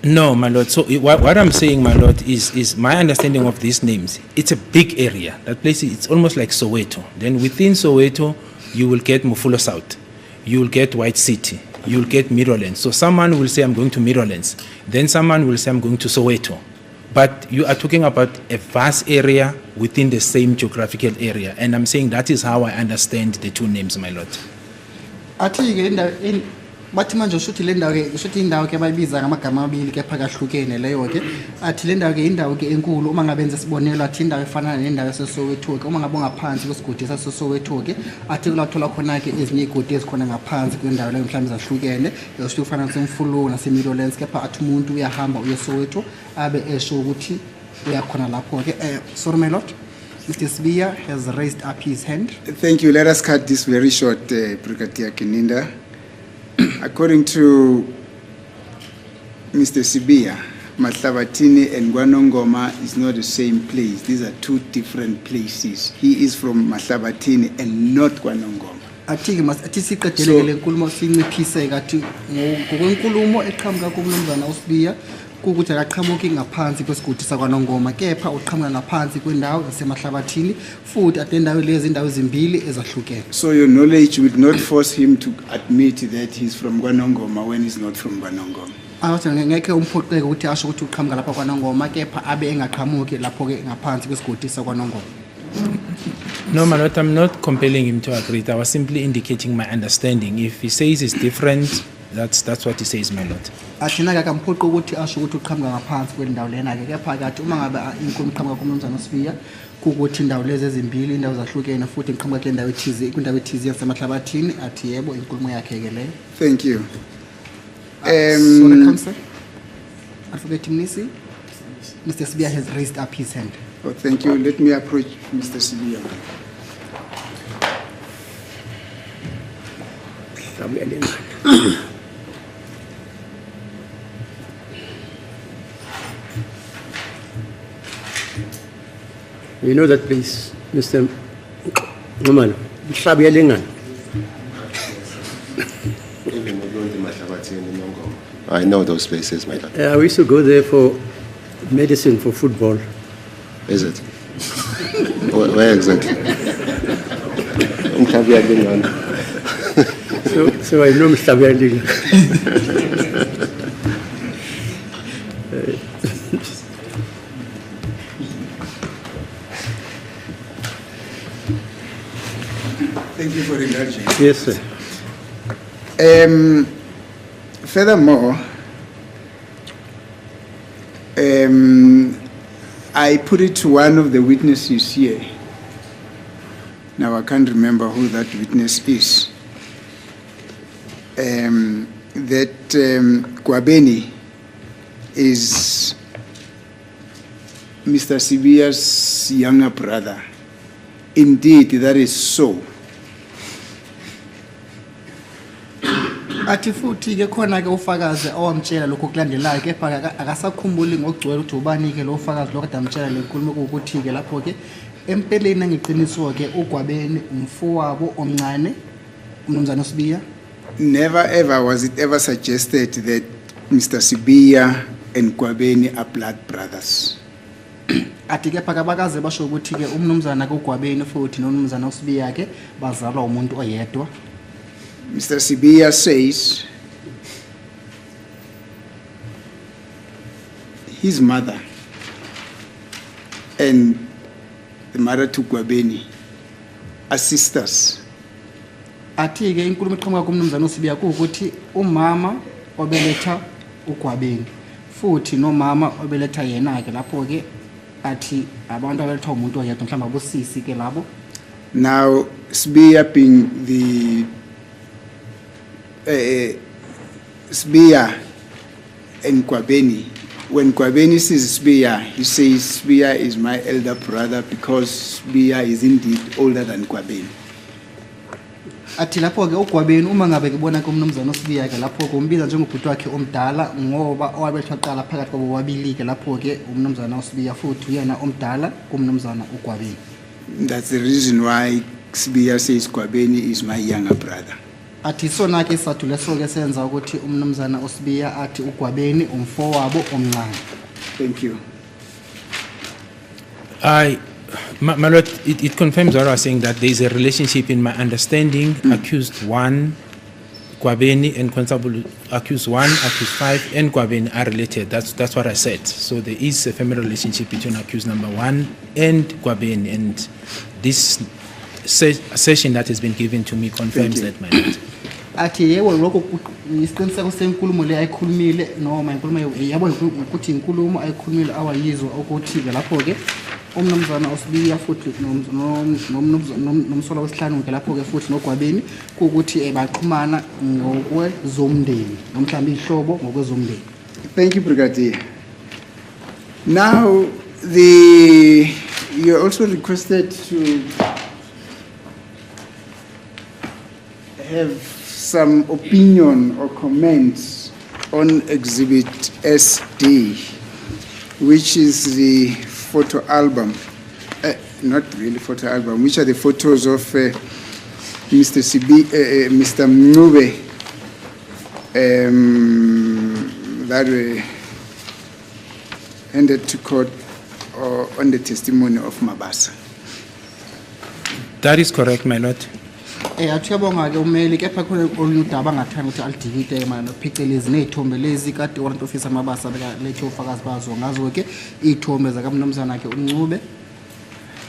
No, my lord. So what I'm saying, my lord, is my understanding of these names. It's a big area. That place, it's almost like Soweto. Then within Soweto, you will get Mufulo South. You will get White City, you will get Mirrorlands. So someone will say, I'm going to Mirrorlands. Then someone will say, I'm going to Soweto. But you are talking about a vast area within the same geographical area. And I'm saying that is how I understand the two names, my lord. Bathi manje ushuthi le ndawo ke ushuthi indawo ke bayibiza ngamagama amabili kepha kahlukene leyo ke athi le ndawo ke indawo ke enkulu uma ngabe enza sibonelo athi indawo efana nendawo yaseSoweto ke uma ngabe ngaphansi kwesigodi saseSoweto ke athi kulathola khona ke ezinye igodi ezikhona ngaphansi kwendawo leyo mhlawumbe zahlukene ushuthi ufana nasemfulo naseMidlands kepha athi umuntu uyahamba uyeSoweto abe esho ukuthi uyakhona lapho ke sorry my lord. Mr. Sibiya has raised up his hand. Thank you. Let us cut this very short, Brigadier Kininda. According to Mr. Sibiya, Mahlabatini and Gwanongoma is not the same place. These are two different places. He is from Mahlabatini and not Gwanongoma. Athi siqedelele inkulumo sinciphise kathi ngokwenkulumo eqhamuka kumnumzana uSibiya ukuthi akaqhamuki ngaphansi kwesigodi sakwaNongoma kepha uqhamuka ngaphansi kwendawo zasemahlabathini futhi atendawo lezi indawo ezimbili ezahlukene. So your knowledge would not force him to admit that he's from Gwanongoma when he's not from Gwanongoma. Athi ngeke umphoqeke ukuthi asho ukuthi uqhamuka lapha kwaNongoma kepha abe engaqhamuki lapho ke ngaphansi kwesigodi sakwaNongoma. No, my lord, I'm not compelling him to agree. I was simply indicating my understanding. If he says it's different, that's what he says, my lord. Athina ke akamphoqi ukuthi asho ukuthi uqhamuka ngaphansi kwendawo lena ke kepha kathi uma ngabe inkulumo iqhamuka kumnumzana uSibiya ukuthi indawo lezi ezimbili indawo zahlukene futhi iqhamuka kule ndawo ethize kwindawo ethize yasemahlabathini athi yebo inkulumo yakhe ke leyo. Thank you. Sorry, counsel. Alphabet Mnisi. Mr. Sibiya has raised up his hand. Oh, thank you. Let me approach Mr. Sibiya. You know that place, Mr. Nomano? Shabialingan. I know those places, my lord. We used to go there for medicine, for football. Is it? Where exactly? In Shabialingan. So I know Mr. Shabialingan. Thank you for indulging. Yes, sir. Furthermore, I put it to one of the witnesses here. Now I can't remember who that witness is. That Gwabeni is Mr. Sibiya's younger brother. Indeed, that is so. Athi futhi ke khona ke ufakazi owamtshela lokho kulandelayo kepha akasakhumbuli ngokugcwele ukuthi ubani ke lo ufakazi lokho adamtshela lenkulumo ukuthi ke lapho ke empeleni ngiqiniso ke uGwabeni umfowabo omncane umnumzana uSibiya. Never ever was it ever suggested that Mr. Sibiya and Gwabeni are blood brothers. Athi kepha kabakaze basho ukuthi ke umnumzana kuGwabeni futhi nomnumzana uSibiya ke bazalwa umuntu oyedwa. Mr. Sibiya says his mother and the mother to Gwabeni are sisters. Athi ke inkulumo eqhamuka kumnumzana uSibiya ukuthi umama obeletha uGwabeni futhi nomama obeletha yena ke lapho ke athi abantu abeletha umuntu oyedwa mhlawumbe abosisi ke labo. Now Sibiya being the Sibiya and Gwabeni, when Gwabeni sees Sibiya, he says Sibiya is my elder brother because Sibiya is indeed older than Gwabeni. Athi lapho ke uGwabeni uma ngabe kubona kumnumzana uSibiya ke lapho kumbiza njengobhuti wakhe omdala ngoba owabethwa qala phakathi kwabo bobabili ke lapho ke umnumzana uSibiya futhi uyena omdala kumnumzana uGwabeni. That's the reason why Sibiya says Gwabeni is my younger brother. Athi sona ke isathu leso ke senza ukuthi umnumzana uSibiya athi uGwabeni umfowabo omncane. Thank you. My Lord, it confirms what I was saying, that there is a relationship in my understanding. Accused 1, Gwabeni, and Constable accused 1, accused 5, and Gwabeni are related. That's what I said. So there is a family relationship between accused number 1 and Gwabeni, and this session that has been given to me confirms that, my Lord. Athi yebo lokho isiqiniseko senkulumo le ayikhulumile noma inkulumo yabo ukuthi inkulumo ayikhulumile awayizwa ukuthi ke lapho ke umnumzana uSibiya futhi nomsolo wesihlanu ke lapho ke futhi noGwabeni ukuthi baxhumana ngokwezomndeni nomhlamba ihlobo ngokwezomndeni. Thank you, Brigadier. Now, you also requested to have some opinion or comments on Exhibit SD, which is the photo album, not really photo album, which are the photos of Mr. Mncube that were handed to court on the testimony of Mabasa. That is correct, my Lord. Athiyabonga ke umeli kepha khona olunye udaba ngathanda ukuthi alidikite mana pictures nezithombe lezi kade warrant officer Mabasa beka lethe ufakazi bazo ngazo ke izithombe zakamnumzana ke uNcube.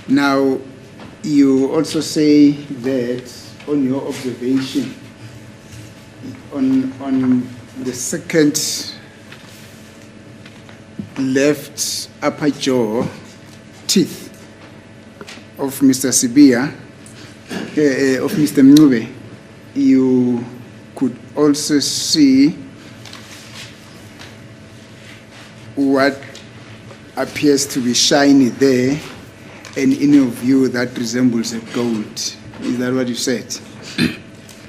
Now you also say that on your observation on the second left upper jaw teeth of Mr. Sibiya, of Mr. Mncube, you could also see what appears to be shiny there, and in your view that resembles a gold. Is that what you said?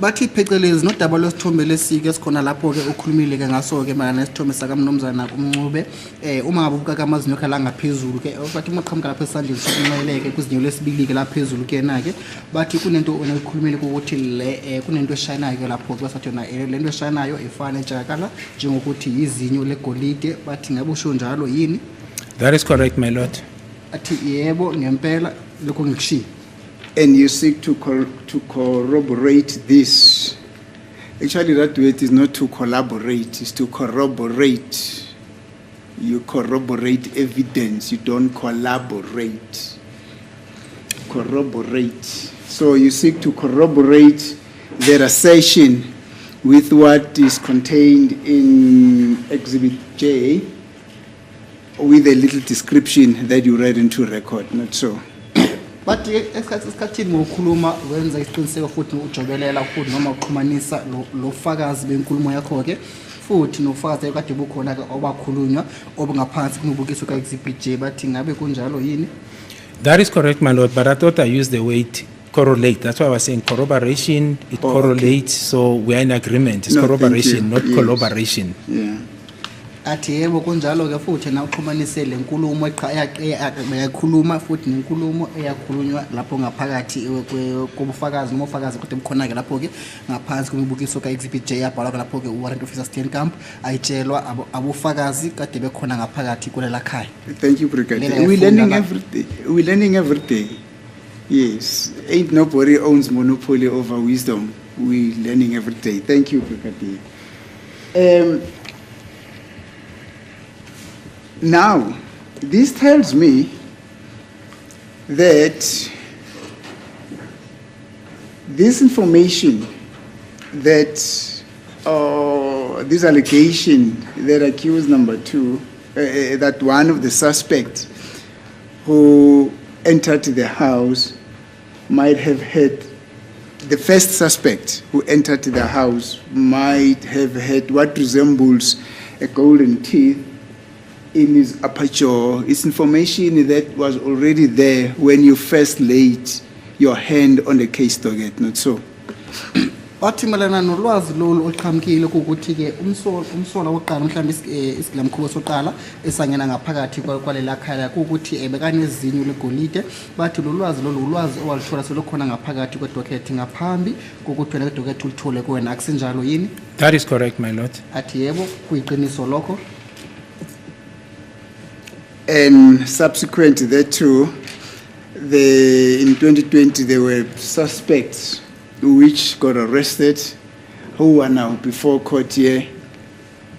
Bathi phecelezi nodaba losithombe lesike esikhona lapho ke ukhulumile ke ngaso ke mana nesithombe sakamnumzana uNcube uma ngabe ubuka kamazinyo khala ngaphezulu ke bathi maqhamuka lapha esandleni sokunxeleke kuzinyo lesibili ke lapha phezulu ke na ke bathi kunento onayikhulumile ukuthi le kunento eshayinayo ke lapho ke basathi yona lento eshayinayo ifana njengokuthi njengokuthi izinyo legolide bathi ngabe usho njalo yini? That is correct, my Lord. Athi yebo ngempela lokho ngikushiya. And you seek to corroborate this. Actually, that word is not to collaborate, it's to corroborate. You corroborate evidence, you don't collaborate. Corroborate. So you seek to corroborate their assertion with what is contained in Exhibit J, with a little description that you read into record, not so. But esikhathini ngokukhuluma wenza isiqiniseko futhi ujobelela futhi noma uxhumanisa lo fakazi benkulumo yakho ke futhi nofakazi ekade bukhona ke obakhulunywa obungaphansi kunobukiso ka exhibit J bathi ngabe kunjalo yini? That is correct, my lord, but I thought I used the word correlate. That's why I was saying corroboration, it correlates, so we are in agreement. It's No, thank corroboration, you. not Yes. collaboration. Yeah. Athi yebo kunjalo ke futhi na uxhumanise lenkulumo eyakhuluma futhi nenkulumo eyakhulunywa lapho ngaphakathi kobufakazi nomofakazi kodwa bukhona ke lapho ke ngaphansi kwemibukiso ka exhibit J yabhalwa ke lapho ke uwarrant officer Steenkamp ayitshelwa abufakazi kade bekhona ngaphakathi kulela khaya. Thank you, Brigadier. Lela We're yafunda learning la- every day. We're learning every day. Yes. Ain't nobody owns monopoly over wisdom. We're learning every day. Thank you, Brigadier. Now, this tells me that this information that, this allegation that accused number 2, that one of the suspects who entered the house might have had, the first suspect who entered the house might have had what resembles a golden teeth in his upper jaw. It's information that was already there when you first laid your hand on the case docket, not so? Bathi malana nolwazi lolu oqhamukile ukuthi ke umsola oqala mhlawumbe isigilamkhubo soqala esangena ngaphakathi kwalela khaya ukuthi bekanezinyo legolide bathi lolwazi lolu ulwazi owalithola selokhona ngaphakathi kwedocket ngaphambi kokuthi wena kwedocket ulithole kuwena akusinjalo yini? That is correct, my lord. Athi yebo kuyiqiniso lokho. And subsequent thereto, in 2020, there were suspects which got arrested, who are now before court here,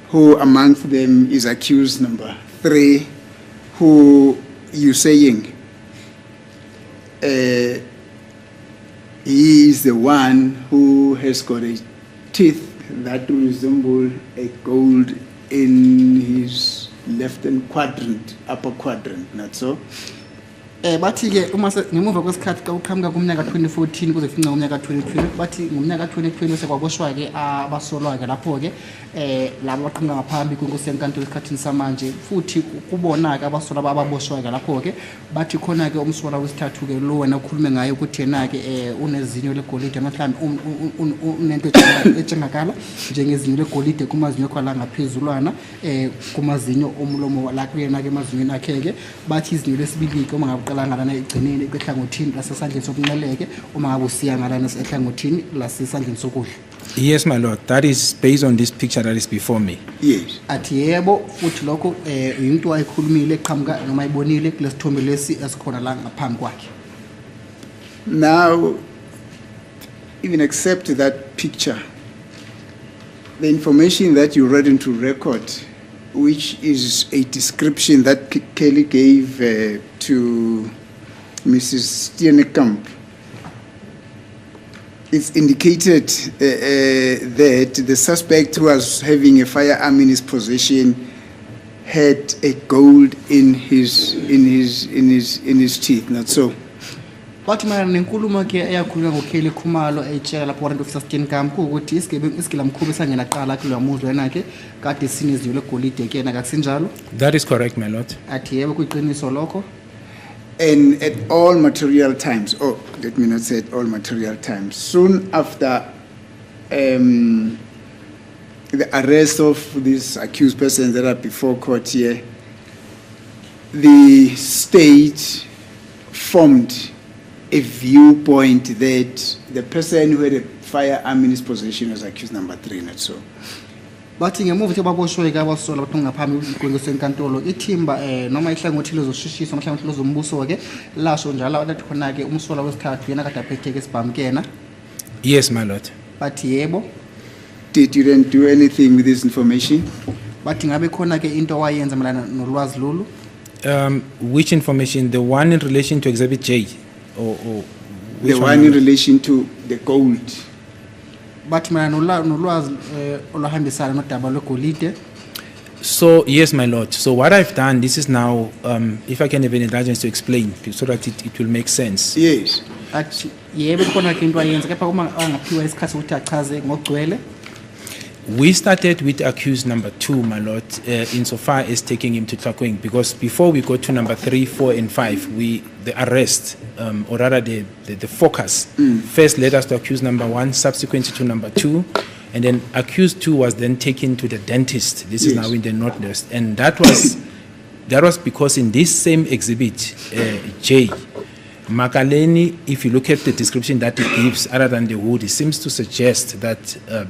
who amongst them is accused number 3, who you saying he is the one who has got a teeth that resemble a gold in his left-hand quadrant, upper quadrant, not so? Bathi ke uma ngemuva kwesikhathi uqhamuka kumnyaka 2014 kuze kufinca umnyaka 2020 bathi ngomnyaka 2020 sekwaboshwa ke abasolwa ke lapho ke labo baqhamuka ngaphambi kwenkosi yenkantolo esikhathini samanje futhi kubona ke abasolwa ababoshwa ke lapho ke bathi khona ke umsolwa wesithathu ke lo wena ukhulume ngaye ukuthi yena ke unezinyo legolide mhlawumbe unento etshengakala njengezinyo legolide kumazinyo kwala ngaphezulwana kumazinyo omlomo lakho yena ke emazinyweni akhe ke bathi izinyo lesibili ke uma ngabe ngalana igcineni ehlangothini lasesandleni sokunxeleke uma ngabe usiya ngalana ehlangothini lasesandleni sokudla. Yes, my lord. That is based on this picture that is before me. Yes. Athi yebo futhi lokho into ayikhulumile eqhamuka noma ayibonile kulesithombe lesi esikhona la ngaphambi kwakhe. Now, even accept that picture, the information that you read into record, which is a description that Kelly gave to Mrs. Steenkamp, it's indicated that the suspect who was having a firearm in his possession had a gold in his teeth, not so? Bathi mana nenkulumo ke eyakhulunywa ngoKelly Khumalo eyitshela lapho warrant officer Steenkamp ukuthi isigilamkhubo esangena qala kulo yamuzo yena ke kade sinezinyo legolide ke yena akusinjalo? That is correct, my lord. Athi yebo kuyiqiniso lokho. And at all material times, oh, let me not say at all material times, soon after the arrest of these accused persons that are before court here, the state formed a viewpoint that the person who had a firearm in his possession was accused number 3, not so? Bathi ngemuva baboshwe ke abasola bathu ngaphambi kwenkosi yenkantolo ithimba noma ihlangothi lezoshishisa amahlangothi lezombuso ke lasho njalo athi khona ke umsola wesithathu yena kade aphethe ke sibhamkena. Yes, my lord. Bathi yebo. Did you then do anything with this information? Bathi ngabe khona ke into wayenza malana nolwazi lolu. Which information? The one in relation to Exhibit J, or which The one in relation to the gold. Bathi malana nolwazi olahambisana nodaba lwegolide. So yes, my lord. So what I've done, this is now, if I can have an indulgence to explain, so that it will make sense. Yes. Athi yebo khona ke into wayenza kepha uma angaphiwa isikhathi ukuthi achaze ngogcwele. We started with accused number 2, my lord, insofar as taking him to Tlakweng, because before we go to number 3, 4, and 5, the arrest, or rather the focus, first led us to accused number 1, subsequently to number 2, and then accused 2 was then taken to the dentist. This is now in the Northwest, and that was because in this same exhibit, J, Makaleni, if you look at the description that it gives, other than the hood, it seems to suggest that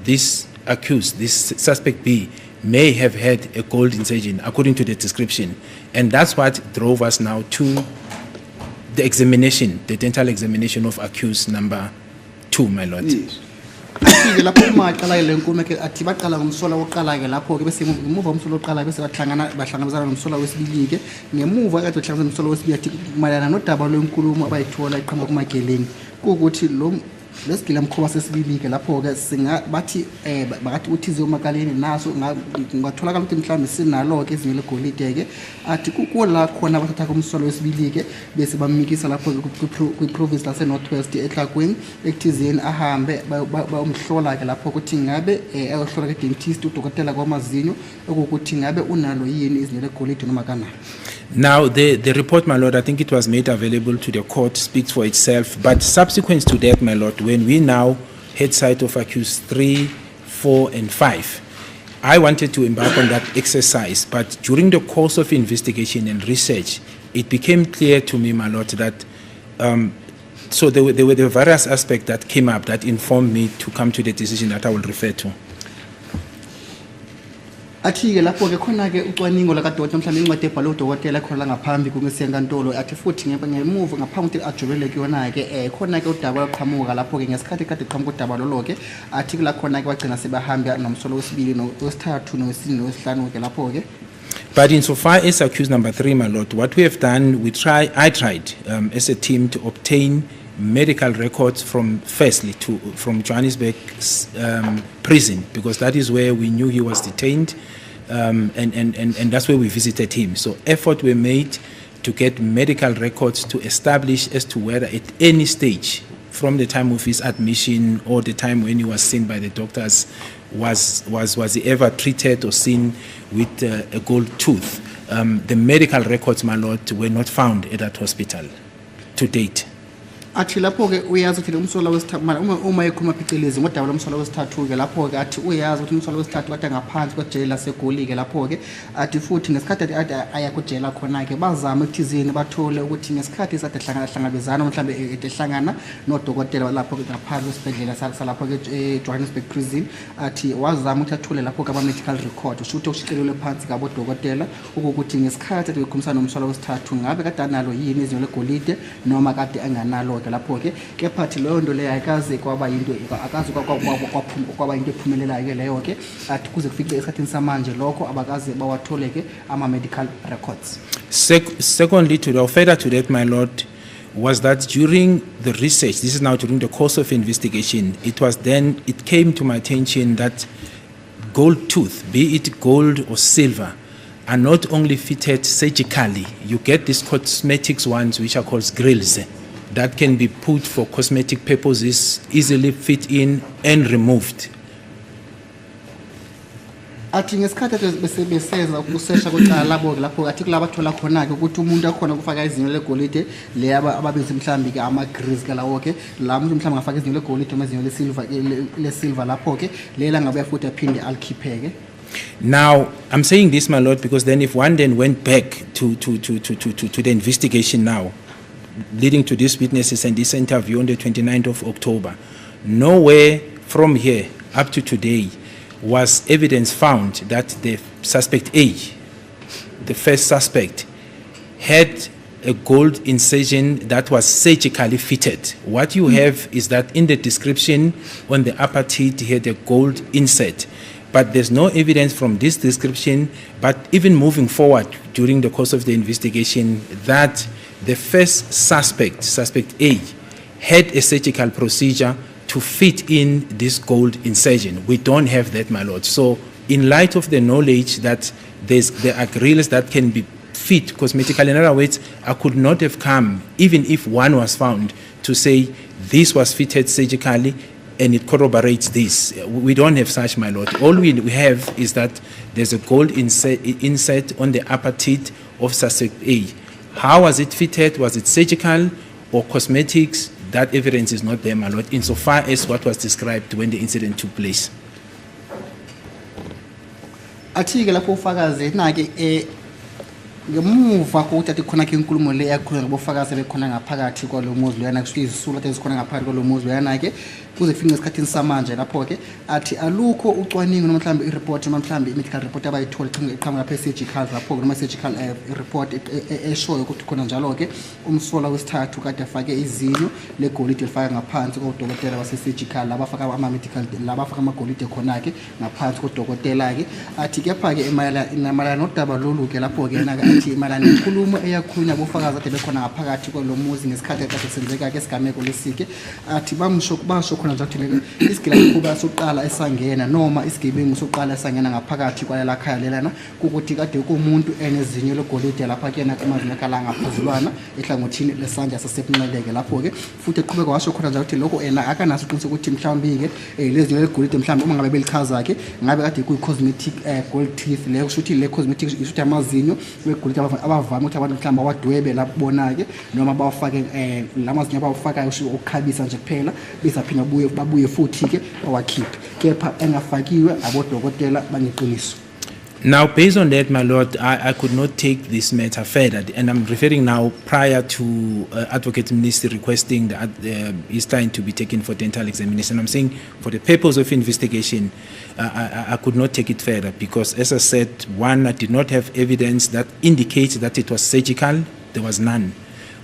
this accused, this suspect B, may have had a gold incision, according to the description. And that's what drove us now to the examination, the dental examination of accused number 2, my lord. Yes. Athi-ke lapho uma aqala le nkulumo ke athi baqala ngomsola wokuqala ke lapho ke bese ngemuva umsola wokuqala bese bahlangabezana nomsola wesibili ke ngemuva kade bahlangabezana nomsola wesibili athi mayelana nodaba lwenkulumo abayithola iqhamuka kumageleni kuukuthi lo lesigila mkhoba sesibili ke lapho ke bathi bakathi uthize uMakaleni naso ngatholakala ukuthi mhlawumbe sinalo ke ezinye legolide ke athi kukula khona bathatha kumsolo wesibili ke bese bamikisa lapho ku province lase Northwest eTlakweng ekuthizeni ahambe bayomhlola ke lapho ukuthi ngabe ayohlola ke dentist udokotela kwamazinyo ukuthi ngabe unalo yini izinye legolide noma kana. Now, the report, my lord, I think it was made available to the court, speaks for itself. But subsequent to that, my lord, when we now had sight of accused 3, 4, and 5, I wanted to embark on that exercise. But during the course of investigation and research, it became clear to me, my lord, that so there were the various aspects that came up that informed me to come to the decision that I will refer to. Athi-ke lapho ke khona ke ucwaningo lakadokotela mhlawumbe incwadi ebhalwe udokotela khona la ngaphambi kusenkantolo athi futhi ngemuva ngaphambi ukuthi ajulele kuyona ke khona ke udaba laqhamuka lapho ke ngesikhathi kade qhamuka udaba lolo ke athi la khona ke bagcina sebahamba nomsolo wesibili nowesithathu nowesine nowesihlanu ke lapho ke. But insofar as accused number 3, my lord, what we have done, I tried as a team to obtain medical records from Johannesburg prison, because that is where we knew he was detained, and that's where we visited him. So effort were made to get medical records to establish as to whether at any stage from the time of his admission or the time when he was seen by the doctors was he ever treated or seen with a gold tooth. The medical records, my lord, were not found at that hospital to date. Athi lapho ke uyazi ukuthi umsola wesithathu uma ekhuluma phecelezi ngodaba lomsola wesithathu ke lapho ke athi uyazi ukuthi umsola wesithathu kade ngaphansi kwejele laseGoli ke lapho ke athi futhi ngesikhathi ade aya kujela khona ke bazama ukuthizini bathole ukuthi ngesikhathi sade hlangabezana mhlawumbe ehlangana nodokotela lapho ke ngaphansi kwesibhedlela salapho ke Johannesburg prison athi wazama ukuthi athole lapho ke ama medical record ushuthi okushicilelwe phansi ngabo dokotela ukuthi ngesikhathi ade bekhulumisa nomsola wesithathu ngabe kade analo yini izinto legolide noma kade anganalo lapho ke kephathi leyo nto leyo ayikaze kwaba into akazi kwaba into ephumelelayo ke leyo ke athi kuze kufike esikhathini samanje lokho abakaze bawathole ke ama medical records. Secondly, further to that, my lord, was that during the research, this is now during the course of investigation, it came to my attention that gold tooth, be it gold or silver, are not only fitted surgically. You get these cosmetics ones which are called grills that can be put for cosmetic purposes, easily fit in and removed. Athi ngesikhathi besebenzisa ukusesha kwecala labo lapho athi kulaba thola khona ke ukuthi umuntu akhona ukufaka izinto legolide le ababenza mhlambi ke ama grills ke lawo ke la umuntu mhlambi ngafaka izinto legolide noma izinto le silver lapho ke lela ngabe futhi aphinde alikhiphe. Now, I'm saying this, my lord, because then if one then went back to the investigation now, leading to these witnesses and this interview on the 29th of October, nowhere from here up to today was evidence found that the suspect A, the first suspect, had a gold incision that was surgically fitted. What you have is that in the description on the upper teeth he had a gold insert. But there's no evidence from this description, but even moving forward during the course of the investigation, that the first suspect A, had a surgical procedure to fit in this gold incision. We don't have that, my lord. So in light of the knowledge that there are grills that can be fit cosmetically, in other words, I could not have come, even if one was found, to say this was fitted surgically and it corroborates this. We don't have such, my lord. All we have is that there's a gold insert on the upper teeth of suspect A. How was it fitted? Was it surgical or cosmetics? That evidence is not there, my lord, insofar as what was described when the incident took place. Athi-ke lapho ufakazi na-ke ngemuva kokuthi athi khona ke inkulumo le yakhulunywa ngabofakazi bekhona ngaphakathi kwalo muzi loyana kusho izisulu athi zikhona ngaphakathi kwalo muzi loyana-ke kuze kufike esikhathini samanje lapho-ke athi alukho ucwaningo noma mhlawumbe ireport noma mhlawumbe i-medical report abayithola iqhamuka ngapha e-surgical lapho-ke noma surgical report eshoyo ukuthi khona njalo-ke umsola wesithathu kade afake izinyo legolide lifaka ngaphansi kodokotela base-surgical labafaka ama-medical labafaka amagolide khona-ke ngaphansi kodokotela-ke athi kepha-ke mayelana nodaba lolu-ke lapho-ke athi mayelana nenkulumo eyakhulunywa abofakazi ade bekhona ngaphakathi kwalo muzi ngesikhathi kade kusenzeka-ke isigameko lesike athi basho khona njalo ukuthi isigilamkhuba soqala esangena noma isigebengu soqala esangena ngaphakathi kwalela khaya lelana ukuthi kade kumuntu enezinyo legolide lapha kuyena amazinyo akala ngaphezulwana ehlangothini lesandla sasekunqeleke lapho-ke futhi eqhubeka washo khona njalo ukuthi lokho akanaso iqiniso ukuthi mhlawumbe-ke lezinyo legolide mhlawumbe uma ngabe belichaza-ke ngabe kade kuyi-cosmetic gold teeth leyo kusho ukuthi le cosmetic isho ukuthi amazinyo wegolide abavame ukuthi abantu mhlawumbe awadwebe labona-ke noma bawafake lamazinyo abawafakayo usho ukukhabisa nje kuphela besaphinda babuye futhi-ke bawakhiphe kepha engafakiwe abodokotela bangeqiniso. Now, based on that, my lord, I could not take this matter further, and I'm referring now prior to Advocate Minister requesting that his time to be taken for dental examination. I'm saying for the purpose of investigation, I could not take it further because, as I said, one, I did not have evidence that indicates that it was surgical. There was none.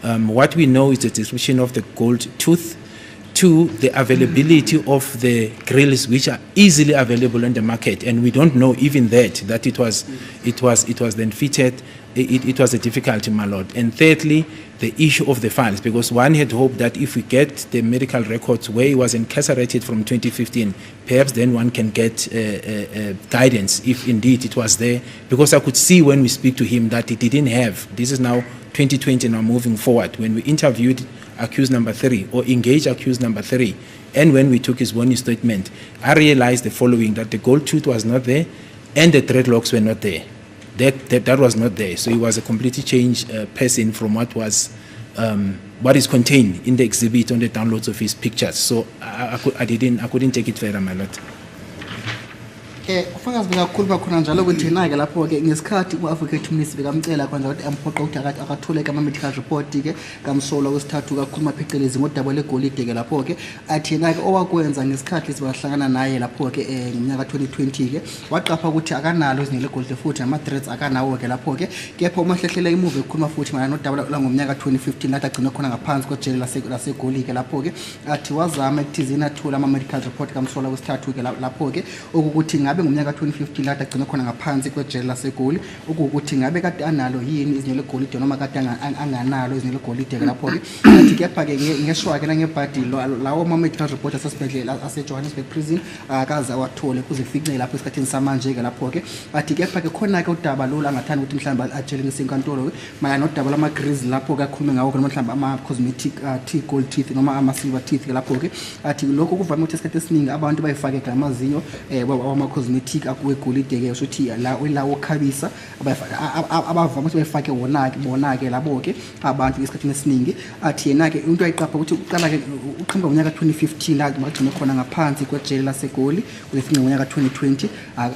What we know is the description of the gold tooth. Two, the availability of the grills, which are easily available on the market, and we don't know even that it was then fitted. It was a difficulty, my lord. And thirdly, the issue of the files, because one had hoped that if we get the medical records where he was incarcerated from 2015, perhaps then one can get guidance if indeed it was there. Because I could see when we speak to him that he didn't have. This is now 2020 now moving forward. When we interviewed accused number 3 or engaged accused number 3, and when we took his warning statement, I realized the following, that the gold tooth was not there and the dreadlocks were not there. That was not there. So he was a completely changed person from what is contained in the exhibit on the downloads of his pictures. So I couldn't take it further, my lord. Ufakazi bekakhuluma khona njalo ukuthi na-ke lapho-ke ngesikhathi u-Advocate Minister bekamcela kwanza ukuthi amphoqa ukuthi akathole-ke ama-medical report-ke kamsola wesithathu kakhuluma phecelezi ngodaba legolide-ke lapho-ke athi yena-ke owakwenza ngesikhathi sibahlangana naye lapho-ke ngomnyaka 2020-ke waqapha ukuthi akanalo izinyo legolide futhi nama-threats akanawo-ke lapho-ke kepha uma hlehlela imuve ekhuluma futhi mayelana nodaba langomnyaka 2015 lathi agcine khona ngaphansi kwejele lasegolike lapho-ke athi wazama ekuthizeni athole ama-medical report kamsola wesithathu-ke lapho-ke okukuthi ngabe ngomnyaka 2015 lathi agcine khona ngaphansi kwejele lasegoli okukuthi ngabe kade analo yini izinyo legolide noma kade anganalo izinyo legolide-ke lapho-ke athi kepha-ke ngeshwa-ke nangebhadi lawo ama-medical report asesibhedlela ase-Johannesburg prison akaze awathole kuze kufikile lapho esikhathini samanje-ke lapho-ke athi kepha-ke khona-ke udaba lolu angathanda ukuthi mhlawumbe atshele ngesenkantolo-ke mayelana nodaba lama-grills lapho-ke akhulume ngawo noma mhlawumbe ama-cosmetic gold teeth noma ama-silver teeth-ke lapho-ke athi lokho kuvame ukuthi esikhathi esiningi abantu bayifake-ke amazinyo cosmetic akuwegolide-ke ukuthi lawo khabisa abavama ukuthi bayifake bona-ke labo-ke abantu esikhathini esiningi athi yena-ke into ayiqapha ukuthi uqala-ke uqhamuka ngonyaka 2015 la bagcine khona ngaphansi kwejele lasegoli kuze fike ngonyaka 2020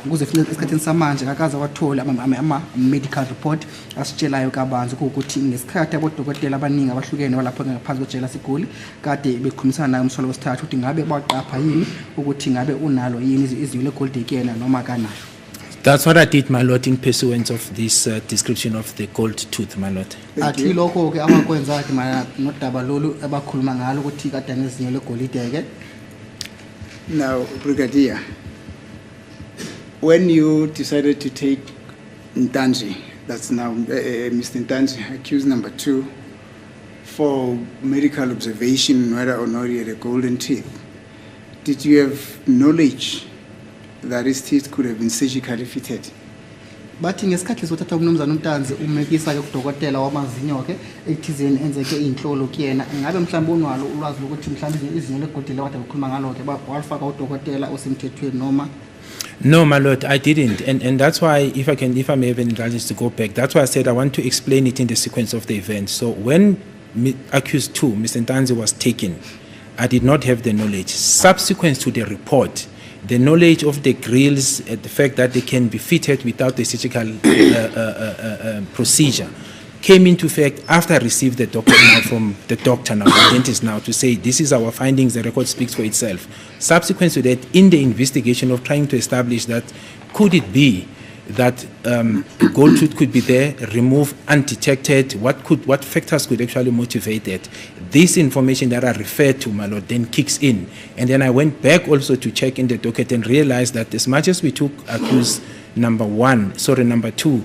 kuze fike esikhathini samanje kakaza wathola ama-medical report asitshelayo kabanzi ukuthi ngesikhathi abodokotela abaningi abahlukene balapho ngaphansi kwejele lasegoli kade bekhulumisana naye umsola wesithathu ukuthi ngabe baqapha yini ukuthi ngabe unalo yini izinyo legolide kuyena noma kanayo. That's what I did, my lord, in pursuance of this description of the gold tooth, my lord. Athi lokho-ke abakwenza-ke mayelana nodaba lolu abakhuluma ngalo ukuthi kade nezinyo legolide-ke. Now, Brigadier, when you decided to take Ntanji, that's now Mr. Ntanji, accused number 2, for medical observation whether or not he had a golden teeth, did you have knowledge that his teeth could have been surgically fitted? bathi ngesikhathi sothatha umnumzana uNtanzi umekisa ke kudokotela wamazinyo ke ethizeni enzeke inhlolo kuyena ngabe mhlawumbe unwalo ulwazi ukuthi mhlawumbe izinyo legodile wade ukukhuluma ngalo ke walifaka udokotela osemthethweni noma? No, my lord, I didn't, and that's why, if I may have an indulgence to go back, that's why I said I want to explain it in the sequence of the event. So when accused 2, Mr. Ntanzi, was taken, I did not have the knowledge. Subsequent to the report, the knowledge of the grills, the fact that they can be fitted without the surgical procedure, came into effect after I received the document now from the doctor, now the dentist, now to say this is our findings, the record speaks for itself. Subsequent to that, in the investigation of trying to establish that could it be that gold tooth could be there, removed, undetected, what factors could actually motivate that? This information that I referred to, my lord, then kicks in. And then I went back also to check in the docket and realized that as much as we took accused number 2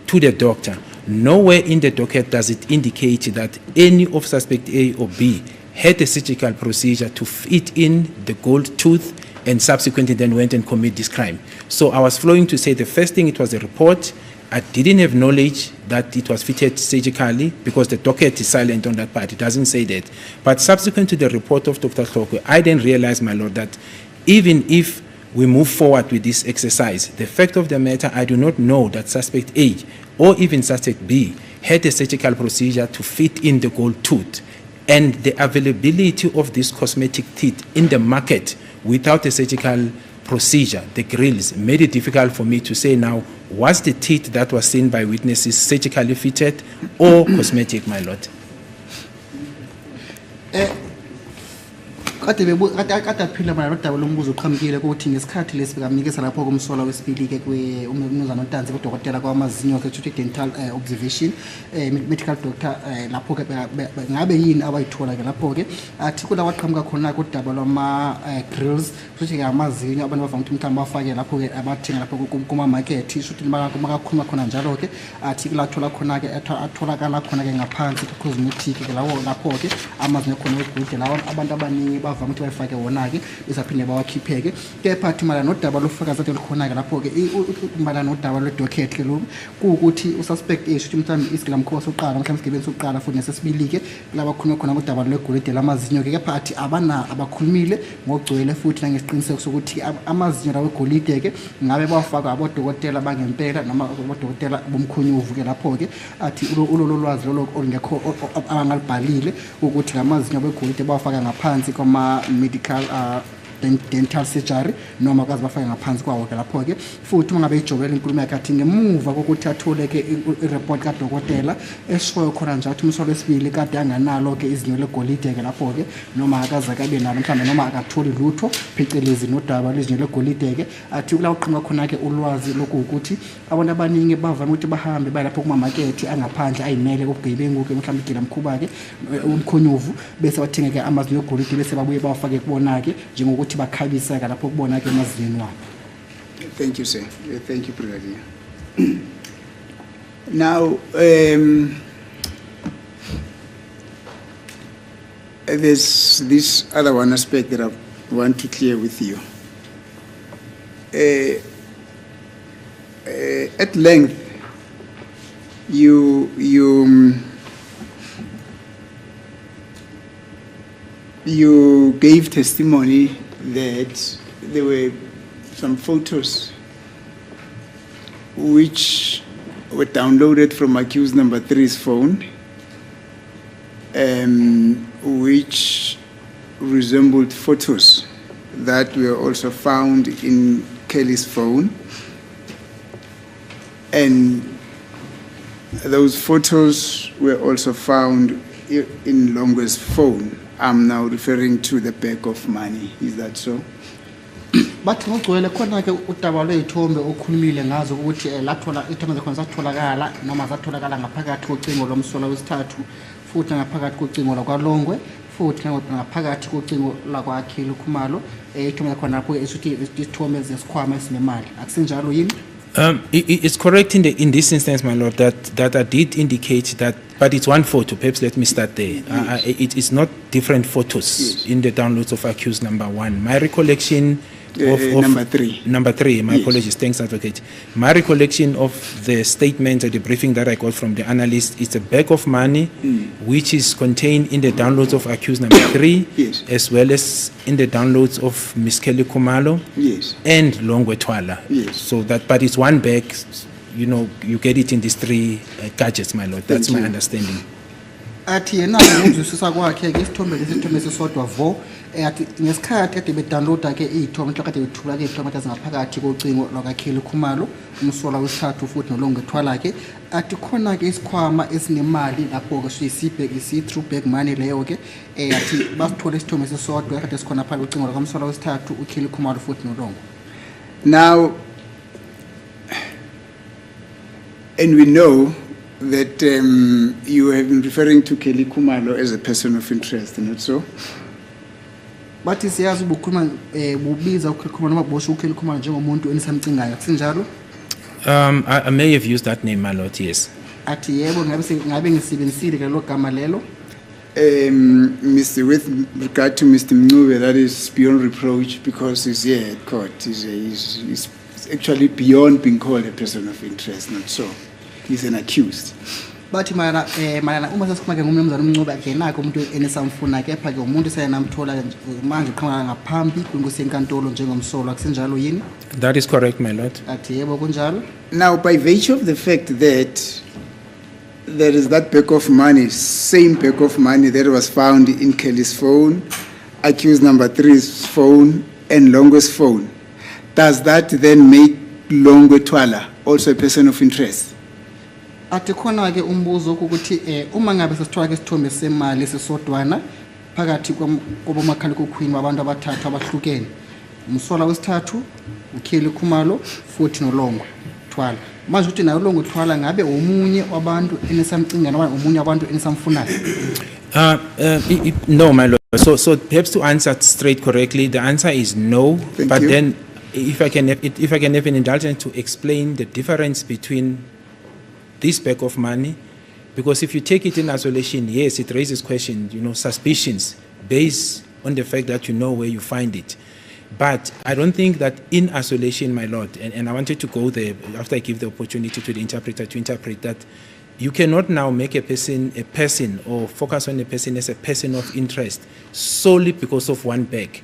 to the doctor, nowhere in the docket does it indicate that any of suspect A or B had a surgical procedure to fit in the gold tooth and subsequently then went and commit this crime. So I was flowing to say the first thing, it was a report. I didn't have knowledge that it was fitted surgically because the docket is silent on that part. It doesn't say that. But subsequent to the report of Dr. Hlokwe, I then realized, my lord, that even if we move forward with this exercise, the fact of the matter, I do not know that suspect A or even suspect B had a surgical procedure to fit in the gold tooth. And the availability of this cosmetic teeth in the market without a surgical procedure, the grills, made it difficult for me to say now, was the teeth that was seen by witnesses surgically fitted or cosmetic, my lord? Kade aphila mana nodaba lombuzo uqhamukile ukuthi ngesikhathi lesi bekamnikeza lapho kumsola wesibili ke umnumzana uNtanzi kudokotela kwamazinyo ke to dental observation medical doctor lapho ke ngabe yini abayithola ke lapho ke athi kula waqhamuka khona kudaba lwama grills futhi ke amazinyo abantu bavama ukuthi mhlawumbe bafake lapho ke abathenga lapho kuma market futhi bakakhuluma khona njalo ke athi kula thola khona ke atholakala khona ke ngaphansi cosmetic ke lapho ke amazinyo khona wegude lawo abantu abaningi bavama ukuthi bayifake wona-ke besaphinde bawakhiphe-ke kepha thi malana nodaba lofakazi ade lukhona-ke lapho-ke malana nodaba lwedocket-ke lo kuwukuthi ususpect esho ukuthi mhlawumbe isigilamkhoba sokuqala mhlawumbe isigebengu sokuqala futhi nesesibili-ke laba khulunywa khona kodaba lwegolide lamazinyo-ke kepha athi abakhulumile ngokugcwele futhi nangesiqiniseko sokuthi amazinyo lawo egolide-ke ngabe bawafaka abodokotela bangempela noma abodokotela bomkhonyovu-ke lapho-ke athi ulolo lwazi lolo olungekho abangalibhalile ukuthi ngamazinyo begolide bawafaka ngaphansi medical dental surgery noma kazi bafake ngaphansi kwawo ke lapho ke futhi uma ngabe ijobela inkulumo yakhe athi ngemuva kokuthi athole ke ireport kadokotela eshoyo khona nje athi umsolo wesibili kade anganalo ke izinyo legolide ke lapho ke noma akaze kabe nalo mhlawumbe noma akatholi lutho phecelezi nodaba lwezinyo legolide ke athi kula uqhamuka khona ke ulwazi lokuthi abantu abaningi bavama ukuthi bahambe balapho kuma market angaphandle ayimele kobugebengu ke mhlawumbe igila mkhuba ke umkhonyovu bese bathenga ke amazinyo legolide bese babuye bawafake kubona ke njengokuthi bakhabisa lapho kubona ke emazinyo wabo. Thank you, sir. Thank you, Brigadier. Now, there's this other one aspect that I want to clear with you. At length, you gave testimony that there were some photos which were downloaded from accused number 3's phone, which resembled photos that were also found in Kelly's phone. And those photos were also found in Longwe's phone. I'm now referring to the bag of money. Is that so? But ngogcwele khona ke udaba lwezithombe okhulumile ngazo ukuthi lathola ithombe zakhona zatholakala noma zatholakala ngaphakathi kocingo lomsola wesithathu futhi ngaphakathi kocingo lakwaLongwe futhi ngaphakathi kocingo lakwaKhilo Khumalo ithombe zakhona lapho esuthi isithombe zesikhwama esinemali akusinjalo yini? It's correct in this instance, my lord, that I did indicate that, but it's one photo. Perhaps let me start there. It is not different photos in the downloads of accused number 1. My recollection Number 3. Number 3, my Yes. apologies. Thanks, Advocate. My recollection of the statement or the briefing that I got from the analyst is a bag of money which is contained in the downloads of accused number 3, Yes. as well as in the downloads of Ms. Kelly Kumalo Yes. and Longwe Twala. Yes. So that, but it's one bag, you know, you get it in these 3 gadgets, my lord. That's Thank my you. understanding. athi yena ngokuzwisisa kwakhe ke isithombe lesithombe sisodwa vo athi ngesikhathi kade bedownloada ke iy'thombe mhla kade bethula ke iy'thombe ezingaphakathi kocingo lwakakheli khumalo umsola wesithathu futhi nolongethwala ke athi khona ke isikhwama esinemali lapho-ke si-through bag money leyo-ke athi basithole isithombe sisodwa kade sikhona phakathi kocingo lwakamsola wesithathu ukheli khumalo futhi nolongo. Now, and we know that you have been referring to Kelly Kumalo as a person of interest, not so? bathi siyazi ubukhuluma bubiza ukheli khumalo noma bosho ukheli khumalo njengomuntu enisamcingayo kusinjalo. I may have used that name, my lord, yes. Athi yebo ngabe ngisebenzisile ke lo gama lelo. Mr. With regard to Mr. Mncube, that is beyond reproach because he's here at court. He's actually beyond being called a person of interest, not so. He's an accused. Bathi mayelana uma sesikhuluma ke ngumnumzana uMncube akenako umuntu enesamfuna kepha ke umuntu seyenamthola manje uqhamuka ngaphambi kwenkosi yenkantolo njengomsolwa kusenjalo yini? That is correct, my lord. Athi yebo kunjalo. Now, by virtue of the fact that there is that bag of money, same bag of money that was found in Kelly's phone, accused number 3's phone, and Longwe's phone, does that then make Longwe Twala also a person of interest? Athi khona ke umbuzo ukuthi uma ngabe sesithola ke isithombe semali sisodwana phakathi kobomakhalekhukhwini wabantu abathathu abahlukene umsola wesithathu ukheli khumalo futhi nolongwe Twala manje uthi nayo Longwe Twala ngabe omunye wabantu enesamcinga noma omunye wabantu enesamfunayo? No, my lord. So perhaps to answer it straight correctly, the answer is no. Thank but you. then, if I can have an indulgence to explain the difference between this bag of money, because if you take it in isolation, yes, it raises questions, suspicions based on the fact that you know where you find it. But I don't think that in isolation, my lord, and I wanted to go there after I give the opportunity to the interpreter to interpret that you cannot now make a person or focus on a person as a person of interest solely because of one bag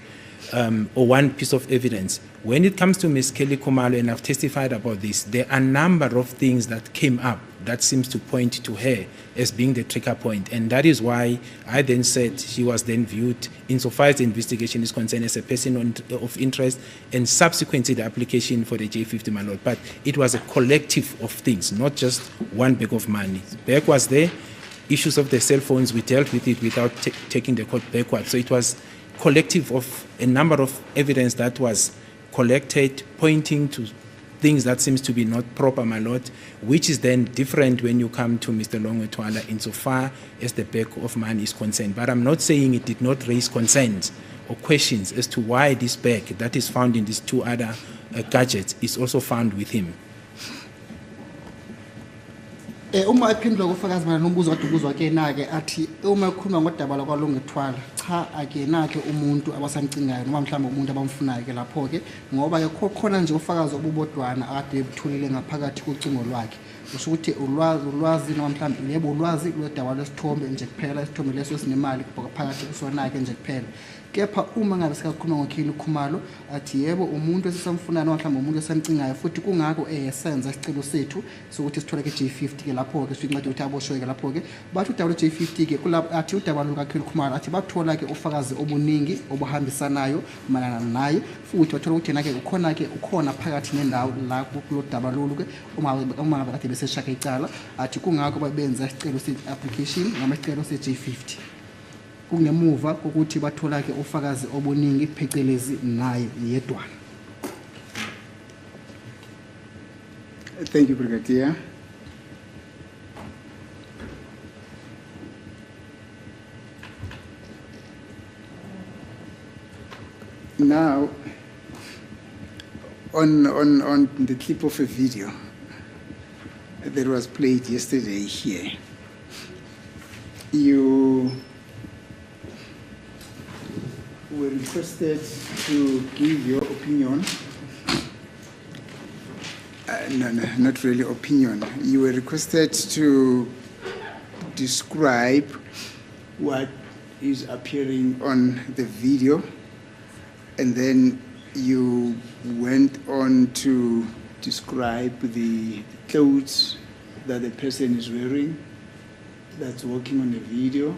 or one piece of evidence. When it comes to Ms. Kelly Kumalo, and I've testified about this, there are a number of things that came up that seems to point to her as being the trigger point. And that is why I then said she was then viewed, insofar as the investigation is concerned, as a person of interest, and subsequently the application for the J50, my lord. But it was a collective of things, not just one bag of money. The bag was there. Issues of the cell phones, we dealt with it without taking the court backwards. So it was collective of a number of evidence that was collected, pointing to things that seems to be not proper, my lord, which is then different when you come to Mr. Longwe Twala insofar as the bag of money is concerned. But I'm not saying it did not raise concerns or questions as to why this bag that is found in these 2 other gadgets is also found with him. Uma ephendula kufakazi mana nombuzo kade ubuzwa ke na-ke athi uma ekhuluma ngodaba lwakwalonge Twala cha akenake umuntu abasamcingayo noma mhlawumbe umuntu abamfunayo ke lapho-ke ngoba ke khona nje ufakazi obubodwana akade ebuthulile ngaphakathi kocingo lwakhe kusho ukuthi ulwazi noma mhlawumbe yebo ulwazi lwedaba lwesithombe nje kuphela isithombe leso esinemali phakathi kusona-ke nje kuphela kepha uma ngabe sikakhuluma ngokheli khumalo athi yebo umuntu esisamfunayo noma mhlawumbe umuntu esamcingayo futhi kungako senza isicelo sethu sokuthi sithole ke J50 ke lapho-ke sincede ukuthi aboshwe ke lapho-ke bathi udaba lwe-J50 ke athi udaba lukakheli khumalo athi bathola ke ufakazi obuningi obuhambisanayo malana naye futhi bathola ukuthi yena-ke ukhona phakathi nendawo la kulo daba lolu-ke uma ngabe kade beseshaka icala athi kungako babenza isicelo se-application noma isicelo se-J50 kungemuva kokuthi bathola ke ufakazi obuningi phecelezi naye yedwana. Thank you, Brigadier. Now, on the clip of a video that was played yesterday here, you were requested to give your opinion. No, not really opinion. You were requested to describe what is appearing on the video, and then you went on to describe the clothes that the person is wearing that's working on the video.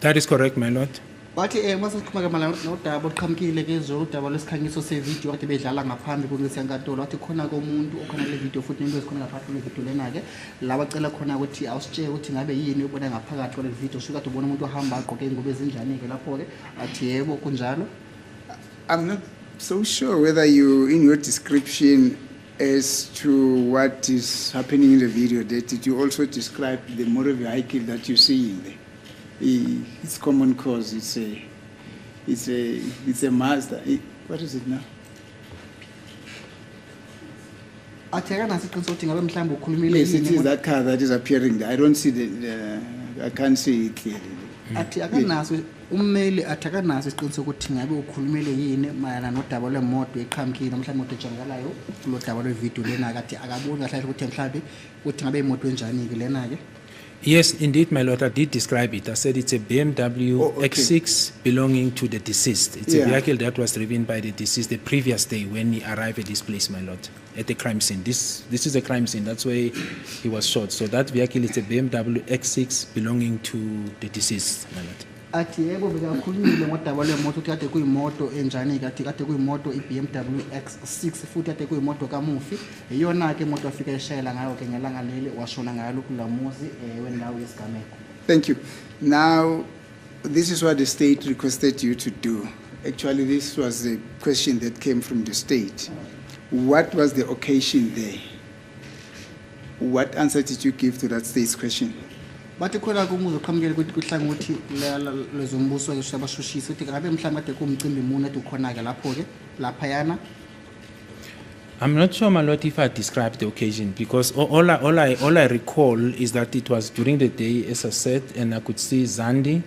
That is correct, my lord. Bathi masikhuluma ke malana nodaba oqhamukile ke udaba lesikhangiso sevideo kade bedlala ngaphambi kwesenkantolo wathi khona komuntu okhona le video futhi into ezikhona ngaphandle le video lena ke la bacela khona ukuthi awusitsheke ukuthi ngabe yini ubona ngaphakathi kwale video suka ubona umuntu ohamba agqoke ingubo ezinjani ke lapho ke athi yebo kunjalo. I'm not so sure whether you, in your description as to what is happening in the video, that did you also describe the motor vehicle that you see in there? It's common cause. It's a Mazda. What is it now? Athi akanaso iqiniso ukuthi ngabe mhlawumbe ukhulumile Yes, it is yini. that car that is appearing there. I don't see the I can't see it clearly. Athi akanaso ummeli athi akanaso isiqiniseko ukuthi ngabe ukhulumile yini mayelana nodaba lwemoto eqhamukile mhlawumbe imoto ejangalayo kulo daba lwevideo lena akathi akaboni kahle ukuthi mhlawumbe uthi ngabe imoto enjani ke lena ke. Yes, indeed, my lord, I did describe it. I said it's a BMW okay. X6 belonging to the deceased. It's Yeah. a vehicle that was driven by the deceased the previous day when he arrived at this place, my lord, at the crime scene. This is a crime scene. That's where he was shot. So that vehicle is a BMW X6 belonging to the deceased, my lord. Athi yebo bekakhulumile ngodaba lwemoto ukuthi kade kuyimoto enjani kade kuyimoto iBMW X6 futhi kade kuyimoto kamufi iyona ke imoto afika eshayela ngayo ke ngelanga leli washona ngayo kulamuzi wendawo yesigameko. Thank you. Now, this is what the state requested you to do. Actually, this was the question that came from the state. What was the occasion there? What answer did you give to that state's question? Bathi khona kumuzo qhamukele ukuthi kuhlangothi lezombuso ke shabashushisa ukuthi ngabe mhlawumbe kade kumcimbi muni ethi khona ke lapho ke lapha yana. I'm not sure, my lord, if I described the occasion because all I recall is that it was during the day, as I said, and I could see Zandi,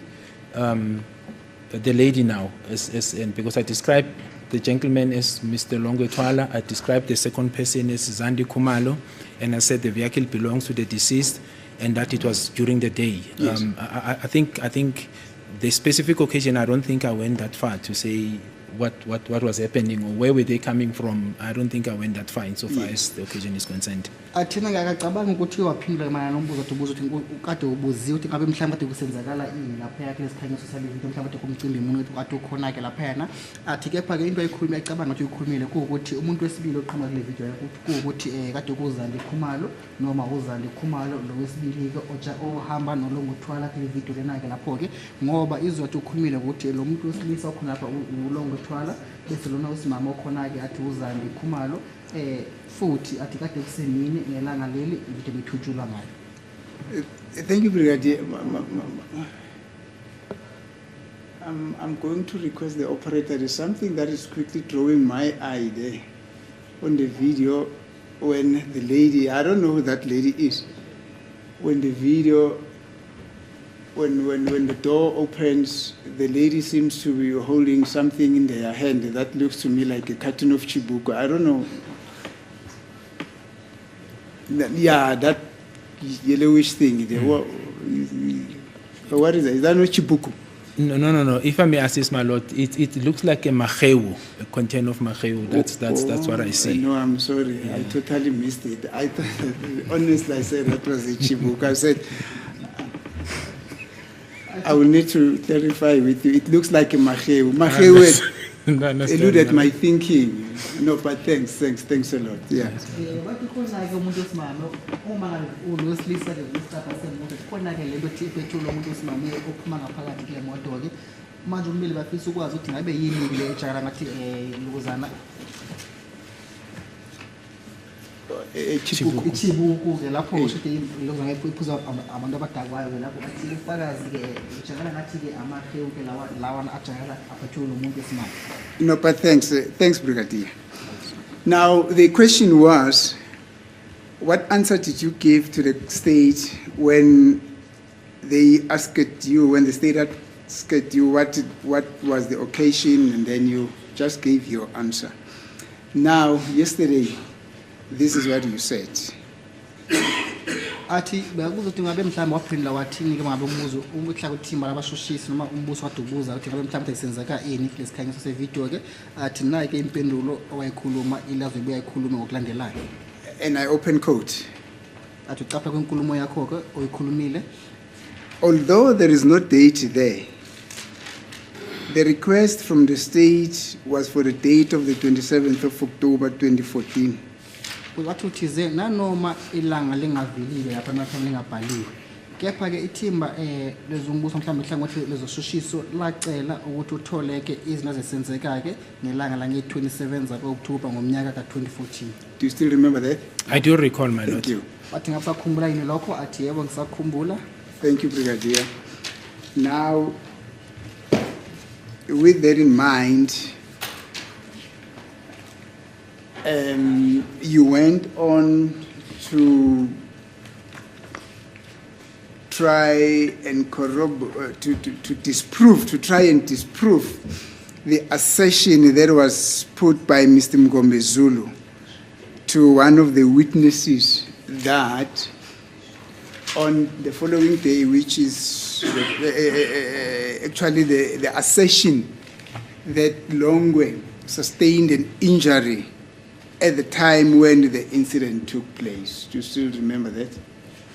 the lady now, and because I described the gentleman as Mr. Longwetwala, I described the second person as Zandi Kumalo, and I said the vehicle belongs to the deceased, and that it was during the day. Yes. I think the specific occasion, I don't think I went that far to say what was happening or where were they coming from. I don't think I went that far insofar as the occasion is concerned. Athina ngakacabanga ukuthi waphendula mayelana nombuzo ukuthi ubuza ukuthi ukade ubuziwe ukuthi ngabe mhlawumbe kade kusenzakala ini lapha yakhe lesikhanyiso sale into mhlawumbe kade kumcimbi umuntu ukuthi kade ukhona ke lapha yana. Athi kepha ke into ayikhuluma icabanga ukuthi uyikhulumile kuukuthi umuntu wesibili oqhamuka kule video yakho kuukuthi kade kuzandi Khumalo noma uzandi Khumalo lo wesibili ke ohamba noLongwetwala kule video lena ke lapho ke ngoba izwathi ukhulumile ukuthi lo muntu wesilisa okhona lapha uLongwetwala bese lona usimama okhona ke athi uzandi Khumalo futhi athi kade kusemini ngelanga leli into bethutshulwa ngayo. Thank you, Brigadier. I'm going to request the operator. There's something that is quickly drawing my eye there on the video when the lady, I don't know who that lady is, when the video, when the door opens, the lady seems to be holding something in their hand that looks to me like a carton of Chibuko. I don't know. Yeah, that yellowish thing. What is that? Is that not Chibuku? No. If I may assist, my lord, it looks like a machewu, a container of machewu. That's what I see. No, I'm sorry. Yeah. I totally missed it. I thought, honestly, I said that was a Chibuku. I said, I will need to clarify with you. It looks like a machewu. Machewu eluded my thinking. No, but thanks a lot. Yeah. Bathi khona ke umuntu osimama uma unosilisa ke isitapa semoto khona ke lento thi petrol umuntu osimama ophuma ngaphakathi kule moto ke manje umile bafisa ukwazi ukuthi ngabe yini le ejara ngathi lukuzana ichibuku ke lapho ushithi lokuzana iphuza abantu abadakwayo ke lapho athi ufakazi ke ejara ngathi ke amahewu ke lawa ajara apetrol umuntu osimama. No, but thanks, Brigadier. Now, the question was, what answer did you give to the state when they asked you, when the state asked you what was the occasion, and then you just gave your answer. Now, yesterday, this is what you said. Athi bekuzothi ngabe mhlawumbe waphendula wathini ke ngabe umbuzo umhla kuthimba labashushisi noma umbuzo wadubuza uthi ngabe mhlawumbe senzeka ini lesikhanyiso sevideo ke athi nayi ke impendulo owayikhuluma ilazo ibuya ikhuluma ngokulandelayo. And I open quote. Athi ucapha kwenkulumo yakho ke oyikhulumile. Although there is no date there, the request from the state was for the date of the 27th of October 2014. Wathi uthize nanoma ilanga lingavilile lapha mhlawumbe lingabhaliwe. Kepha ke ithimba lezombuso mhlawumbe ihlangothi lezoshushiso lacela ukuthi utholeke izinto ezisenzeka ke ngelanga la nge-27 zaka-October ngomnyaka ka-2014. Do you still remember that? I do recall, my Thank lord. you. Wathi ngapsakhumbula yini lokho athi yebo ngisakhumbula. Thank you, Brigadier. Now, with that in mind, you went on to try and try and disprove the assertion that was put by Mr. Mgombezulu to one of the witnesses that on the following day, which is actually the assertion that Longwe sustained an injury at the time when the incident took place. Do you still remember that?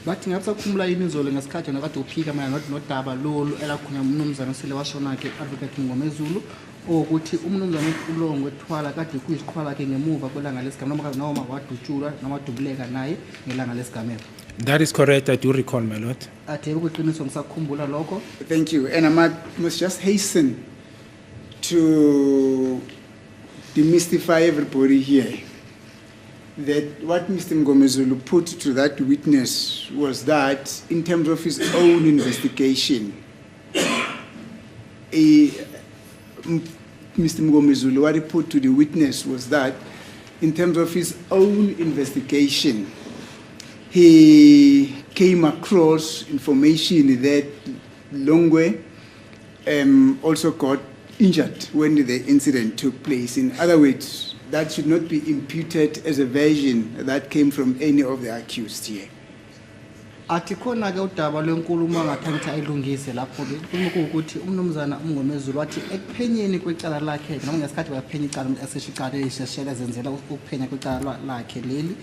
Bathi ngapsakhumbula yini izolo ngesikhathi yona kade uphika mayelana nodaba lolu elakhona umnumzana sile washona ke Advocate Mngomezulu ukuthi umnumzana uLongwe ethwala kade kuyisiqhwala ke ngemuva kwelanga lesigameko noma wadutshulwa noma wadubuleka naye ngelanga lesigameko. That is correct. I do recall, my lord. Athe ukuqiniso ngisakhumbula lokho. Thank you. And I must just hasten to demystify everybody here that what Mr. Mngomezulu put to that witness was that in terms of his own investigation, Mr. Mngomezulu, what he put to the witness was that in terms of his own investigation, he came across information that Longwe also got injured when the incident took place. In other words, that should not be imputed as a version that came from any of the accused here. Athi khona ke udaba lwenkulumo ngathanda ayilungise lapho ke kunuku ukuthi umnumzana Mngomezulu wathi ekuphenyeni kwecala lakhe noma ngesikhathi baphenya icala eseshiqale isheshela zenzela ukuphenya kwecala lakhe leli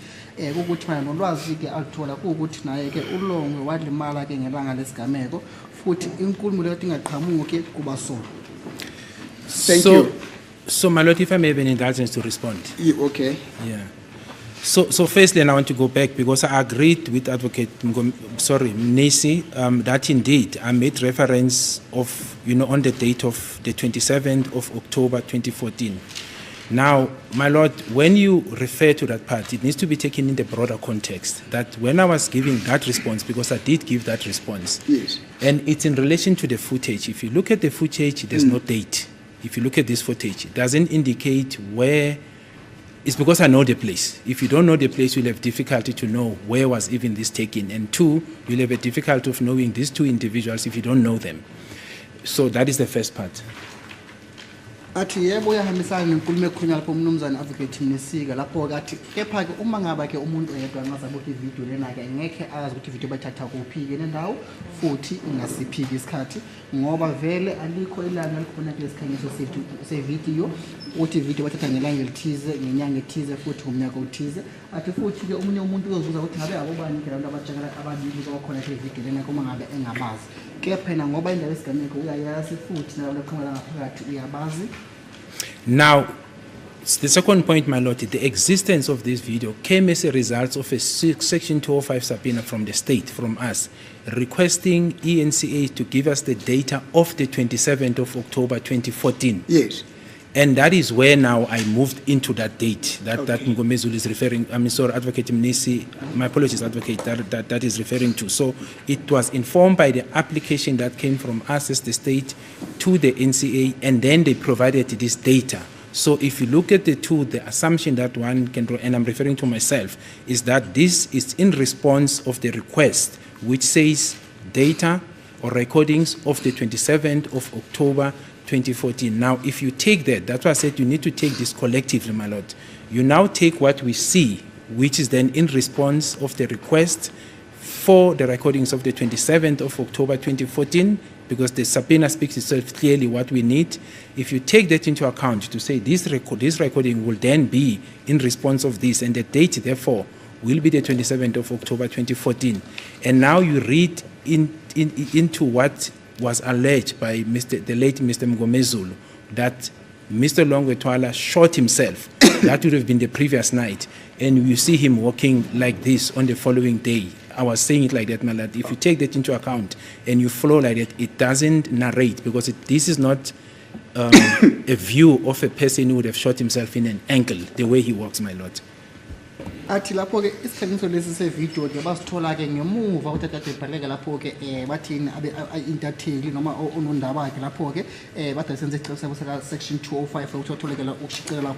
ukuthi mana nolwazi ke alithola ukuthi naye ke uLongwe walimala ke ngelanga lesigameko futhi inkulumo leyo ingaqhamuki kuba sona. Thank you. So, my lord, if I may have an indulgence to respond. Okay. Yeah. So firstly, and I want to go back because I agreed with Advocate Mnisi that indeed I made reference of, on the date of the 27th of October 2014. Now, my lord, when you refer to that part, it needs to be taken in the broader context that when I was giving that response, because I did give that response, yes, and it's in relation to the footage. If you look at the footage, there's no date. If you look at this footage, it doesn't indicate where. It's because I know the place. If you don't know the place, you'll have difficulty to know where was even this taken. And two, you'll have a difficulty of knowing these two individuals if you don't know them. So that is the first part. Athi yebo uyahambisana nenkulumo ekhulunywa lapho umnumzana Advocate Mnisika lapho kathi kepha ke uma ngaba ke umuntu oyedwa angazabuka ivideo lena ke ngeke azi ukuthi ivideo bathatha kuphi ke nendawo futhi ingasiphiki isikhathi ngoba vele alikho ilanga likhona ke lesikhanyiso sethu sevideo ukuthi ivideo bathatha ngelanga elithize ngenyanga ethize futhi umnyaka othize athi futhi ke umunye umuntu uyozuza ukuthi ngabe abobani ke abantu abajakela ababili bakhona ke ivideo lena kuma ngabe engabazi kepha na ngoba indaba esigameko uyayazi futhi nalabo bekhona ngaphakathi uyabazi. Now, the second point, my lord, the existence of this video came as a result of a Section 205 subpoena from the state, from us, requesting ENCA to give us the data of the 27th of October 2014. Yes. And that is where now I moved into that date that Mngomezulu is referring. Advocate Mnisi, my apologies, Advocate, that is referring to. So it was informed by the application that came from us as the state to the NCA, and then they provided this data. So if you look at the two, the assumption that one can draw, and I'm referring to myself, is that this is in response of the request, which says data or recordings of the 27th of October 2014. Now, if you take that, that's why I said you need to take this collectively, my lord. You now take what we see, which is then in response of the request for the recordings of the 27th of October 2014, because the subpoena speaks itself clearly what we need. If you take that into account to say this recording will then be in response of this, and the date, therefore, will be the 27th of October 2014. And now you read into what was alleged by the late Mr. Mngomezulu, that Mr. Longwetwala shot himself. That would have been the previous night. And you see him walking like this on the following day. I was saying it like that, my lad. If you take that into account and you follow like that, it doesn't narrate, because this is not a view of a person who would have shot himself in an ankle, the way he walks, my lord. Athi lapho ke isikhangiso lesi sevideo ke basithola ke ngemuva ukuthi kade ibhaleke lapho ke bathini intatheli noma onondaba yakhe lapho ke bathi senze isicelo sabo saka section 205 ukuthi utholekela ukushicilela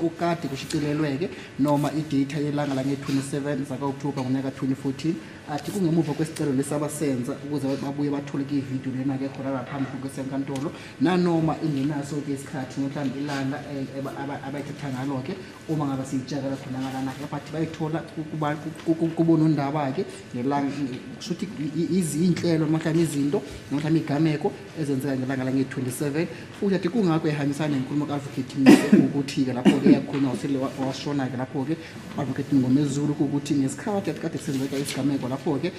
ukade kushicilelwe ke noma idata yelanga la nge-27 zaka October ngonyaka 2014. Athi kungemuva kwesicelo lesabasenza ukuze babuye bathole ke ivideo lena ke khona lapha phambi kwesenkantolo, nanoma ingenaso ke isikhathi mhlawumbe ilanga abayithatha ngalo ke uma ngabe siyitshaka khona ngalana bathi bayithola kubona undaba ke ngelanga kushuthi izinhlelo mhlawumbe izinto mhlawumbe igameko ezenzeka ngelanga la nge-27, futhi athi kungakho ehambisana nenkulumo ka-advocate ukuthi ke lapho ke yakhona usele washona ke lapho ke advocate Mngomezulu ukuthi ngesikhathi kade kusenzeka isigameko lapho ke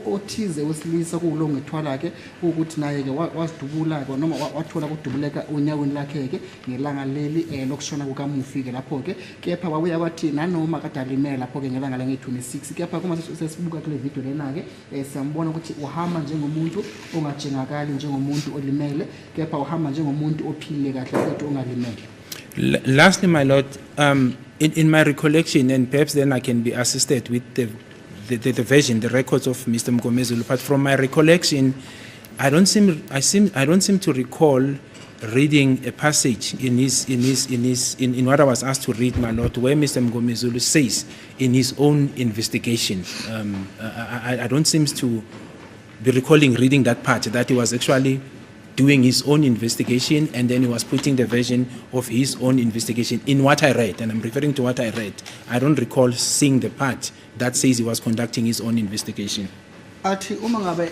othize wesilisa kuLongwetwala ke ukuthi naye ke wasidubula ke noma wathola kudubuleka onyaweni lakhe ke ngelanga leli lokushona kukaMufi ke lapho ke kepha babuya bathi nanoma kade alimele lapho ke ngelanga la nge-26, kepha kuma sesibuka kule video lena ke siyambona ukuthi uhamba njengomuntu ongajengakali njengomuntu olimele, kepha uhamba njengomuntu ophile kahle futhi ongalimele. Lastly, my lord, in my recollection, and perhaps then I can be assisted with the version, the records of Mr. Mngomezulu, but from my recollection, I don't seem to recall reading a passage in what I was asked to read, my lord, where Mr. Mngomezulu says in his own investigation. I don't seem to be recalling reading that part, that he was actually doing his own investigation and then he was putting the version of his own investigation in what I read, and I'm referring to what I read. I don't recall seeing the part that says he was conducting his own investigation. Athi uma ngabe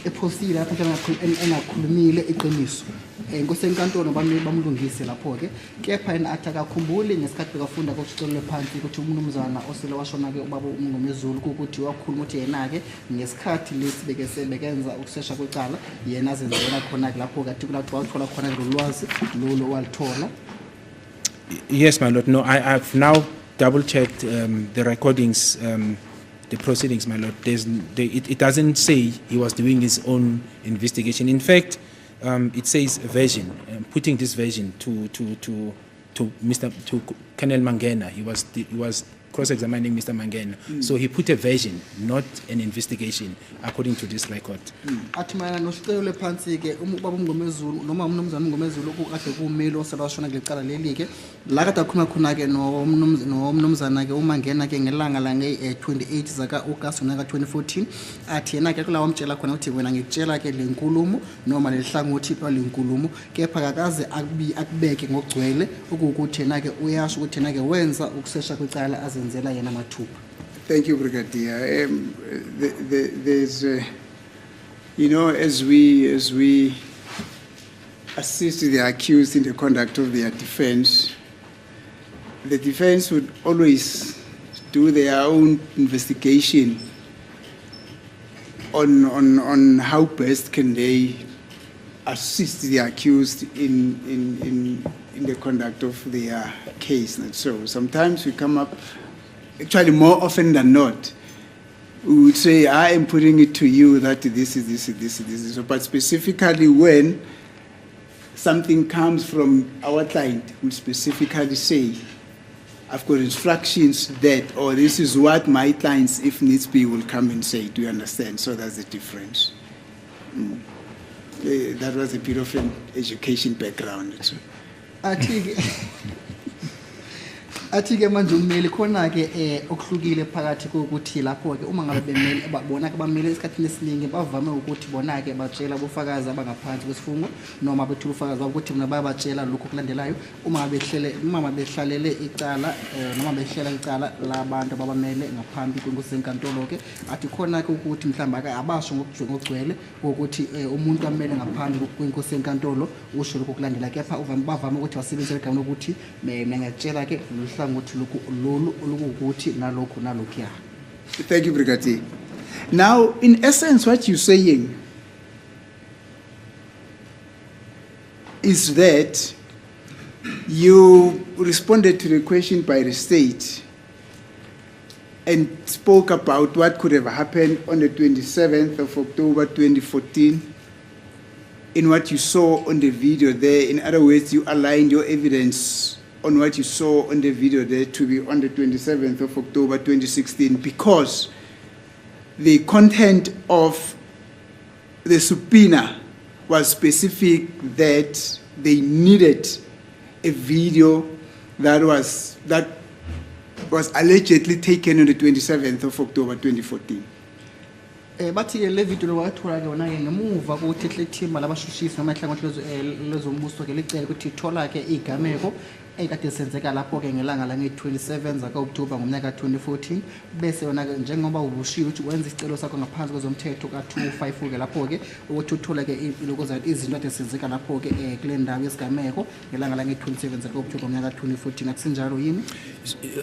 ephosile lapho engakhulumile iqiniso ngosenkantolo bamlungise lapho ke, kepha yena athi akakhumbuli ngesikhathi bekafunda kokucela phansi ukuthi umnumzana osele washona ke ubaba uMngomezulu ukuthi wakhuluma ukuthi yena ke ngesikhathi lesi bekenza ukusesha kwecala yena azenzela khona ke lapho kathi kulapho wathola khona lolwazi lolo walithola. Yes, my lord. No, I've now double checked the recordings, the proceedings, my lord. It doesn't say he was doing his own investigation. In fact, it says version, putting this version to Colonel Mangena. He was cross-examining Mr. Mangena. So he put a version, not an investigation, according to this record. Athi mina nosicelo phansi ke ubaba uMngomezulu noma umnumzana uMngomezulu ukade kumeli oselashona ngeqala leli ke la kade akhuluma khona ke nomnumzana ke uMangena ke ngelanga la nge-28 zaka August ngaka 2014. Athi yena ke kula wamtshela khona ukuthi wena ngikutshela ke lenkulumo noma lehlangothi lenkulumo, kepha akakaze akubeke ngogcwele ukuthi yena ke uyasho ukuthi yena ke wenza ukusesha kwecala azenzela yena mathupha. Thank you, Brigadier. There's, as we assist the accused in the conduct of their defense, the defense would always do their own investigation on how best can they assist the accused in the conduct of their case. And so sometimes we come up, actually more often than not, we would say, I am putting it to you that this is. But specifically when something comes from our client, we specifically say, I've got instructions that, or this is what my clients, if needs be, will come and say. Do you understand? So that's the difference. That was a bit of an education background. Athi Athi-ke manje ummeli khona-ke okuhlukile phakathi kokuthi lapho-ke uma ngabe bemele bona-ke bamele esikhathini esiningi bavame ukuthi bona-ke batshela abofakazi abangaphansi kwesifungo noma bethula ubufakazi babo ukuthi bona bayabatshela lokhu okulandelayo uma behlalele icala noma behlela icala labantu ababamele ngaphambi kwenkosi yenkantolo-ke athi khona-ke ukuthi mhlawumbe abasho ngokugcwele ukuthi umuntu amele ngaphambi kwenkosi yenkantolo usho lokhu okulandela kepha bavame ukuthi basebenzise igama lokuthi mengatshela-ke hlangothi lolu olukuthi nalokhu nalokhuya. Thank you, Brigadier. Now, in essence, what you're saying is that you responded to the question by the state and spoke about what could have happened on the 27th of October 2014 in what you saw on the video there. In other words, you aligned your evidence on what you saw on the video there to be on the 27th of October 2016 because the content of the subpoena was specific that they needed a video that was allegedly taken on the 27th of October 2014. Bathi le video lowathola ke wona-ke ngemuva kokuthi ithimba labashushisi noma ihlangothi lezombuso-ke licele ukuthi ithola-ke igameko ekade senzeka lapho-ke ngelanga lange-27 zaka-October ngomnyaka ka-2014 bese yona-ke njengoba ubushiwe ukuthi wenza isicelo sakho ngaphansi kwezomthetho ka-205-ke lapho-ke ukuthi uthole-ke izinto ade senzeka lapho-ke kule ndawo yesigameko ngelanga lange-27 zaka-October ngomnyaka ka-2014 akusinjalo yini?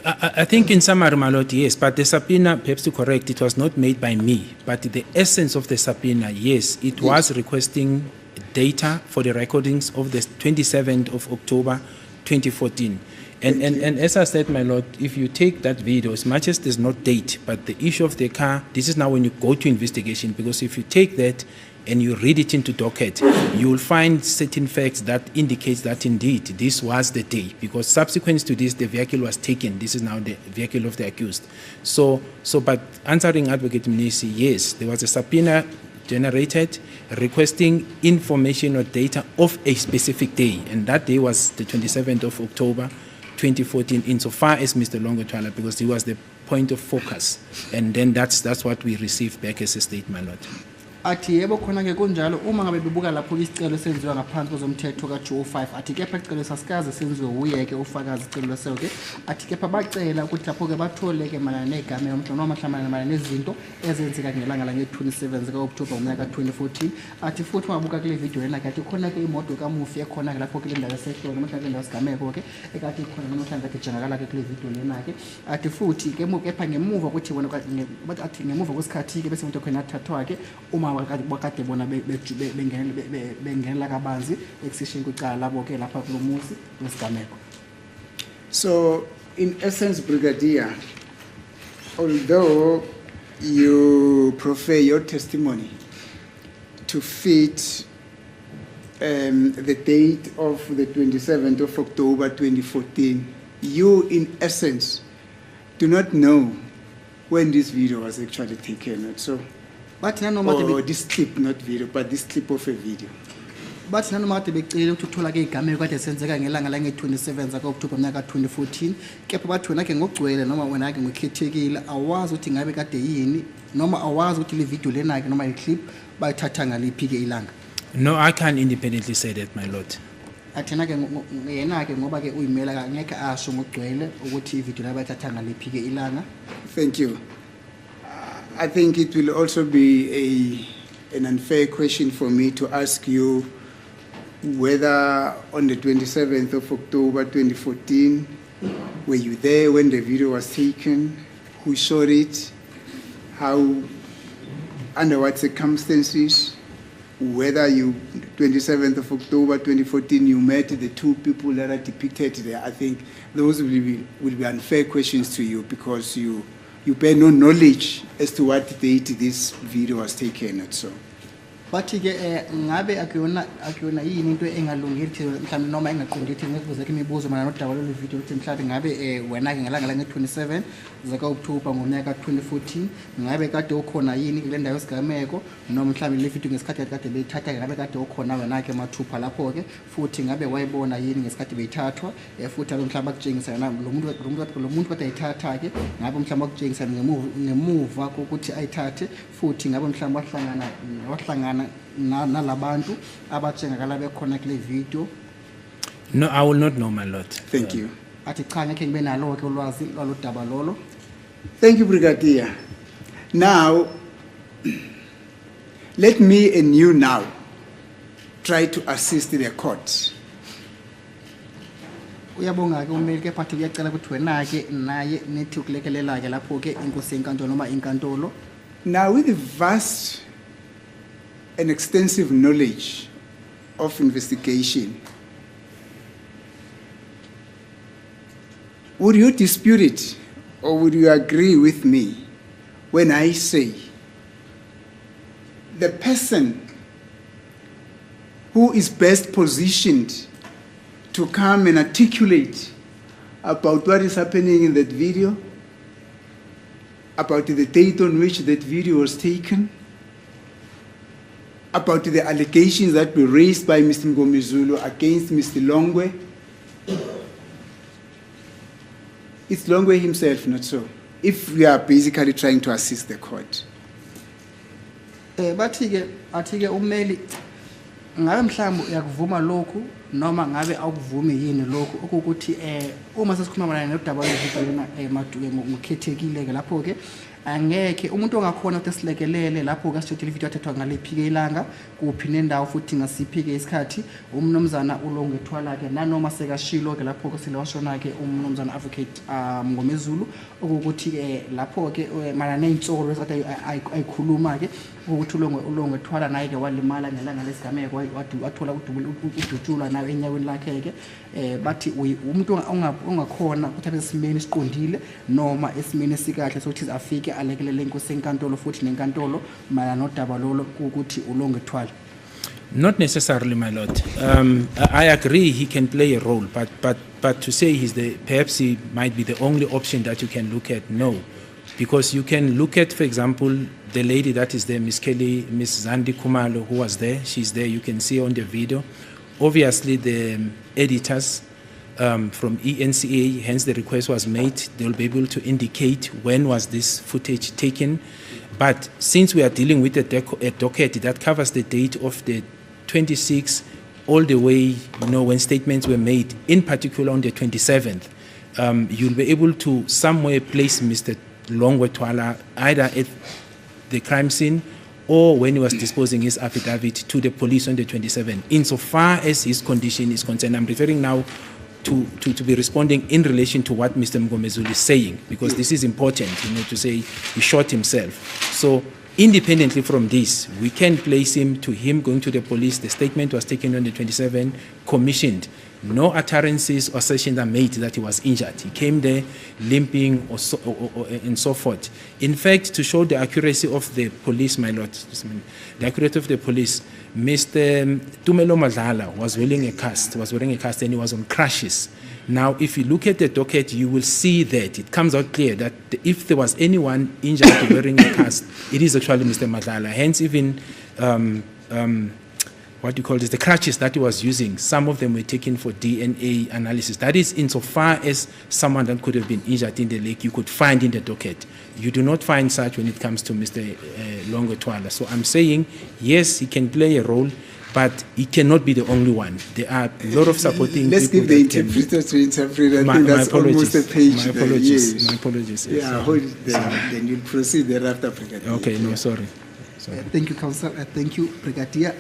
I think in summary, my lord, yes, but the subpoena, perhaps to correct, it was not made by me, but the essence of the subpoena, yes, it was requesting data for the recordings of the 27th of October 2014. And as I said, my lord, if you take that video, as much as there's not date, but the issue of the car, this is now when you go to investigation, because if you take that and you read it into docket, you will find certain facts that indicates that indeed this was the day, because subsequent to this, the vehicle was taken. This is now the vehicle of the accused. But answering Advocate Mnisi, yes, there was a subpoena generated requesting information or data of a specific day, and that day was the 27th of October 2014 insofar as Mr. Longotwala, because he was the point of focus, and then that's what we received back as a state, my lord. Athi yebo khona-ke kunjalo uma ngabe bebuka lapho isicelo senziwa ngaphansi kwezomthetho ka-205 athi kepha isicelo sasikaze senziwe wuye-ke ufakazi isicelo leso-ke athi kepha bacela ukuthi lapho-ke bathole-ke malana negama yomhlolo noma mhlawumbe malana nezinto ezenzeka ngelanga lange-27 zika-October ngomnyaka ka-2014 athi futhi ungabuka kule video lena-ke athi khona-ke imoto kamufi ekhona-ke lapho-ke le ndawo yasehlolo noma mhlawumbe le ndawo yesigameko-ke ekade ikhona noma mhlawumbe kade ijengakalake kule video lena-ke athi futhi kepha ngemuva ukuthi bona athi ngemuva kwesikhathi-ke bese umuntu khona athathwa-ke uma bakade bona bengenela kabanzi ekusishini kwicala labo-ke lapha kulo muzi wesigameko. So, in essence, Brigadier, although you prefer your testimony to fit the date of the 27th of October 2014, you, in essence, do not know when this video was actually taken. So, or this clip, not video, but this clip of a video. But nanoma kade becela ukuthi uthola-ke igameko kade senzeka ngelanga lange-27 zaka-October mnyaka ka-2014 kepha bathi wena-ke ngokugcwele noma wena-ke ngokukhethekile awazi ukuthi ngabe kade yini noma awazi ukuthi le video lena-ke noma i-clip bayithatha ngaliphi-ke ilanga. No, I can't independently say that, my lord. Athena-ke yena-ke ngoba-ke uyimela angeke asho ngokugcwele ukuthi ivideo la bayithatha ngaliphi-ke ilanga. Thank you. I think it will also be an unfair question for me to ask you whether on the 27th of October 2014, were you there when the video was taken? Who shot it? How, under what circumstances? Whether you, 27th of October 2014, you met the two people that are depicted there. I think those will be unfair questions to you because you bear no knowledge as to what date this video was taken and so. bathi ke ngabe akuyona yini into engalungile mhlawumbe noma engaqondile ukuthi ngikubuze imibuzo mana nodaba lolu video ukuthi mhlawumbe ngabe wena ke ngelanga lange-27 zaka-October ngonyaka ka-2014 ngabe kade ukhona yini kule ndawo yesigameko noma mhlawumbe le video ngesikhathi kade beyithatha ngabe kade ukhona wena ke mathupha lapho ke futhi ngabe wayibona yini ngesikhathi beyithathwa futhi abe mhlawumbe akutshengisa yena lo muntu kade ayithatha ke ngabe mhlawumbe akutshengisa ngemuva kokuthi ayithathe futhi ngabe mhlawumbe wahlangana nalabantu abatshengakala bekhona kule video. No, I will not know, my lord. Thank you. Athi cha ngeke ngibe nalo ke ulwazi lwaludaba lolo. Thank you, Brigadier. Now, let me and you now try to assist the court. Uyabonga ke umeli ke phathi kuyacela ukuthi wena ke naye nithi ukulekelela ke lapho ke inkosi yenkantolo noma inkantolo. Now, with the vast and extensive knowledge of investigation, would you dispute it or would you agree with me when I say the person who is best positioned to come and articulate about what is happening in that video, about the date on which that video was taken, about the allegations that were raised by Mr. Mngomezulu against Mr. Longwe? It's Longwe himself, not so, if we are basically trying to assist the court. Bathi ke athi ke umeli ngabe mhlawumbe uyakuvuma lokhu noma ngabe awukuvumi yini lokhu ukuthi uma sesikhuluma naye nodaba lwevideo maduke ngokukhethekile ke lapho ke angeke umuntu ongakhona ukuthi silekelele lapho ke sithothile ivideo athethwa ngalephi ke ilanga kuphi nendawo futhi ngasiphi ke isikhathi umnomzana ulongethwala ke nanoma sekashilo ke lapho ke silewashona ke umnomzana advocate Mngomezulu ukuthi ke lapho ke mana neintsolo esathi ayikhuluma ke ukuthi ulongethwala naye ke walimala ngelanga lesigameko wathola udutshulwa nawe enyaweni lakhe ke bathi umuntu ongakhona ukuthi abe esimeni siqondile noma esimeni esikahle sokuthi afike alekelele inkosi enkantolo futhi nenkantolo mala nodaba lolo ukuthi ulongethwala. Not necessarily, my lord. I agree he can play a role, but to say perhaps he might be the only option that you can look at, no. Because you can look at, for example, the lady that is there, Miss Kelly, Miss Zandi Kumalo, who was there. She's there. You can see on the video. Obviously, the editors from ENCA, hence the request was made. They'll be able to indicate when was this footage taken. But since we are dealing with a docket that covers the date of the 26th all the way, when statements were made, in particular on the 27th, you'll be able to somewhere place Mr. Longwe either at the crime scene or when he was disposing his affidavit to the police on the 27th. Insofar as his condition is concerned, I'm referring now to be responding in relation to what Mr. Mngomezulu is saying, because this is important, to say he shot himself. So independently from this, we can place him to him going to the police. The statement was taken on the 27th, commissioned. No utterances or assertions are made that he was injured. He came there limping and so forth. In fact, to show the accuracy of the police, my lord, the accuracy of the police, Mr. Tumelo Madlala was wearing a cast, and he was on crutches. Now, if you look at the docket, you will see that it comes out clear that if there was anyone injured wearing a cast, it is actually Mr. Madlala. Hence, even the crutches that he was using, some of them were taken for DNA analysis. That is insofar as someone that could have been injured in the lake, you could find in the docket. You do not find such when it comes to Mr. Longwe. So I'm saying, yes, he can play a role, but he cannot be the only one. There are a lot of supporting Let's people. Let's give the interpreter to interpret. I think that's almost a page. My apologies. Yes. My apologies. Yes. Yeah, hold it there. Then you'll proceed thereafter, Brigadier. Okay, no, sorry. Thank you, Council. Thank you, Brigadier.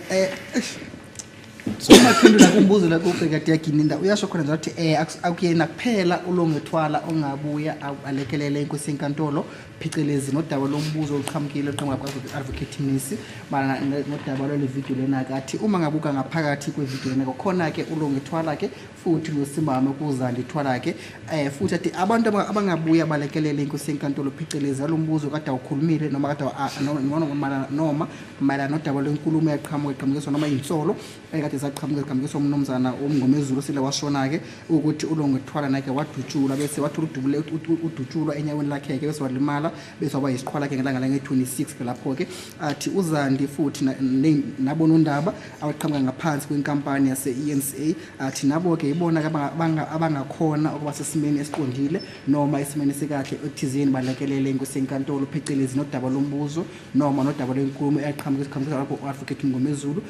So maphendula kumbuzo la kubhekati yagininda uyasho khona ukuthi akuyena kuphela ulongethwala ongabuya alekelele inkosi enkantolo phecelezi nodaba lombuzo oqhamukile oqhamuka kwa-advocate Mnisi bana nodaba lole video lena kathi uma ngabuka ngaphakathi kwevideo lena khona ke ulongethwala ke futhi nosimama kuzandi ithwala ke futhi athi abantu abangabuya balekelele inkosi enkantolo phecelezi alombuzo kade awukhulumile noma kade noma mala nodaba lenkulumo yaqhamukiswa noma insolo kade saqhamukiswa umnomzana umngomezulu sile washona ke ukuthi ulongethwala nake wadutshulwa bese wathula udutshulwa enyaweni lakhe ke bese walimala bese waba yisiqhwala ke ngelanga lange-26 lapho ke athi uzandi futhi nabonondaba abaqhamuka ngaphansi kwenkampani yase-ENCA athi nabo ke ibona abangakhona ukuba sesimeni esiqondile noma esimeni sikahle ekuthizeni balekelele inkosi enkantolo phecelezi nodaba lombuzo noma nodaba lwenkulumo eyaqhamukiswa lapho u-advocate Ngomezulu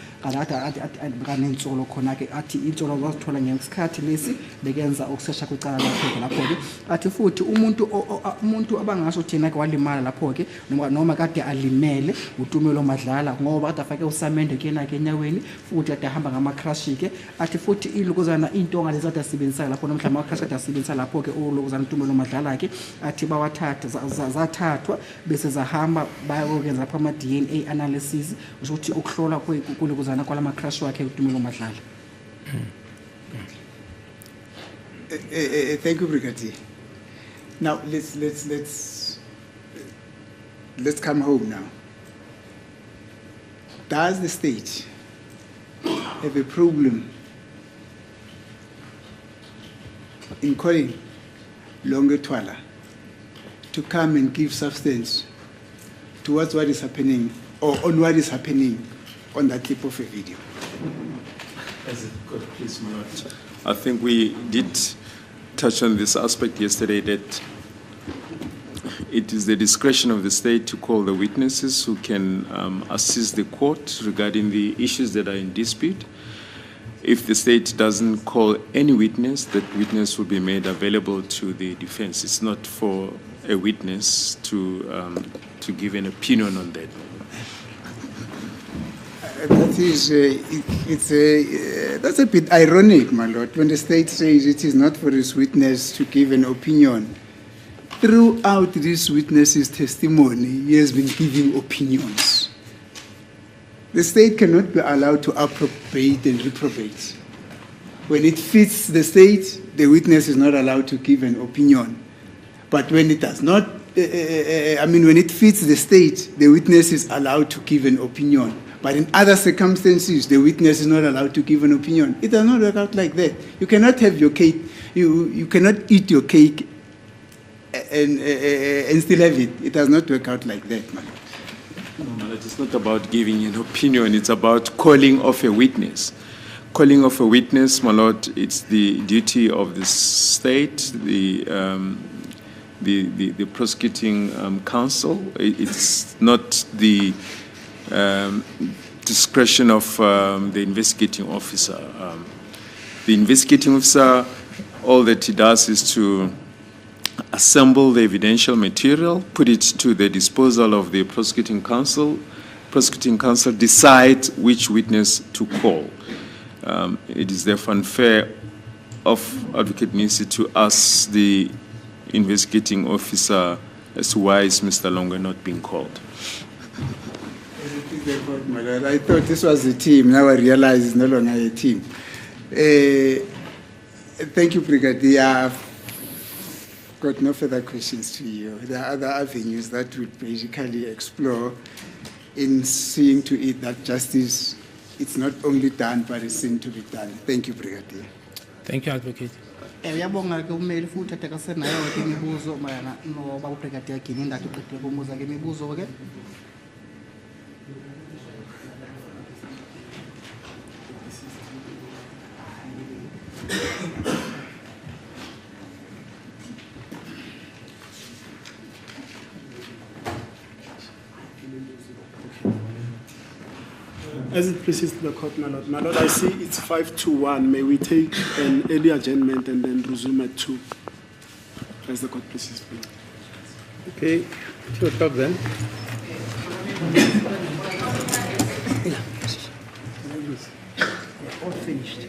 kanensolo khona-ke athi insolo zazithola ngesikhathi lesi bekenza ukusesha kwecala lakho lapho-ke athi futhi umuntu abangasho thina-ke walimala lapho-ke noma kade alimele uTumelo Madlala ngoba kade afake usamende kuyena-ke enyaweni futhi kade ahamba ngamakrashi-ke athi futhi ilokozana intonga lezi kade asebenzisa lapho nomhlaba amakrashi kade asebenzisa lapho-ke ulokozana uTumelo Madlala-ke athi bawathatha zathathwa bese zahamba bayokwenza lapho ama-DNA analysis usho ukuthi ukuhlola kulokozana kwalamakrashi wakhe uTumelo Madlala. Thank you, Brigadier. Now let's come home now. Does the state have a problem in calling Longethwala to come and give substance towards what is happening or on what is happening on that clip of a video? As it could, please, my Lord. I think we did touch on this aspect yesterday, that it is the discretion of the state to call the witnesses who can assist the court regarding the issues that are in dispute. If the state doesn't call any witness, that witness will be made available to the defense. It's not for a witness to give an opinion on that. That is, that's a bit ironic, my lord, when the state says it is not for its witness to give an opinion. Throughout this witness's testimony, he has been giving opinions. The state cannot be allowed to appropriate and reprobate. When it fits the state, the witness is not allowed to give an opinion. But when it does not, when it fits the state, the witness is allowed to give an opinion. But in other circumstances, the witness is not allowed to give an opinion. It does not work out like that. You cannot have your cake, you cannot eat your cake and still have it. It does not work out like that, man. No, it's not about giving an opinion. It's about calling off a witness. Calling off a witness, my lord, it's the duty of the state, the prosecuting counsel. It's not the discretion of the investigating officer. The investigating officer, all that he does is to assemble the evidential material, put it to the disposal of the prosecuting counsel. Prosecuting counsel decides which witness to call. It is therefore unfair of Advocate Nisi to ask the investigating officer as to why is Mr. Longa not being called. I thought this was a team. Now I realize it's no longer a team. Thank you, Brigadier. I've got no further questions to you. There are other avenues that would basically explore in seeing to it that justice, it's not only done, but it's seen to be done. Thank you, Brigadier. Thank you, Advocate. Uyabonga ke umeli futhi atakasenayo ke imibuzo mayana no baba Brigadier Gininda tuqedile kumuza ke imibuzo ke. As it pleases the court, my lord. My lord, I see it's 5-1. May we take an early adjournment and then resume at 2? As the court pleases, please. Okay, 2 o'clock then. all finished.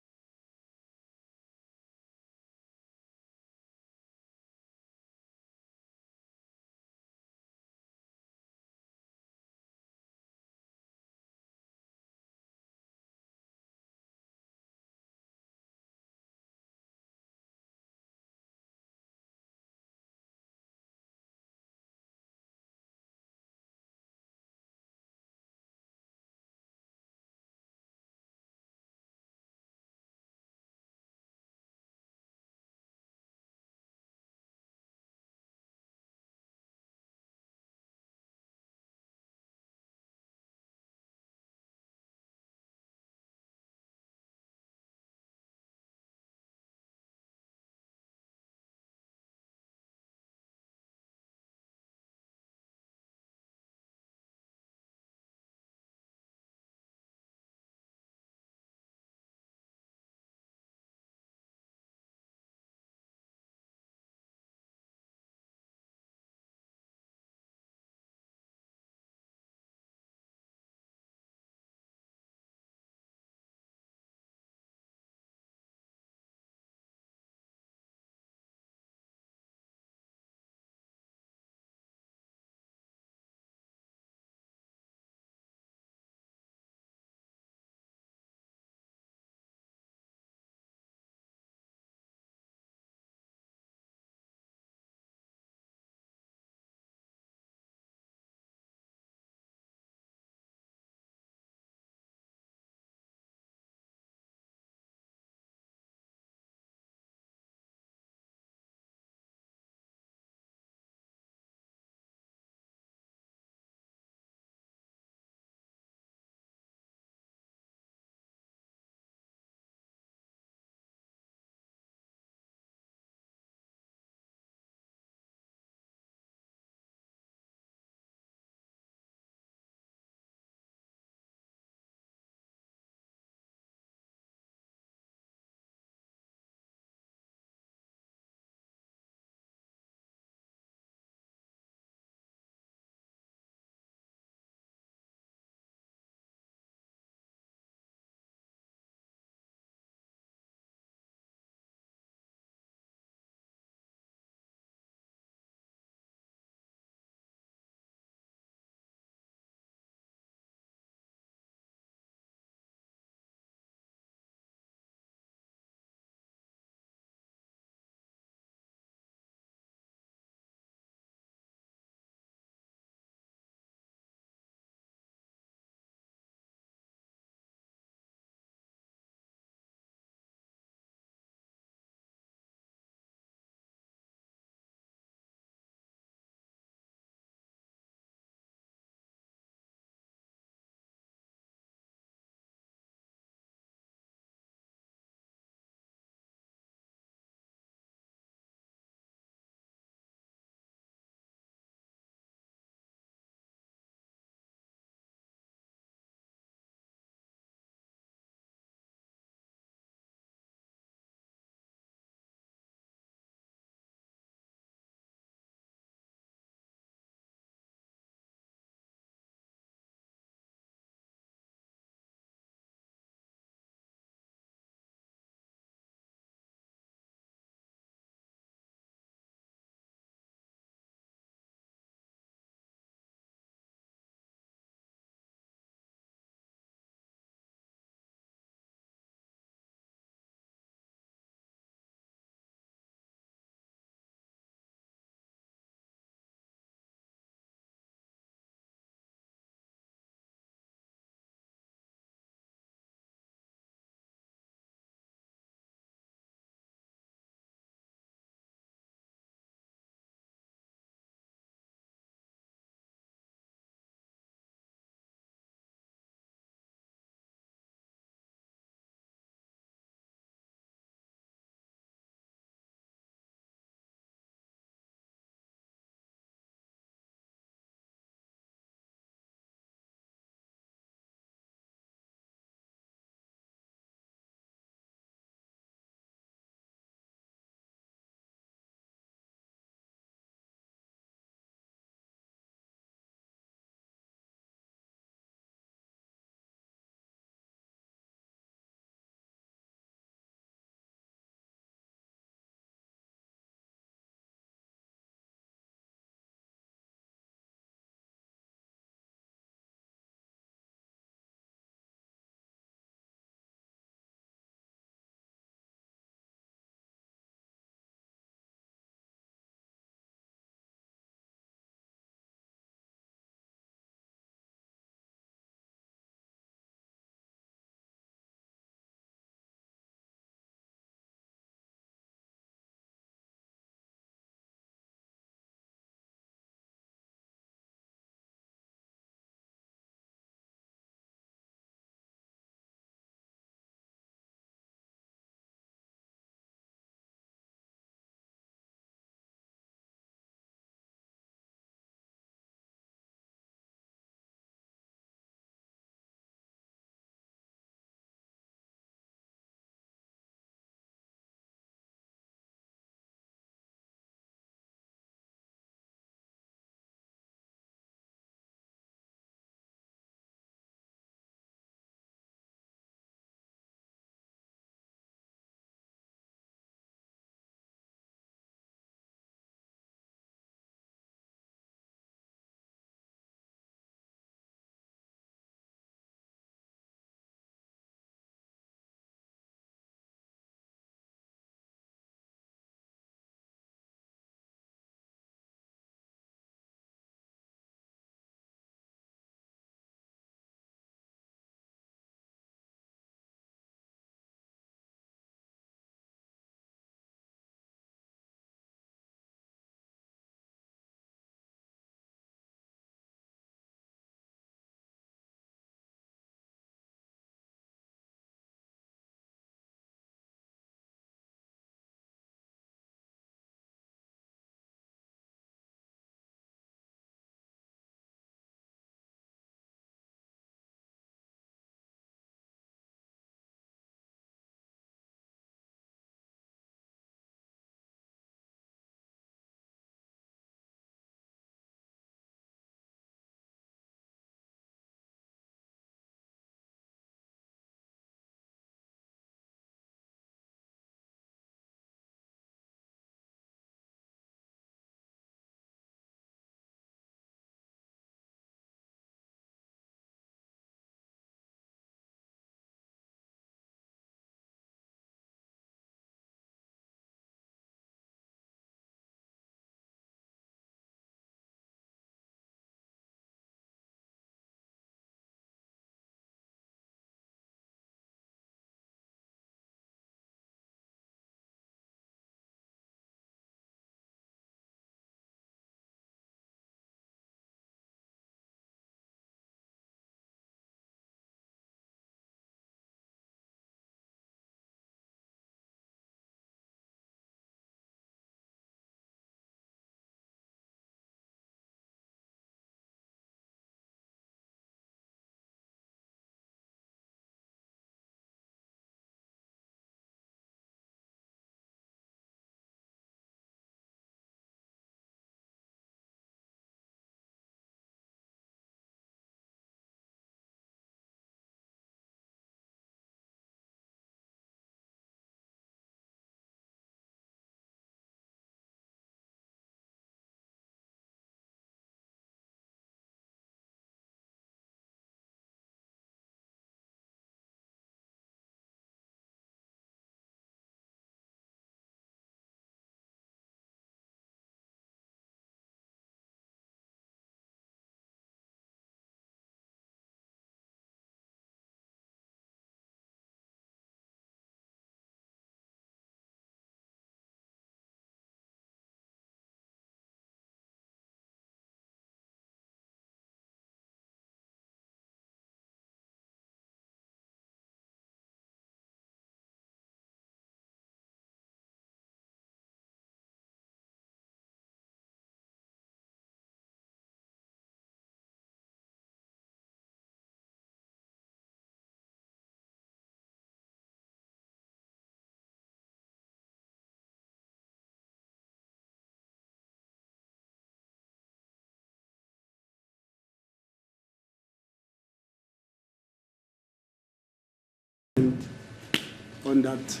on that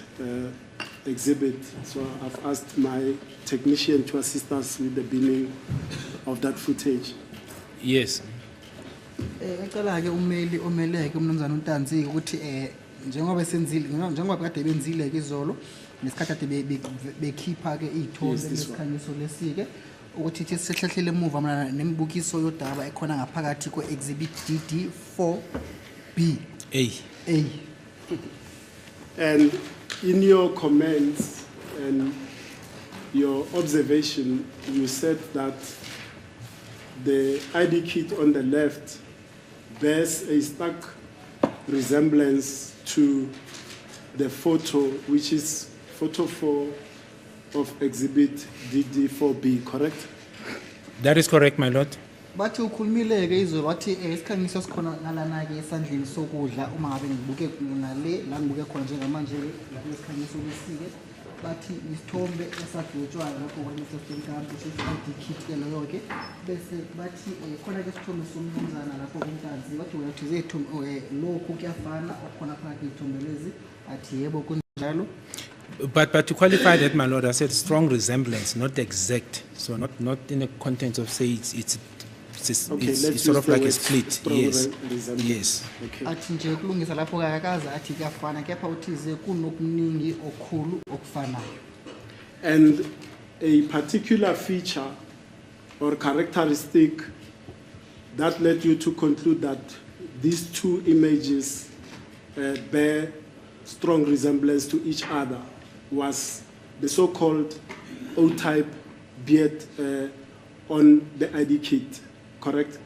exhibit. So I've asked my technician to assist us with the binning of that footage. Yes. Ecala ke umeli omeleke umnumzana uNtanzi ukuthi njengoba senzile njengoba kade benzile ke izolo nesikhathi kade bekhipha ke izithombe lesikhanyiso lesike ukuthi ithi sehlehlele emuva mina nemibukiso yodaba ekhona ngaphakathi kwe-exhibit DD 4B A. And in your comments and your observation, you said that the ID kit on the left bears a stark resemblance to the photo, which is photo 4 of exhibit DD4B, correct? That is correct, my lord. Bathi ukhulumile ke izolo wathi isikhangiso sikhona ngalana ke esandleni sokudla uma ngabe ngibuke ngale la ngibuke khona njengamanje la isikhangiso lesike bathi isithombe esadwetshwayo lapho kwaNesenkamp ID kit ke leyo ke bese bathi khona ke isithombe somnumzana lapho kuNtanzi bathi uyathi zethu lokhu kuyafana okhona phakathi izithombe lezi athi yebo kunjalo. But to qualify that, my lord, I said strong resemblance, not exact. So not in the context of say it's sort of like a split. Yes. Yes. Okay. Athi nje kulungisa lapho kayakaza athi kuyafana kepha uthize kunokuningi okukhulu okufanayo. And a particular feature or characteristic that led you to conclude that these two images bear strong resemblance to each other was the so-called O-type beard on the ID kit, correct?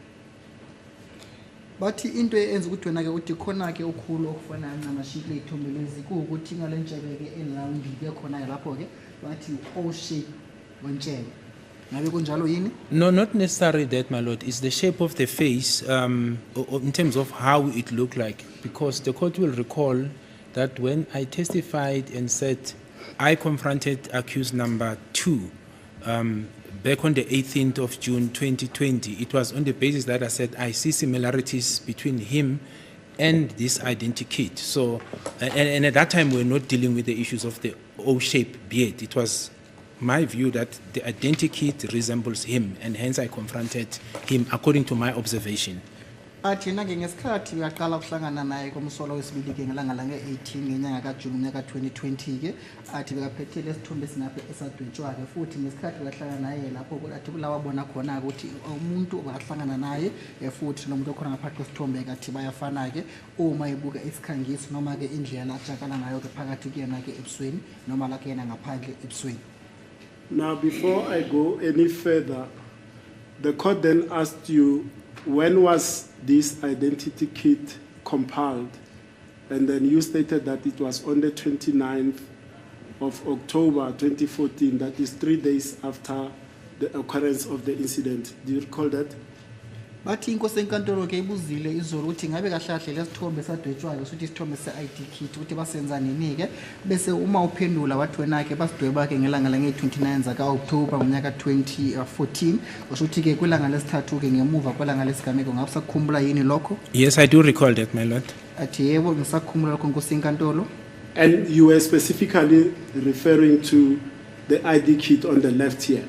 Bathi into eyenza ukuthi wena ke uthi khona ke okukhulu okufana namashikile izithombe lezi kuukuthi ngale ntshebe ke enlawundi ke khona lapho ke bathi O shape wentshebe. Ngabe kunjalo yini? No, not necessarily that, my lord. It's the shape of the face in terms of how it looked like. Because the court will recall that when I testified and said I confronted accused number 2 back on the 18th of June 2020, it was on the basis that I said I see similarities between him and this identity kit. So, and at that time we're not dealing with the issues of the O-shaped beard. It was my view that the identity kit resembles him, and hence I confronted him according to my observation. Athi na ke ngesikhathi uyaqala ukuhlangana naye komsolo wesibili ke ngelanga la nge-18 ngenyanga kaJune unyaka 2020 ke athi bekaphethele isithombe sinapha esadwetshwa ke futhi ngesikhathi bahlangana naye lapho athi kulawa bona khona ukuthi umuntu obahlangana naye futhi nomuntu okhona ngaphakathi kwesithombe kathi bayafana ke uma ebuka isikhangiso noma ke indlela ajakala ngayo ke phakathi kuyena ke ebusweni noma la kuyena ngaphandle ebusweni. Now, before I go any further, the court then asked you, when was this identity kit compiled? And then you stated that it was on the 29th of October 2014, that is 3 days after the occurrence of the incident. Do you recall that? Bathi inkosi enkantolo ke ibuzile izolo ukuthi ngabe kahlahle lesithombe sadwetshwayo ukuthi isithombe se-ID kit ukuthi basenza nini ke bese uma uphendula wathi wena ke basidweba ke ngelanga la nge-29 zaka-October ngonyaka 2014 ushuthi ke kwilanga lesithathu ke ngemuva kwelanga lesigameko ngabe sakukhumbula yini lokho? Yes, I do recall that, my lord. Athi yebo ngisakukhumbula lokho nkosi enkantolo. And you were specifically referring to the ID kit on the left here.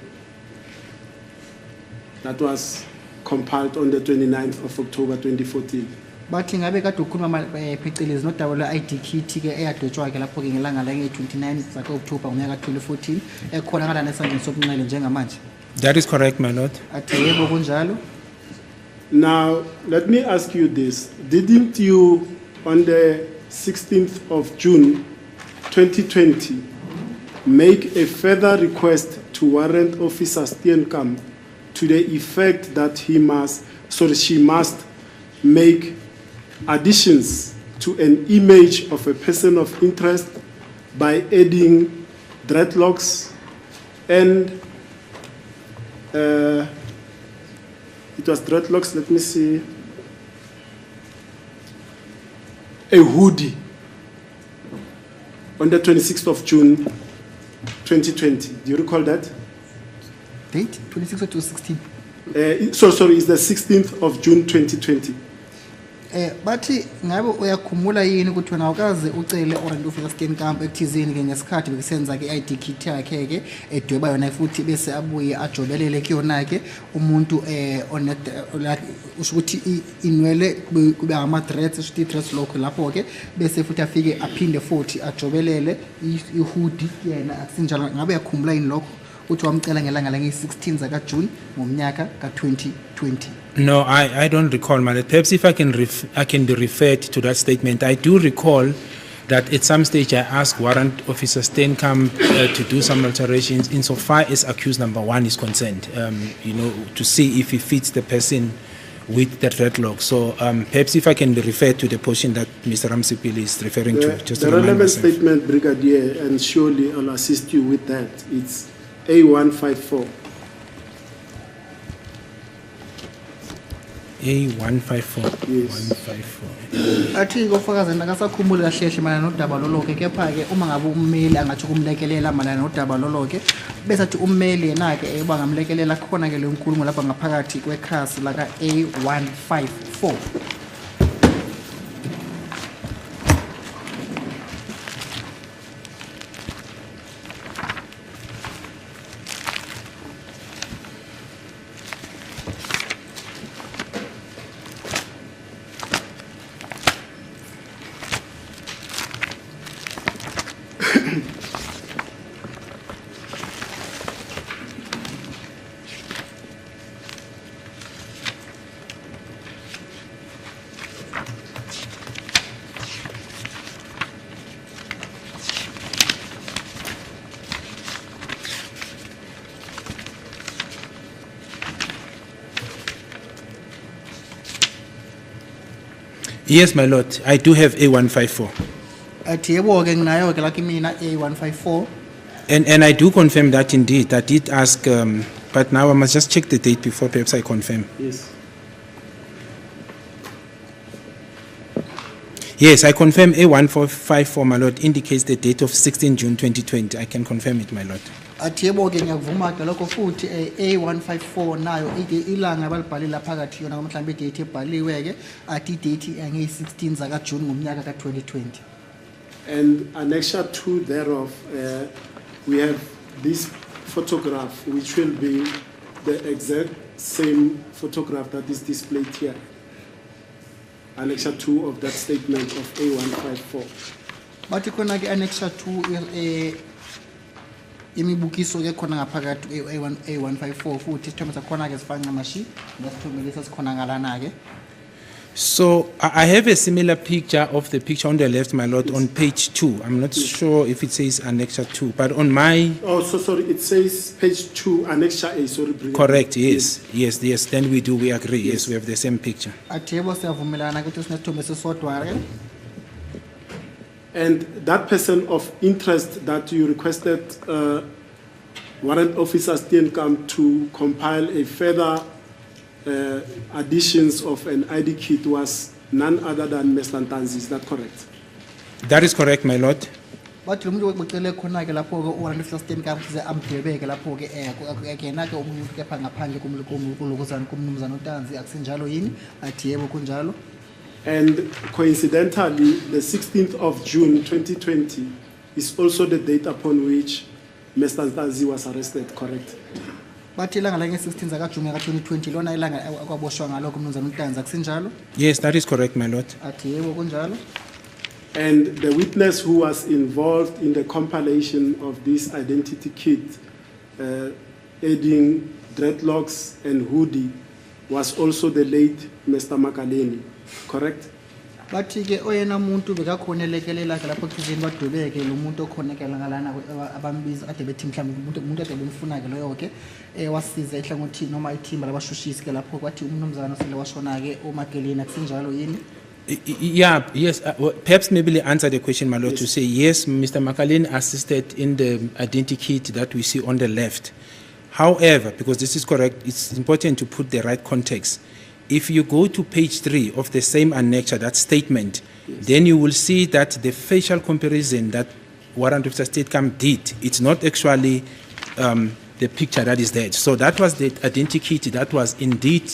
That was compiled on the 29th of October 2014. Bathi ngabe kade ukhuluma phecelezi nodaba lwe-ID kit ke eyadwetshwa ke lapho ke ngelanga la nge-29 zaka-October ngonyaka 2014 ekhona ngalana esandleni sobunxele njengamanje. That is correct, my lord. Athi yebo kunjalo. Now, let me ask you this. Didn't you, on the 16th of June 2020, make a further request to Warrant Officer Steenkamp to the effect that she must make additions to an image of a person of interest by adding dreadlocks and it was dreadlocks, let me see, a hoodie on the 26th of June 2020. Do you recall that? Date? 26th to 16th? Sorry, it's the 16th of June 2020. Bathi ngabe uyakhumbula yini ukuthi wena awukaze ucele warrant officer Steenkamp ekuthizeni ke ngesikhathi bekusenza ke ID kit yakhe ke edweba yona futhi bese abuye ajobelele kuyona ke umuntu usho ukuthi inwele kube ama threats usho threats lokho lapho ke bese futhi afike aphinde futhi ajobelele ihoodie yena akusinjalo ngabe uyakhumbula yini lokho uthi wamcela ngelanga lange-16 zaka June ngomnyaka ka 2020? No, I don't recall, man. Perhaps if I can be referred to that statement. I do recall that at some stage I asked Warrant Officer Steenkamp to do some alterations insofar as accused number 1 is concerned, to see if he fits the person with the dreadlock. So perhaps if I can be referred to the portion that Mr. Ramsipili is referring to. Just the to remind relevant myself. statement, Brigadier, and surely I'll assist you with that. It's A154. A154. Yes. 154. Athi ngofakazi nakasakhumbuli kahle hle mana nodaba loloke kepha ke uma ngabe ummeli angathi kumlekelela mana nodaba loloke bese athi ummeli yena ke bangamlekelela khona ke le nkulumo lapha ngaphakathi kwekhasi la ka A154. Yes, my lord. I do have A154. Athi yebo ke nginayo ke laki mina A154. And I do confirm that indeed. I did ask, but now I must just check the date before perhaps I confirm. Yes. Yes, I confirm A1454, my lord, indicates the date of 16 June 2020. I can confirm it, my lord. Athi yebo ke ngiyavuma ke lokho futhi A154 nayo ilanga balibhalile phakathi yona mhlambe date ebhaliwe ke athi date yange-16 zaka June ngomnyaka ka 2020. And annexure 2 thereof, we have this photograph, which will be the exact same photograph that is displayed here. Annexure 2 of that statement of A154. Bathi khona ke annexure 2 imibukiso ke khona ngaphakathi A154 futhi isithombe sakhona ke sifana ngamashi nesithombe lesi sikhona ngalana ke. So I have a similar picture of the picture on the left, my lord, on page 2. I'm not sure if it says annexure 2, but on my... Oh, so sorry, it says page 2, annexure A, sorry. Correct, yes. Then we agree. Yes, we have the same picture. Athi yebo siyavumelana ukuthi sinesithombe sisodwa ke. And that person of interest that you requested Warrant Officer Steenkamp to compile a further additions of an ID kit was none other than Mr. Ntanzi, is that correct? That is correct, my lord. Bathi lo muntu becele khona ke lapho ke uRand Steenkamp size amdwebeke lapho ke akena ke umuntu kepha ngaphandle kumlukuzana kumnumzana uNtanzi akusinjalo yini? Athi yebo kunjalo. And coincidentally, the 16th of June 2020 is also the date upon which Mr. Ntanzi was arrested, correct? Bathi ilanga lange-16 zaka June ka 2020 lona ilanga akwaboshwa ngalo kumnumzana uNtanzi akusinjalo? Yes, that is correct, my lord. Athi yebo kunjalo. And the witness who was involved in the compilation of this identity kit, adding dreadlocks and hoodie, was also the late Mr. Makaleni, correct? Bathi ke oyena muntu bekakhonelekelela ke lapho kuzini badwebeke lo muntu okhonekela ngalana abambiza ade bethi mhlawumbe umuntu ade bemfuna ke loyo ke wasiza ehlangothini noma ithimba labashushisi ke lapho kwathi umnumzana sele washona ke uMageleni akusinjalo yini? Yeah, yes. Perhaps maybe answer the question, my lord, to say yes, Mr. Makaleni assisted in the identity kit that we see on the left. However, because this is correct, it's important to put the right context. If you go to page 3 of the same annexure, that statement, then you will see that the facial comparison that Warrant Officer Steenkamp did, it's not actually the picture that is there. So that was the identity kit that was indeed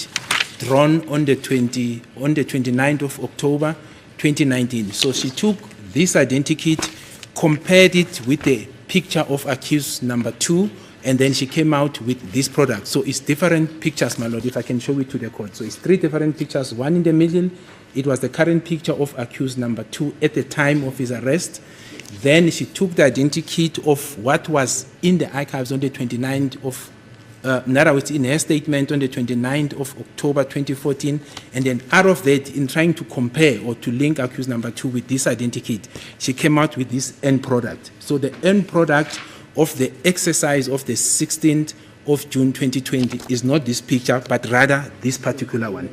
drawn on the 29th of October 2019. So she took this identikit, compared it with the picture of accused number 2, and then she came out with this product. So it's different pictures, my lord, if I can show it to the court. So it's 3 different pictures. One in the middle, it was the current picture of accused number 2 at the time of his arrest. Then she took the identikit of what was in the archives on the 29th of in her statement on the 29th of October 2014, and then out of that, in trying to compare or to link accused number 2 with this identikit, she came out with this end product. So the end product of the exercise of the 16th of June 2020 is not this picture, but rather this particular one.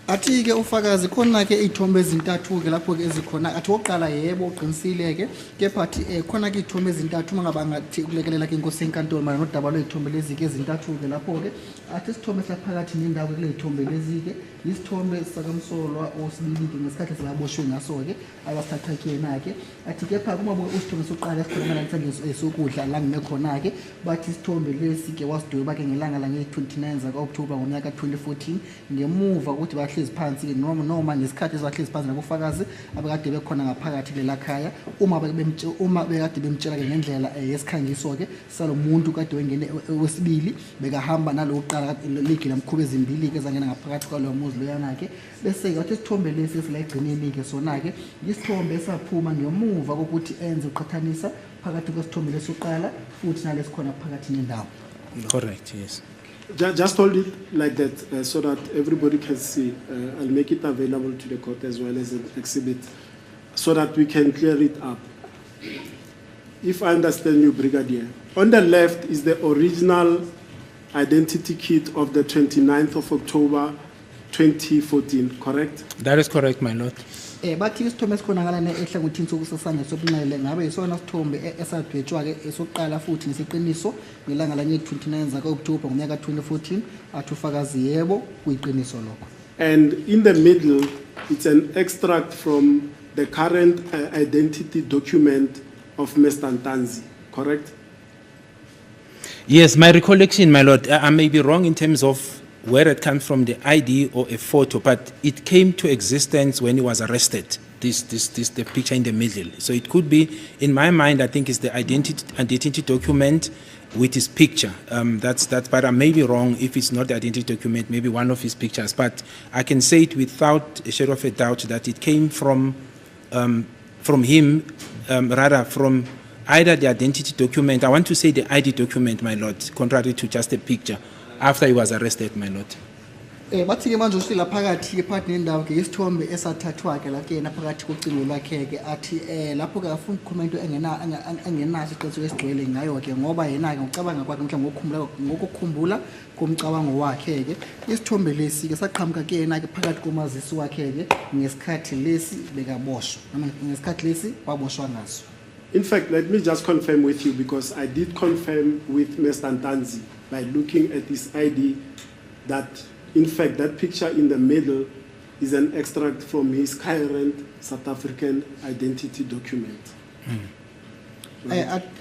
Athi ke ufakazi khona ke ithombe ezintathu ke lapho ke ezikhona athi oqala yebo uqinisile ke kepha athi khona ke ithombe ezintathu mangaba ngathi ukulekelela ke inkosi enkantolo mana nodaba lwezithombe lezi ke ezintathu ke lapho ke athi isithombe saphakathi nendawo ke kule ithombe lezi ke isithombe sakamsolwa osibili ke ngesikhathi silaboshwe ngaso ke abasithatha ke yena ke athi kepha kuma usithombe soqala esikhona manje esokudla la ngime khona ke bathi isithombe lesi ke wasidweba ke ngelanga la nge-29 zaka October ngonyaka 2014 ngemuva ukuthi bahlezi phansi noma ngesikhathi ezahlezi phansi nabofakazi abakade bekhona ngaphakathi lelakhaya uma bekade bemtshela ke ngendlela yesikhangiso ke salomuntu kade wengene wesibili bekahamba naloqala ligi lamkhuba ezimbili ke zangena ngaphakathi kwalo muzi loyana ke bese ke wathi isithombe lesi sila egcineni ke sona ke isithombe esaphuma ngemuva kokuthi enze uqhathanisa phakathi kwesithombe lesoqala futhi nalesikhona phakathi nendawo. Correct, yes. Just hold it like that so that everybody can see. I'll make it available to the court as well as an exhibit so that we can clear it up. If I understand you, Brigadier, on the left is the original identity kit of the 29th of October 2014, correct? That is correct, my lord. Bathi isithombe esikhonakala ehlangothini sokusasanga sobunxele ngabe isona sithombe esadwetshwa ke esoqala futhi nesiqiniso ngelanga la nge-29 zaka October ngonyaka 2014 athi ufakazi yebo kuyiqiniso lokho. And in the middle it's an extract from the current identity document of Mr. Ntanzi, correct? Yes, my recollection, my lord, I may be wrong in terms of where it comes from, the ID or a photo, but it came to existence when he was arrested. The picture in the middle. So it could be, in my mind, I think it's the identity document with his picture. But I may be wrong if it's not the identity document, maybe one of his pictures. But I can say it without a shadow of a doubt that it came from him, rather from either the identity document. I want to say the ID document, my lord, contrary to just a picture. After he was arrested, my lord. Bathi ke manje usila phakathi ke phakathi nendawo ke isithombe esathathwa ke la ke yena phakathi kocingo lwakhe ke athi lapho ke afuna ukukhuluma into engenaso iqiniso esigcwele ngayo ke ngoba yena ke ucabanga kwakhe mhlawumbe ngokukhumbula komcabango wakhe ke isithombe lesi ke saqhamuka ke yena ke phakathi komazisi wakhe ke ngesikhathi lesi bekaboshwa noma ngesikhathi lesi waboshwa ngaso. In fact, let me just confirm with you because I did confirm with Mr. Ntanzi by looking at his ID that in fact that picture in the middle is an extract from his current South African identity document.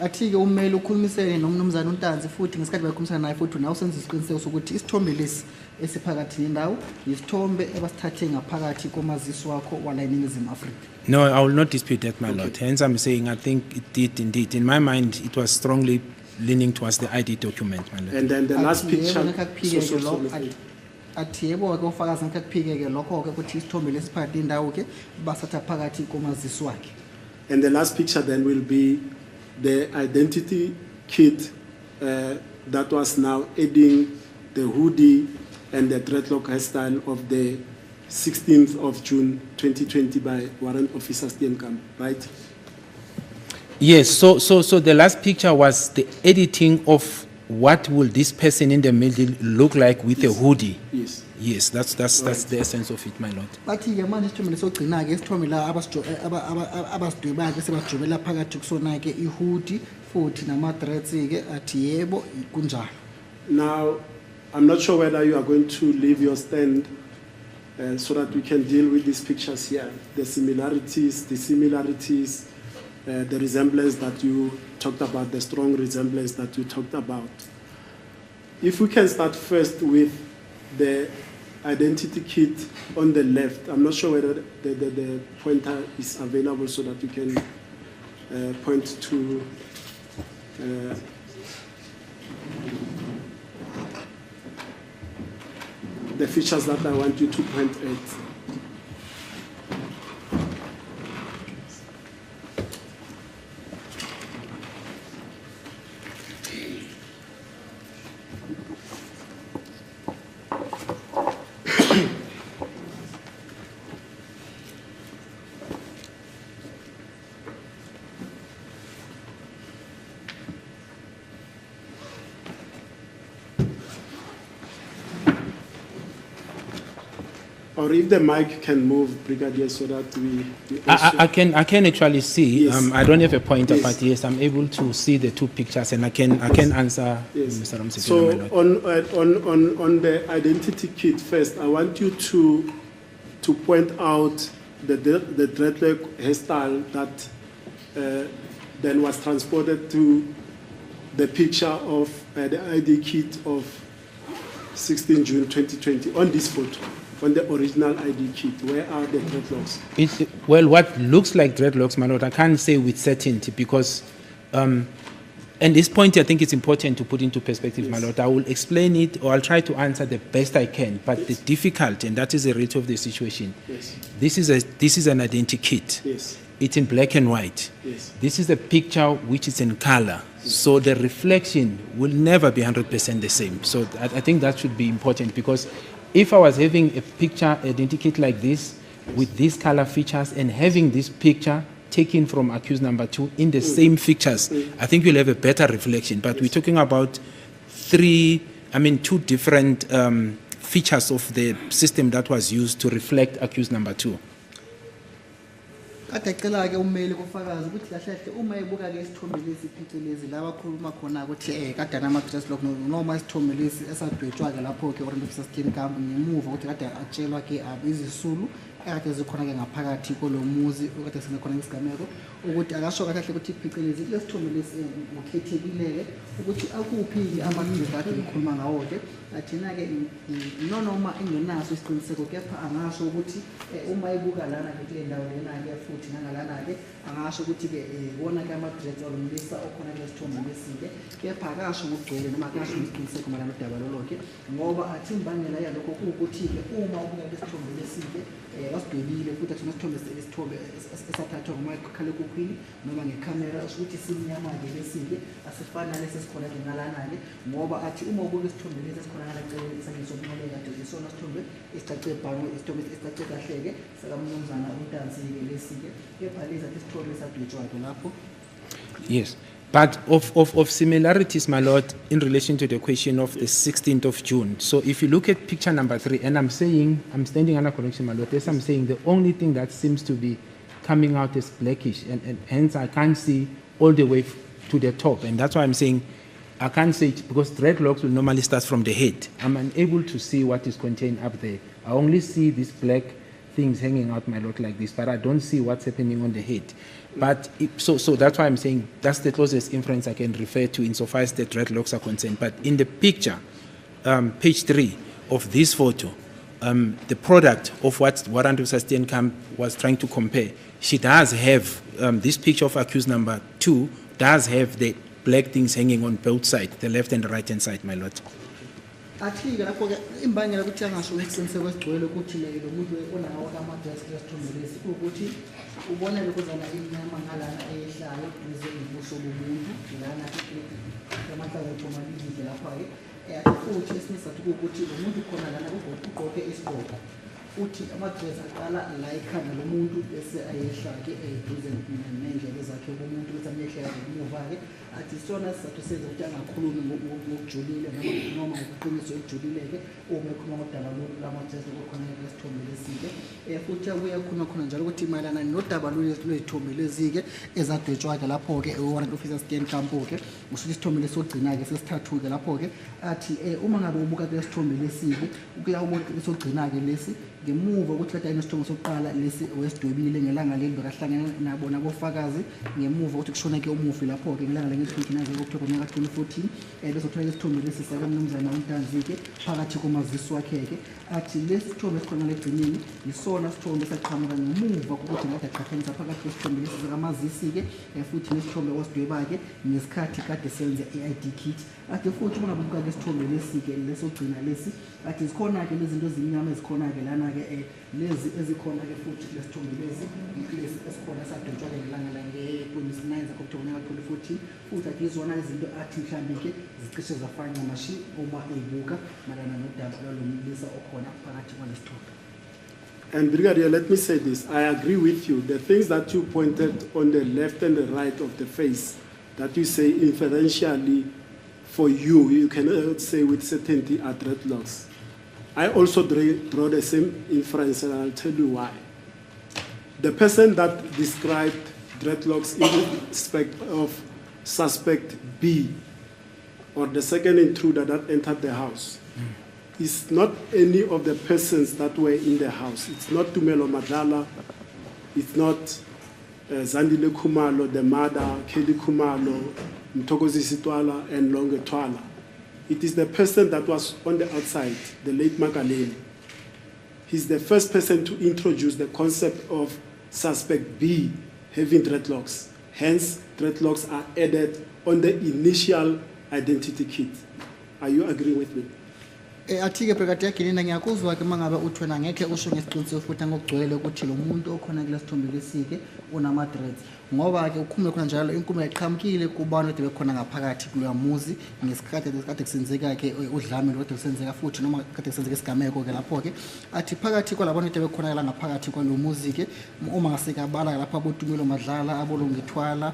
Athi ke umele ukhulumisene nomnumzana uNtanzi futhi ngesikhathi bakhulumisana naye futhi nawe senza isiqiniseko sokuthi isithombe lesi esiphakathi nendawo isithombe ebasithathe ngaphakathi komazisi wakho wala eNingizimu Afrika. No, I will not dispute that, my lord. Hence I'm saying I think it did indeed. In my mind, it was strongly leaning towards the ID document, my lord. And then the last picture. Athi yebo ke ufakazi ngakaphike ke lokho ke ukuthi isithombe lesiphakathi nendawo ke basatha phakathi komazisi wakhe. And the last picture then will be the identity kit that was now adding the hoodie and the dreadlock hairstyle of the 16th of June 2020 by Warrant Officer Steenkamp, right? Yes, so the last picture was the editing of what will this person in the middle look like with a hoodie. Yes. Yes, that's the essence of it, my lord. Bathi ke manje isithombe lesogcina ke isithombe la abasidweba ke sebajobela phakathi kusona ke ihoodie futhi nama-dreads ke athi yebo kunjalo. Now, I'm not sure whether you are going to leave your stand so that we can deal with these pictures here. The similarities, the resemblance that you talked about, the strong resemblance that you talked about. If we can start first with the identity kit on the left. I'm not sure whether the pointer is available so that you can point to the features that I want you to point at. Or if the mic can move, Brigadier, so that we also... I can actually see. Yes. I don't have a pointer, Yes. but yes, I'm able to see the two pictures, and I can answer Yes. Mr. Ramsey. So on the identity kit first, I want you to point out the dreadlock hairstyle that then was transported to the picture of the ID kit of 16 June 2020 on this photo. On the original ID kit, where are the dreadlocks? Well, what looks like dreadlocks, my lord, I can't say with certainty because, and this point I think it's important to put into perspective, my lord. I will explain it, or I'll try to answer the best I can. But the difficulty, and that is the reality of the situation. Yes. This is an identity kit. Yes. It's in black and white. Yes. This is a picture which is in color. So the reflection will never be 100% the same. So I think that should be important because if I was having a picture identikit like this with these color features and having this picture taken from accused number 2 in the same features, I think you'll have a better reflection. But we're talking about two different features of the system that was used to reflect accused number 2. Kade cela ke ummeli kufakazi ukuthi kahle kahle uma ibuka ke isithombe lesi pictures la bakhuluma khona ukuthi kade nama pictures lokho noma isithombe lesi esadwetshwa ke lapho ke Orlando Fiscal Camp ngemuva ukuthi kade atshelwa ke izisulu ekade zikhona ke ngaphakathi kolomuzi okade sinekhona isigameko ukuthi akasho kahle kahle ukuthi pictures lesithombe lesi ukhethekile ukuthi akuphi amadoda akade ngikhuluma ngawo ke athina ke noma engenaso isiqiniseko kepha angasho ukuthi uma ibuka lana ke ndawo lena ke futhi nangalana ke angasho ukuthi ke wona ke ama-dreads olumlisa okhona lesithombe lesike kepha akasho ngokugcwele noma akasho ngesiqiniseko malana udaba lolonke ngoba athi imbangela yalokho kuwukuthi ke uma ubuka lesithombe lesike wasidwebile futhi athi nesithombe esathathwa ngumakhalekhukhwini noma ngekhamera asho ukuthi simnyama-ke lesike asifani nalesi esikhona ke ngalana-ke ngoba athi uma ubuka isithombe lesi esikhona ngalaceleni esangisobunqole kade isona sithombe esicace bhanwe isithombe esicace kahle-ke sakamnumzana uNtanzi-ke lesi-ke kepha lesi athi isithombe esadwetshwa-ke lapho. Yes. But of similarities, my lord, in relation to the question of the 16th of June. So if you look at picture number 3, and I'm standing under correction, my lord, yes, I'm saying the only thing that seems to be coming out is blackish, and hence I can't see all the way to the top. And that's why I'm saying I can't say it, because dreadlocks will normally start from the head. I'm unable to see what is contained up there. I only see these black things hanging out, my lord, like this, but I don't see what's happening on the head. But so that's why I'm saying that's the closest inference I can refer to insofar as the dreadlocks are concerned. But in the picture, page 3 of this photo, the product of what Warrant of Sustained Camp was trying to compare, she does have this picture of accused number 2 does have the black things hanging on both sides, the left and the right hand side, my lord. Athi-ke lapho-ke imbangela ukuthi angasho ngesiqiniseko esigcwele ukuthi lo muntu onawo ama-dress lesithombe lesi ukuthi ubona lokhuzana imnyama ngalana eyehlayo duze nobuso bomuntu lana amahlangothi omabili lapha-ke futhi esinye isizathu kuwukuthi lo muntu khona lana ugqoke isigqoko uthi ama-dress aqala la ekhanda lomuntu bese ayehla-ke duze nendlebe zakhe komuntu ukuthi amehlela ngemuva-ke athi sona sizathu senza ukuthi angakhulumi ngokujulile noma ngokuqiniso ekujulile-ke uma ekhuluma ngodaba lama-dress lokukhona lesithombe lesi-ke futhi abuye khuluma khona njalo ukuthi mayelana nodaba lwezithombe lezi-ke ezadwetshwa-ke lapho-ke Warrant Officer Scan Campo-ke usuthi isithombe lesogcina-ke sesithathu-ke lapho-ke athi uma ngabe ubuka lesithombe lesi-ke ukuya ubona lesogcina-ke lesi ngemuva ukuthi kade ayinesithombe sokuqala lesi wesidwebile ngelanga leli bekahlangana nabo nabofakazi ngemuva ukuthi kushona-ke umufi lapho-ke ngelanga 29 October nyaka 2014 bezothola isithombe lesi sakamnumzana uNtanzi-ke phakathi komazisi wakhe-ke athi lesi sithombe esikhona legcinini yisona sithombe saqhamuka ngemuva kokuthi ngathi aqhathanisa phakathi kwesithombe lesi sakamazisi-ke futhi nesithombe wasidweba-ke ngesikhathi kade senze i-ID kit athi futhi uma ngabe ubuka-ke isithombe lesi-ke lesogcina lesi athi zikhona-ke lezi zinto ezimnyama ezikhona-ke lana-ke lezi ezikhona-ke futhi lesithombe lesi lesi esikhona sadontshelwa ngelanga lange-29 October nyaka 2014 futhi athi izona izinto athi mhlambe-ke zicishe zafana ncamashi uma eyibuka malana nodaba lwalomlisa okhona phakathi kwalesithombe. And Brigadier, let me say this. I agree with you. The things that you pointed on the left and the right of the face, that you say inferentially for you, you cannot say with certainty are dreadlocks. I also draw the same inference, and I'll tell you why. The person that described dreadlocks in respect of suspect B, or the second intruder that entered the house, is not any of the persons that were in the house. It's not Tumelo Madlala, it's not Zandile Kumalo, the mother, Kelly Kumalo, Mtokozi Sitwala, and Longe Twala. It is the person that was on the outside, the late Makaleni. He's the first person to introduce the concept of suspect B having dreadlocks. Hence, dreadlocks are added on the initial identity kit. Are you agreeing with me? Athi-ke Brigadier Kinina ngiyakuzwa-ke uma ngabe uthwena ngekhe usho ngesiqiniseko futhi angokugcwele ukuthi lo muntu okhona kule sithombe lesi-ke unama-dreads ngoba-ke ukhulume khona njalo inkulumo yaqhamukile kubantu ade bekhona ngaphakathi kuloya muzi ngesikhathi kade kusenzeka-ke udlame lo kade kusenzeka futhi noma kade kusenzeka isigameko-ke lapho-ke athi phakathi kwalabantu ade bekhona la ngaphakathi kwalo muzi-ke uma ngasekabala lapho aboTumelo Madlala abolongithwala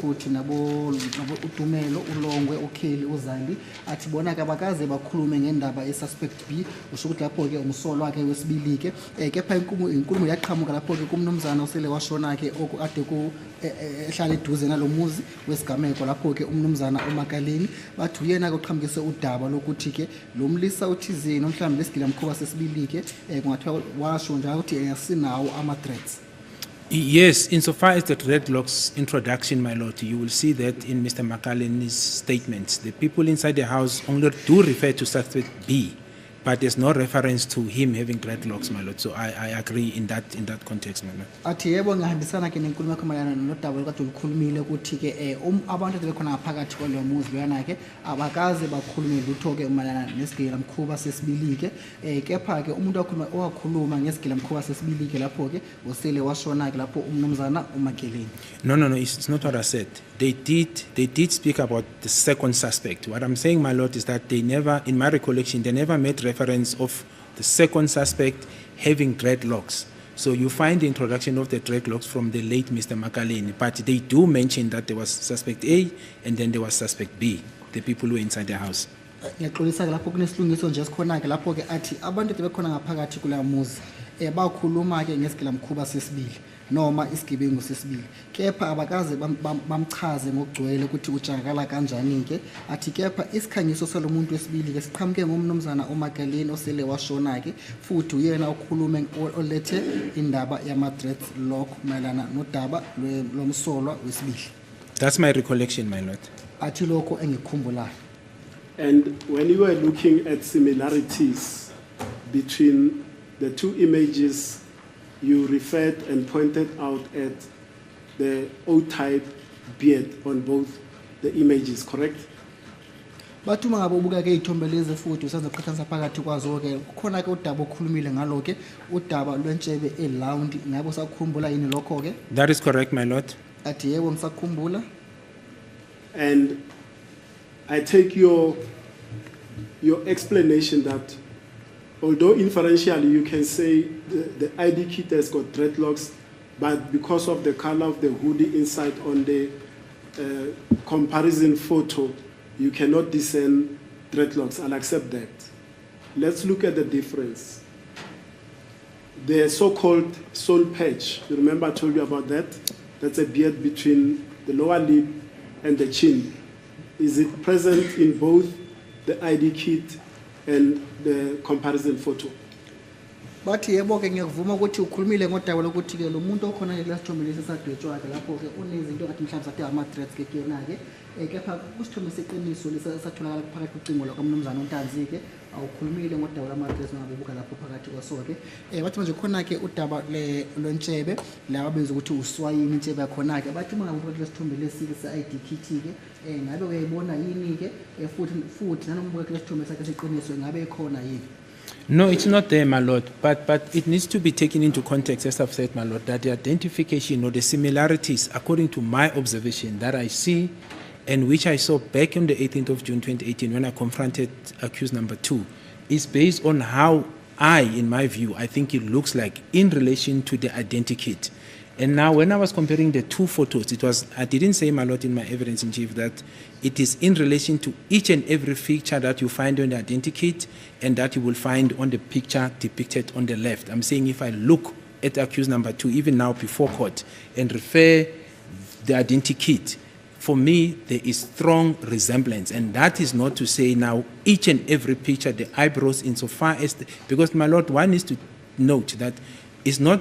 futhi nabo uTumelo uLongwe uKheli uZandi athi bona-ke abakaze bakhulume ngendaba suspect B usho ukuthi lapho-ke umsolo wakhe wesibili-ke kepha inkulumo yaqhamuka lapho-ke kumnumzana osele washona-ke ade ehlala eduze nalo muzi wesigameko lapho-ke umnumzana uMakaleni bathi uyena-ke uqhamukise udaba lokuthi-ke lo mlisa uthizeni mhlawumbe lesigilamkhuba sesibili-ke kungathiwa washo njalo ukuthi sinawo ama-threats. Yes, insofar as the dreadlocks introduction, my lord, you will see that in Mr. Makaleni's statements. The people inside the house only do refer to suspect B, but there's no reference to him having dreadlocks, my lord. So I agree in that context, my lord. Athi yebo ngihambisana-ke nenkulumo yakho mayelana nodaba lokade ulukhulumile ukuthi-ke abantu ade bekhona ngaphakathi kwaloyo muzi loyana-ke abakaze bakhulume lutho-ke mayelana nesigilamkhuba sesibili-ke kepha-ke umuntu owakhuluma ngesigilamkhuba sesibili-ke lapho-ke usele washona-ke lapho umnumzana uMakeleni. No, it's not what I said. They did speak about the second suspect. What I'm saying, my lord, is that they never, in my recollection, they never made reference of the second suspect having dreadlocks. So you find the introduction of the dreadlocks from the late Mr. Makaleni, but they do mention that there was suspect A and then there was suspect B, the people who were inside the house. Ngiyaxolisa-ke lapho kunesilungiso nje esikhona-ke lapho-ke athi abantu ade bekhona ngaphakathi kuleya muzi bakhuluma-ke ngesigilamkhuba sesibili noma isigebengu sesibili kepha abakaze bamchaze ngokugcwele ukuthi utshakala kanjani-ke athi kepha isikhangiso salo muntu wesibili-ke siqhamuke ngomnumzana uMakaleni osele washona-ke futhi uyena okhulume olethe indaba yama-dreads lock mayelana nodaba lomsolwa wesibili. That's my recollection, my lord. Athi lokho engikukhumbulayo. And when you were looking at similarities between the two images, you referred and pointed out at the O-type beard on both the images, correct? Bathi uma ngabe ubuka-ke iy'thombe lezi futhi usenza ukuqhathanisa phakathi kwazo-ke kukhona-ke udaba okhulumile ngalo-ke udaba lwentshebe elawundi ngabe usakhumbula yini lokho-ke? That is correct, my lord. Athi yebo ngisakhumbula. And I take your explanation that although inferentially you can say the ID kit has got dreadlocks, but because of the color of the hoodie inside on the comparison photo, you cannot discern dreadlocks. I'll accept that. Let's look at the difference. The so-called soul patch, you remember I told you about that? That's a beard between the lower lip and the chin. Is it present in both the ID kit and the comparison photo? bathi yebo-ke ngiyakuvuma ukuthi ukhulumile ngodaba lokuthi-ke lo muntu okhona kula sithombe lesi esadwetshwa-ke lapho-ke unezinto athi mhlawumbe sathi ama-threats-ke kuyena-ke kepha kusithombe seqiniso lesatholakala phakathi kocingo lwakamnumzana uNtanzi-ke awukhulumile ngodaba lama-threats nangabebuka lapho phakathi kwaso-ke bathi manje khona-ke udaba lwentshebe la babenza ukuthi uswayini intshebe yakhona-ke bathi uma ngabe phakathi lesithombe lesi-ke se-ID kit-ke ngabe uyayibona yini-ke futhi nanoma phakathi lesithombe sakhe seqiniso ngabe ikhona yini? No, it's not there, my lord, but it needs to be taken into context, as I've said, my lord, that the identification or the similarities, according to my observation, that I see and which I saw back on the 18th of June 2018 when I confronted accused number 2, is based on how in my view, I think it looks like in relation to the identikit. And now when I was comparing the two photos, I didn't say, my lord, in my evidence in chief that it is in relation to each and every feature that you find on the identikit and that you will find on the picture depicted on the left. I'm saying if I look at accused number 2, even now before court, and refer the identikit, for me, there is strong resemblance. And that is not to say now each and every picture, the eyebrows insofar as, because, my lord, one needs to note that it's not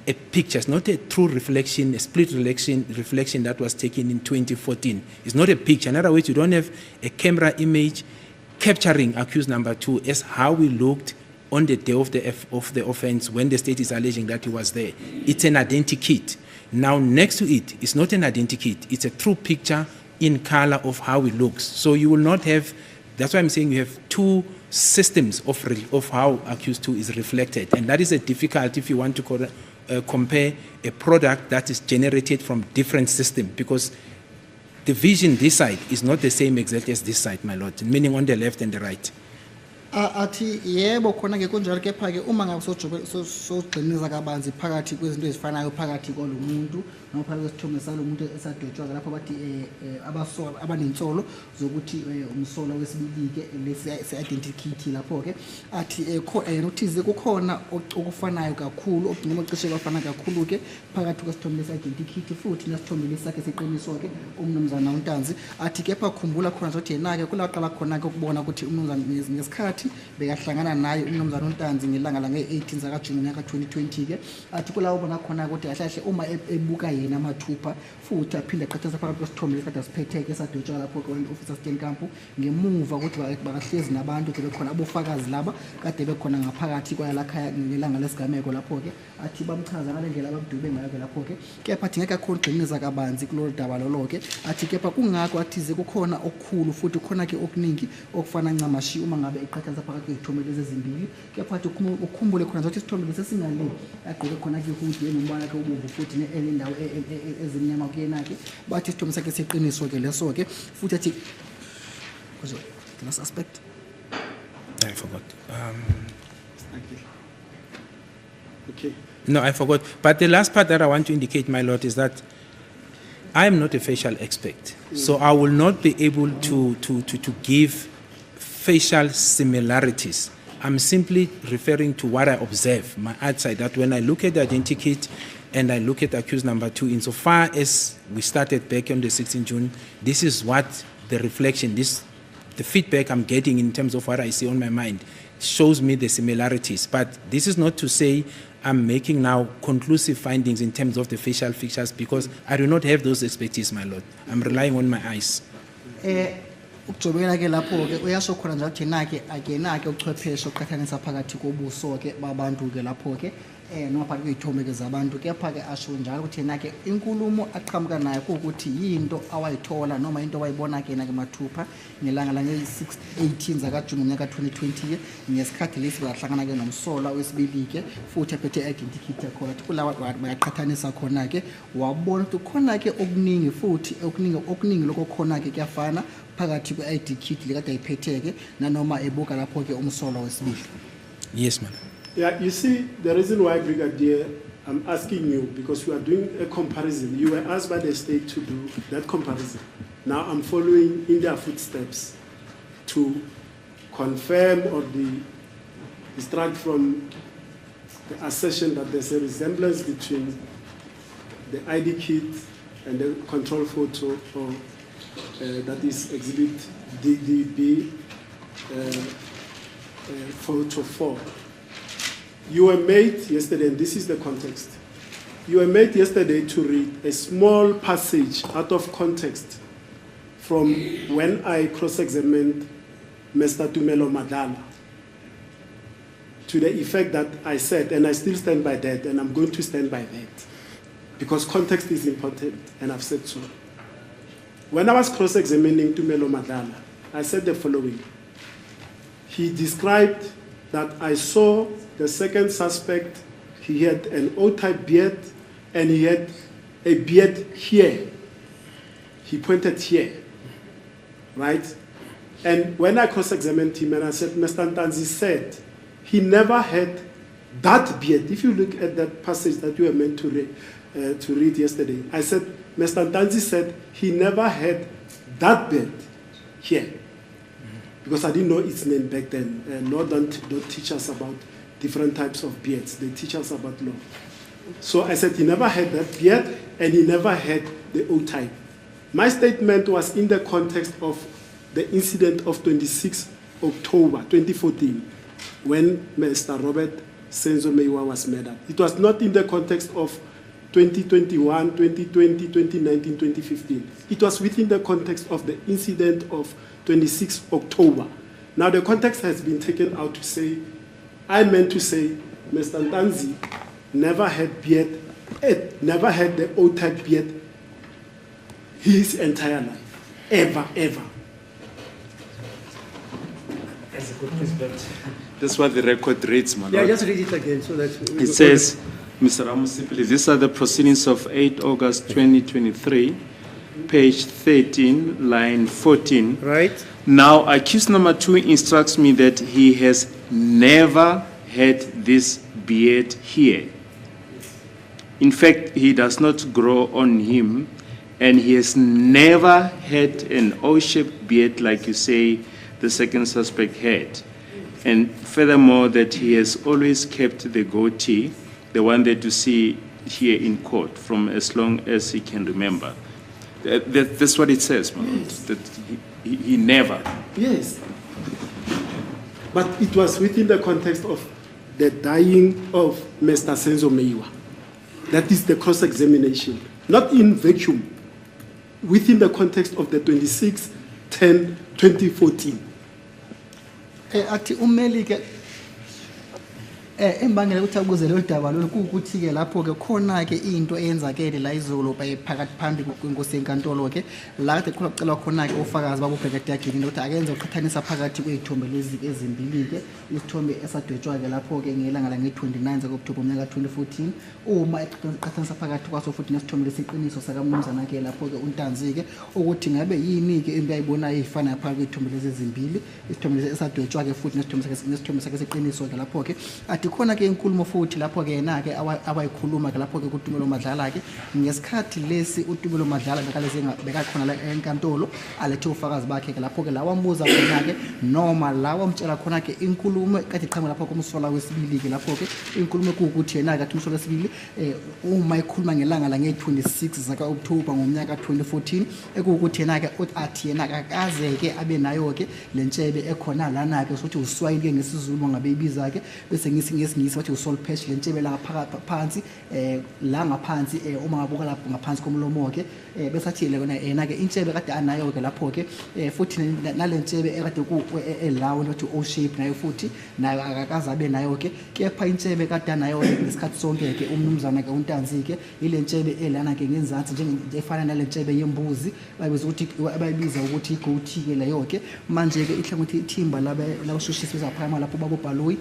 a picture, it's not a true reflection, a split reflection that was taken in 2014. It's not a picture. In other words, you don't have a camera image capturing accused number 2 as how we looked on the day of the offense when the state is alleging that he was there. It's an identikit. Now, next to it, it's not an identikit. It's a true picture in color of how it looks. So you will not have, that's why I'm saying you have two systems of how accused 2 is reflected. And that is a difficulty if you want to compare a product that is generated from different systems, because the vision this side is not the same exactly as this side, my lord, meaning on the left and the right. Athi yebo khona ke kunjalo kepha ke uma ngabe sogciniza kabanzi phakathi kwezinto ezifanayo phakathi kwalomuntu noma phakathi kwesithombe salomuntu esadwetshwa lapho bathi abasola abanensolo zokuthi umsolo wesibili ke lesi identity lapho ke athi nothize kukhona okufanayo kakhulu okugcina ocishe kwafana kakhulu ke phakathi kwesithombe lesi-identity futhi nesithombe lesakhe seqiniso ke umnumzana uNtanzi athi kepha khumbula khona ukuthi yena ke kulaqala khona ke ukubona ukuthi umnumzana ngesikhathi bekahlangana naye umnumzana uNtanzi ngelanga lange-18 zakaJuni nyaka 2020 ke athi kulawo bona khona ukuthi ahlahle uma ebuka yena amathupha futhi aphinde aqhathanisa phakathi kwesithombe lesikade asiphetheke esadwetshwa lapho kwe-officer Steenkamp ngemuva ukuthi bakahlezi nabantu ke bekhona abofakazi laba kade bekhona ngaphakathi kwalakhaya ngelanga lesigameko lapho ke athi bamchaza ngale ndlela ababudube ngayo lapho ke kepha athi ngeke akhona ugciniza kabanzi kulolu daba lolo ke athi kepha kungakho athize kukhona okukhulu futhi kukhona ke okuningi okufana ncamashi uma ngabe iqhathanisa phakathi kwezithombe lezi ezimbili kepha athi ukhumbule khona ukuthi isithombe lesi singale agqoke khona ke ukuthi enombala ke ubomvu futhi nendawo ezimnyama kuyena-ke bathi isithombe sakhe seqiniso ke leso-ke futhi athi the last aspect I forgot. Okay. No, I forgot. But the last part that I want to indicate, my lord, is that I am not a facial expert. So I will not be able to give facial similarities. I'm simply referring to what I observe, my outside, that when I look at the identikit and I look at accused number 2, insofar as we started back on the 16th June, this is what the reflection, the feedback I'm getting in terms of what I see on my mind shows me the similarities. But this is not to say I'm making now conclusive findings in terms of the facial features, because I do not have those expertise, my lord. I'm relying on my eyes. Ukujobela ke lapho ke uyasho khona nje ukuthi nake akena ke uchwepheshe oqhathanisa phakathi kobuso ke babantu ke lapho ke noma phakathi kwezithombe ke zabantu kepha ke asho njalo ukuthi nake inkulumo aqhamuka nayo ukuthi yinto awayithola noma into awayibona ke nake mathupha ngelanga la nge-18 zakaJuni nyaka 2020 ke ngesikhathi lesi bahlangana ke nomsola wesibili ke futhi aphethe identity yakho kulawa bayaqhathanisa khona ke wabona ukuthi khona ke okuningi futhi okuningi lokho khona ke kuyafana phakathi kwe-ID kit lekade ayiphetheke nanoma ebuka lapho ke umsolo wesibili. Yes, madam. Yeah, you see, the reason why, Brigadier, I'm asking you, because we are doing a comparison. You were asked by the state to do that comparison. Now I'm following in their footsteps to confirm or distract from the assertion that there's a resemblance between the ID kit and the control photo, or that is exhibit DDB photo 4. You were made yesterday, and this is the context. You were made yesterday to read a small passage out of context from when I cross-examined Mr. Tumelo Madala, to the effect that I said, and I still stand by that, and I'm going to stand by that, because context is important, and I've said so. When I was cross-examining Tumelo Madala, I said the following. He described that I saw the second suspect, he had an O-type beard, and he had a beard here. He pointed here, right? And when I cross-examined him, and I said, Mr. Ntanzi said, he never had that beard. If you look at that passage that you were meant to read yesterday, I said, Mr. Ntanzi said he never had that beard here. Because I didn't know its name back then. Law don't teach us about different types of beards. They teach us about law. So I said he never had that beard, and he never had the O-type. My statement was in the context of the incident of 26 October 2014, when Mr. Robert Senzo Meyiwa was murdered. It was not in the context of 2021, 2020, 2019, 2015. It was within the context of the incident of 26 October. Now the context has been taken out to say, I meant to say, Mr. Ntanzi never had beard, never had the O-type beard his entire life, ever, ever. That's a good perspective. That's what the record reads, my Yeah, lord. just read it again so that It says, Mr. Ramusipili, these are the proceedings of 8 August 2023, page 13, line 14. right. Now, accused number 2 instructs me that he has never had this beard here. In fact, he does not grow on him, and he has never had an O-shaped beard like you say the second suspect had. And furthermore, that he has always kept the goatee, the one that you see here in court, from as long as he can remember. That's what it says, my lord, that he never. Yes. But it was within the context of the dying of Mr. Senzo Meyiwa. That is the cross-examination. Not in vacuum. Within the context of the 26/10/2014. Athi umeli ke embangela ukuthi akuze lo daba lo ukuthi ke lapho ke khona ke into eyenzakele la izolo phakathi phambi kwenkosi enkantolo ke la kade kucela khona ke ufakazi babubheka yakini ukuthi akenze uqhathanisa phakathi kwezithombe lezi ezimbili ke isithombe esadwetshwa ke lapho ke ngelanga la nge-29 October umnyaka 2014 uma eqhathanisa phakathi kwaso futhi nesithombe lesiqiniso sakamnumzana ke lapho ke uNtanzi ke ukuthi ngabe yini ke into ayibona efana phakathi kwezithombe lezi ezimbili isithombe esadwetshwa ke futhi nesithombe sakhe seqiniso ke lapho ke athi khona ke inkulumo futhi lapho ke yena ke abayikhuluma ke lapho ke kuTumelo Madlala ke ngesikhathi lesi uTumelo Madlala beka khona la enkantolo alethe ufakazi bakhe ke lapho ke la wambuza khona ke noma la wamtshela khona ke inkulumo kade iqhamuka lapho kumsola wesibili ke lapho ke inkulumo ukuthi yena ke umsola wesibili uma ikhuluma ngelanga la nge-26 zaka October ngomnyaka 2014 ukuthi yena ke athi yena akaze ke abe nayo ke lentshebe ekhona lana ke sokuthi uswayile ke ngesizulu ngabe ibiza ke bese ngesingisi wathi usol patch lentshebe la ngaphansi la ngaphansi uma ngabuka lapho ngaphansi komlomo ke bese athi yena ke intshebe kade anayo ke lapho ke futhi nalentshebe ekade ku elawo ukuthi O shape nayo futhi nayo akakaza abe nayo ke kepha intshebe kade anayo ngesikhathi sonke ke umnumzana ke uNtanzi ke ilentshebe elana ke ngenzansi njenge efana nalentshebe yembuzi bayibiza ukuthi igoatee ke leyo ke manje ke ihlangothi ithimba labashushisi bezaphakama lapho babaloyi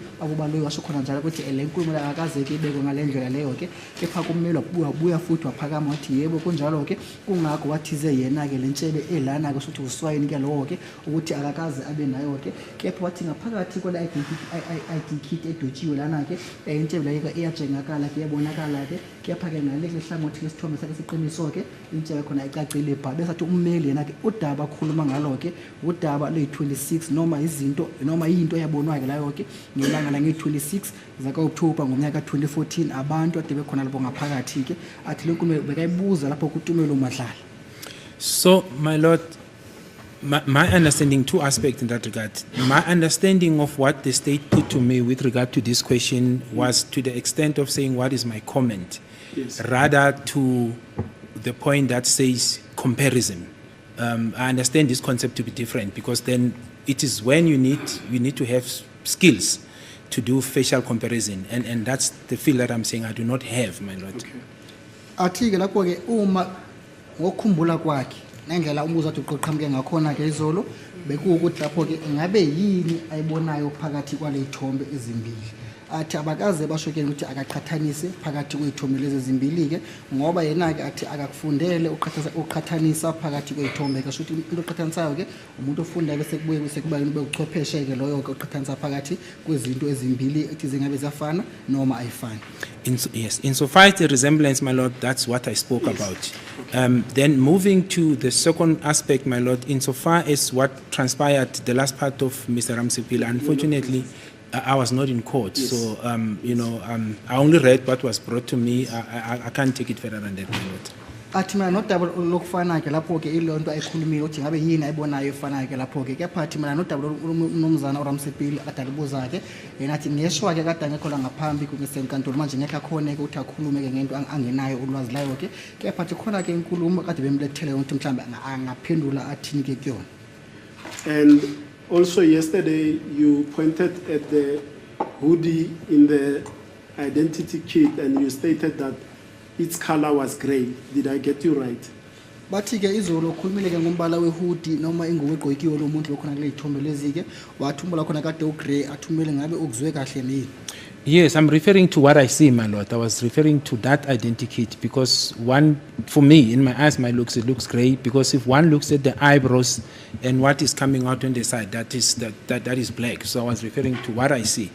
washo khona njalo ukuthi le nkulumo la akaze ke ibekwe ngalendlela leyo ke kepha kumele wabuya futhi waphakama wathi yebo kunjalo ke kungakho wathize yena ke lentshebe elana ke sokuthi uswayini ke lowo ke ukuthi akakaze abe nayo ke kepha wathi ngaphakathi kwala ID kit edotshiwe lana ke intshebe la iyajengakala ke yabonakala ke kepha ke ngale hlangothi lesithombe sakhe siqiniso ke intshebe khona icacile bha bese athi ummeli yena ke udaba khuluma ngalo ke udaba le-26 noma izinto noma into yabonwa ke layo ke ngelanga la nge-26 zaka October ngomnyaka 2014 abantu ade bekhona lapho ngaphakathi ke athi lokhu bekayibuza lapho kuTumelo Madlala. So, my lord, My understanding, two aspects in that regard. My understanding of what the state put to me with regard to this question was to the extent of saying what is my comment, Yes. rather to the point that says comparison. I understand this concept to be different because then it is when you need to have skills to do facial comparison, and that's the field that I'm saying I do not have, my lord. Athi-ke lapho-ke uma ngokukhumbula kwakhe nendlela umbuzo athi uqoqhamuke ngakhona-ke izolo bekuwukuthi lapho-ke ngabe yini ayibonayo phakathi kwale ithombe ezimbili. Athi abakaze basho-ke ukuthi akaqhathanise phakathi kwey'thombe lezi ezimbili-ke ngoba yena-ke athi akakufundele uqhathanisa phakathi kwey'thombe. Kasho ukuthi into oqhathanisayo-ke umuntu ofundayo bese kubuye bese kuba yini uchwepheshe-ke loyo-ke oqhathanisa phakathi kwezinto ezimbili ethi zingabe ziyafana noma ayifani. Yes, insofar as the resemblance, my lord, that's what I spoke about. Then moving to the second aspect, my lord, insofar as what transpired, the last part of Mr. Ramsipil, unfortunately, I was not in court, so I only read what was brought to me. I can't take it further than that, my lord. Athi mina nodaba lokufana-ke lapho-ke ile nto ayikhulumile ukuthi ngabe yini ayibonayo efanayo-ke lapho-ke kepha athi mina nodaba umnumzana uRamsipili kade alibuza-ke yena athi ngeshwa-ke kade angekho la ngaphambi kusenkantolo manje ngekho akhone-ke ukuthi akhulume-ke ngento angenayo ulwazi layo-ke kepha athi khona-ke inkulumo kade bemlethele ukuthi mhlawumbe angaphendula athini-ke kuyona. And also yesterday you pointed at the hoodie in the identity kit and you stated that its color was grey. Did I get you right? Bathi-ke izolo ukhulumile-ke ngombala wehudi noma ingubo egqokiwe lo muntu lokhona kule ithombe lezi-ke wathi umbala khona kade ugrey athumele ngabe ukuzwe kahle yini? Yes, I'm referring to what I see, my lord. I was referring to that identity kit because for me, in my eyes, it looks great because if one looks at the eyebrows and what is coming out on the side, that is black. So I was referring to what I see.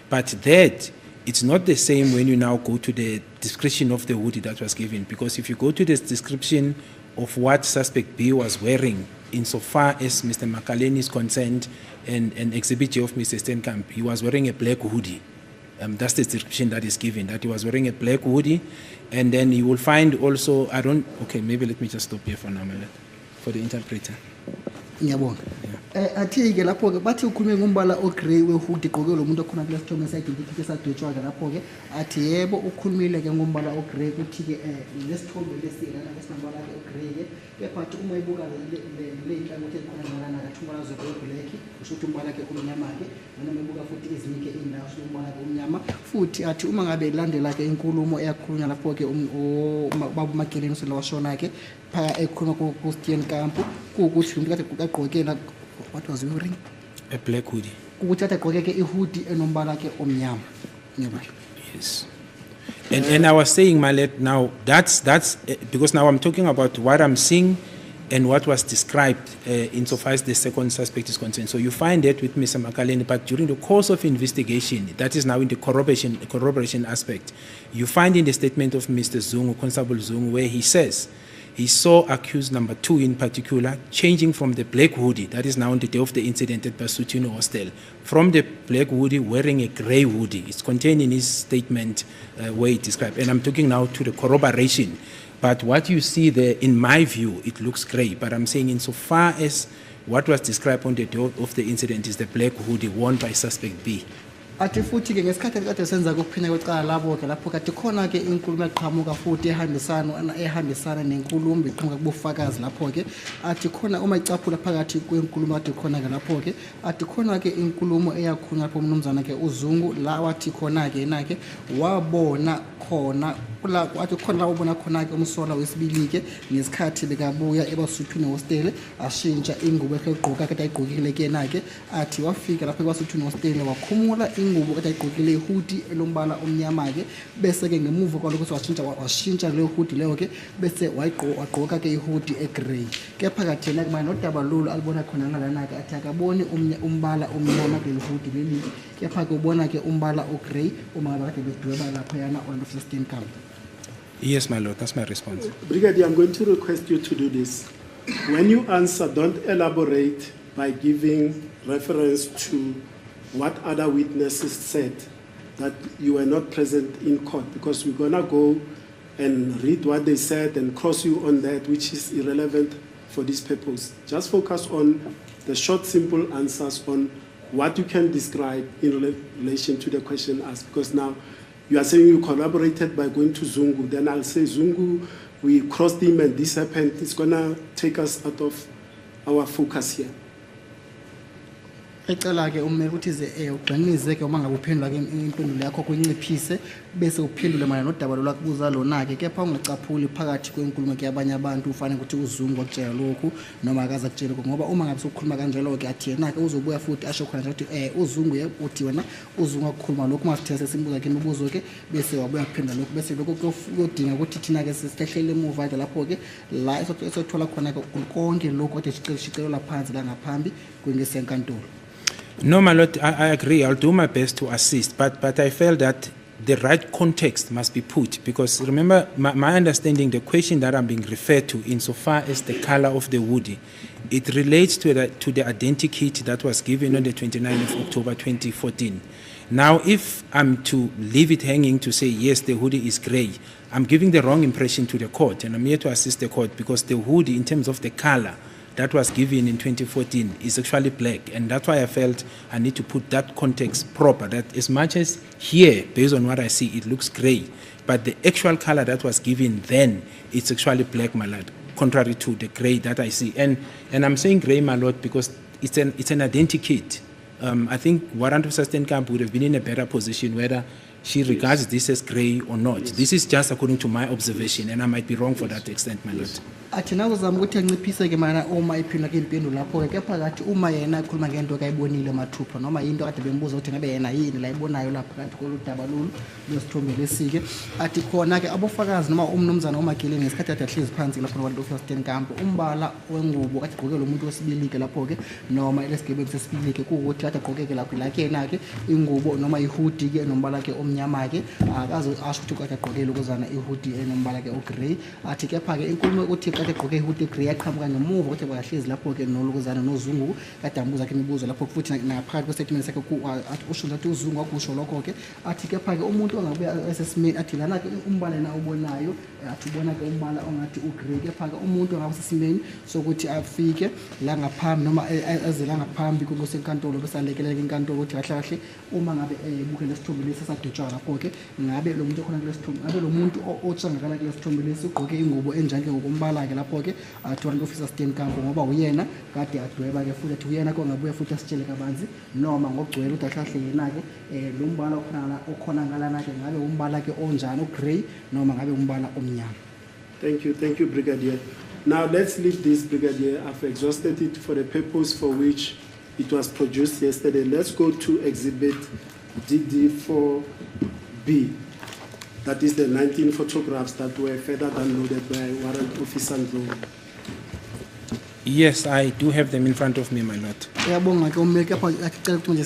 But that, it's not the same when you now go to the description of the hoodie that was given, because if you go to this description of what suspect B was wearing, insofar as Mr. Makaleni is concerned and Exhibit J of Mr. Steenkamp, he was wearing a black hoodie. That's the description that is given, that he was wearing a black hoodie. And then you will find also, maybe let me just stop here for now, for the interpreter. Ngiyabonga. Athi-ke lapho-ke bathi ukhulume ngombala ogrey wehudi igqoke lo muntu okhona kule sithombe sa-identity esadwetshwa-ke lapho-ke athi yebo ukhulumile-ke ngombala ogrey ukuthi-ke lesithombe lesiyelana esinombala-ke ogrey-ke kepha athi uma ibuka ley'nhlangothi ezikhona athi umbala zobe-black usho ukuthi umbala-ke umnyama-ke noma ibuka futhi ezinye-ke iy'ndawo usho umbala-ke umnyama futhi athi uma ngabe ilandela-ke inkulumo eyakhulunywa lapho-ke ubaba uMakeleni usela washona-ke phaya ekhuluma ku-Steenkamp kuwukuthi umuntu kade agqokela what was he wearing? A black hoodie. Ukuthi ade agqoke-ke ihudi enombala-ke omnyama. Yes. And I was saying, Malet, now that's because now I'm talking about what I'm seeing and what was described insofar as the second suspect is concerned. So you find that with Mr. Makaleni, but during the course of investigation, that is now in the corroboration aspect, you find in the statement of Mr. Zungu, Constable Zungu, where he says he saw accused number 2 in particular changing from the black hoodie, that is now on the day of the incident at Basutino Hostel, from the black hoodie wearing a grey hoodie. It's contained in his statement where it described. And I'm talking now to the corroboration. But what you see there, in my view, it looks grey. But I'm saying insofar as what was described on the day of the incident is the black hoodie worn by suspect B. Athi futhi-ke ngesikhathi kade senza kuphina kwecala labo-ke lapho kade khona-ke inkulumo eqhamuka futhi ehambisana nenkulumo iqhamuka kubufakazi lapho-ke athi khona uma icaphula phakathi kwenkulumo athi khona-ke lapho-ke athi khona-ke inkulumo eyakhulunywa lapho umnumzana-ke uZungu la wathi khona-ke yena-ke wabona khona athi khona la ubona khona-ke umsola wesibili-ke ngesikhathi bekabuya eBasuthuni Hostel ashintsha ingubo egqoka kade ayigqokile kuyena-ke athi wafika lapho eBasuthuni Hostel wakhumula ingubo kade ayigqokile ihudi elombala omnyama-ke bese-ke ngemuva kwalokho washintsha leyo hudi leyo-ke bese wagqoka-ke ihudi egrey kepha kathi yena-ke manje nodaba lolu alibona khona ngalana-ke athi akaboni umbala omnyama kuleli hudi leli kepha-ke ubona-ke umbala ogrey uma ngabe kade bedweba laphayana on the Steenkamp. Yes, my lord, that's my response. Brigadier, I'm going to request you to do this. When you answer, don't elaborate by giving reference to what other witnesses said, that you were not present in court, because we're going to go and read what they said and cross you on that, which is irrelevant for this purpose. Just focus on the short, simple answers on what you can describe in relation to the question asked. Because now you are saying you collaborated by going to Zungu. Then I'll say, Zungu, we crossed him and this happened. It's going to take us out of our focus here. Ecela ke ummeli ukuthi ze ugqinize ke uma ngabe uphendula ke impendulo yakho kunciphise bese uphendule mana nodaba lwakubuza lona ke kepha ungacaphuli phakathi kwenkulumo ke abanye abantu ufanele ukuthi uzungu akutshela lokhu noma akaza kutshela lokhu ngoba uma ngabe sokukhuluma kanjalo ke athi yena ke uzobuya futhi asho khona ukuthi uzungu uthi wena uzungu akukhuluma lokhu masithese simbuza ke imibuzo ke bese wabuya kuphendula lokhu bese lokho kuyodinga ukuthi thina ke sisihlele emuva ke lapho ke la esothola khona konke lokho kade sicelela phansi la ngaphambi kwengesenkantolo. No, my lord, I agree. I'll do my best to assist, but I felt that the right context must be put because remember, my understanding, the question that I'm being referred to insofar as the color of the hoodie, it relates to the identikit that was given on the 29th of October 2014. Now, if I'm to leave it hanging to say, yes, the hoodie is gray, I'm giving the wrong impression to the court, and I'm here to assist the court because the hoodie, in terms of the color, that was given in 2014 is actually black, and that's why I felt I need to put that context proper, that as much as here, based on what I see, it looks gray, but the actual color that was given then, it's actually black, my lord, contrary to the gray that I see. And I'm saying gray, my lord, because it's an identikit. I think Warrant Officer Steenkamp would have been in a better position whether she regards this as gray or not. This is just according to my observation, and I might be wrong for that extent, my lord. Athina uzama ukuthi anciphise ke mana uma iphindwa ke impendulo lapho ke kepha kathi uma yena ekhuluma ngento kayibonile mathupha noma into kade bembuza ukuthi ngabe yena yini la ibonayo lapha kanti koludaba lolu lwesithombe lesike athi khona ke abofakazi noma umnumzana uMagileni ngesikhathi kade ahlezi phansi lapho kwabantu ofisten camp umbala wengubo kade gqoke lo muntu wesibili ke lapho ke noma elesigebengu sesibili ke kuwukuthi kade gqoke ke lapho la ke yena ke ingubo noma ihoodie ke nombala ke omnyama ke akazo asho ukuthi kade gqoke lokozana ihoodie enombala ke ogray athi kepha ke inkulumo ukuthi kade gqoke ihoodie grey aqhamuka ngemuva kodwa bahlezi lapho ke nolokozana nozungu kade ambuza ke imibuzo lapho futhi naphakathi kwestatement sakhe usho ukuthi uzungu akusho lokho ke athi kepha ke umuntu ongabuya esesimeni athi lana ke umbala na ubonayo athi ubona ke umbala ongathi ugrey kepha ke umuntu ongabe sesimeni sokuthi afike la ngaphambi noma eze la ngaphambi kwenkosenkantolo besalekeleka inkantolo ukuthi kahle kahle uma ngabe ebuke lesithombe lesi sadutshwa lapho ke ngabe lo muntu khona kulesithombe ngabe lo muntu otshangakala kulesithombe lesi ugqoke ingubo enjani ngokombala ke lapho ke Warrant Officer Steenkamp ngoba uyena kade adweba ke futhi athi uyena kongabuye futhi asitshele kabanzi noma ngogcwele ukuthi ahlahle yena ke lo mbala okhona ngalana ke ngabe umbala ke onjani ugrey noma ngabe umbala omnyama. Thank you, Brigadier. Now let's leave this, Brigadier. I've exhausted it for the purpose for which it was produced yesterday. Let's go to Exhibit DD4B. That is the 19 photographs that were further downloaded by Warrant Officer Ndlovu. Yes, I do have them in front of me, my lord. Uyabonga ke ummeli kepha akicela ukuthi nje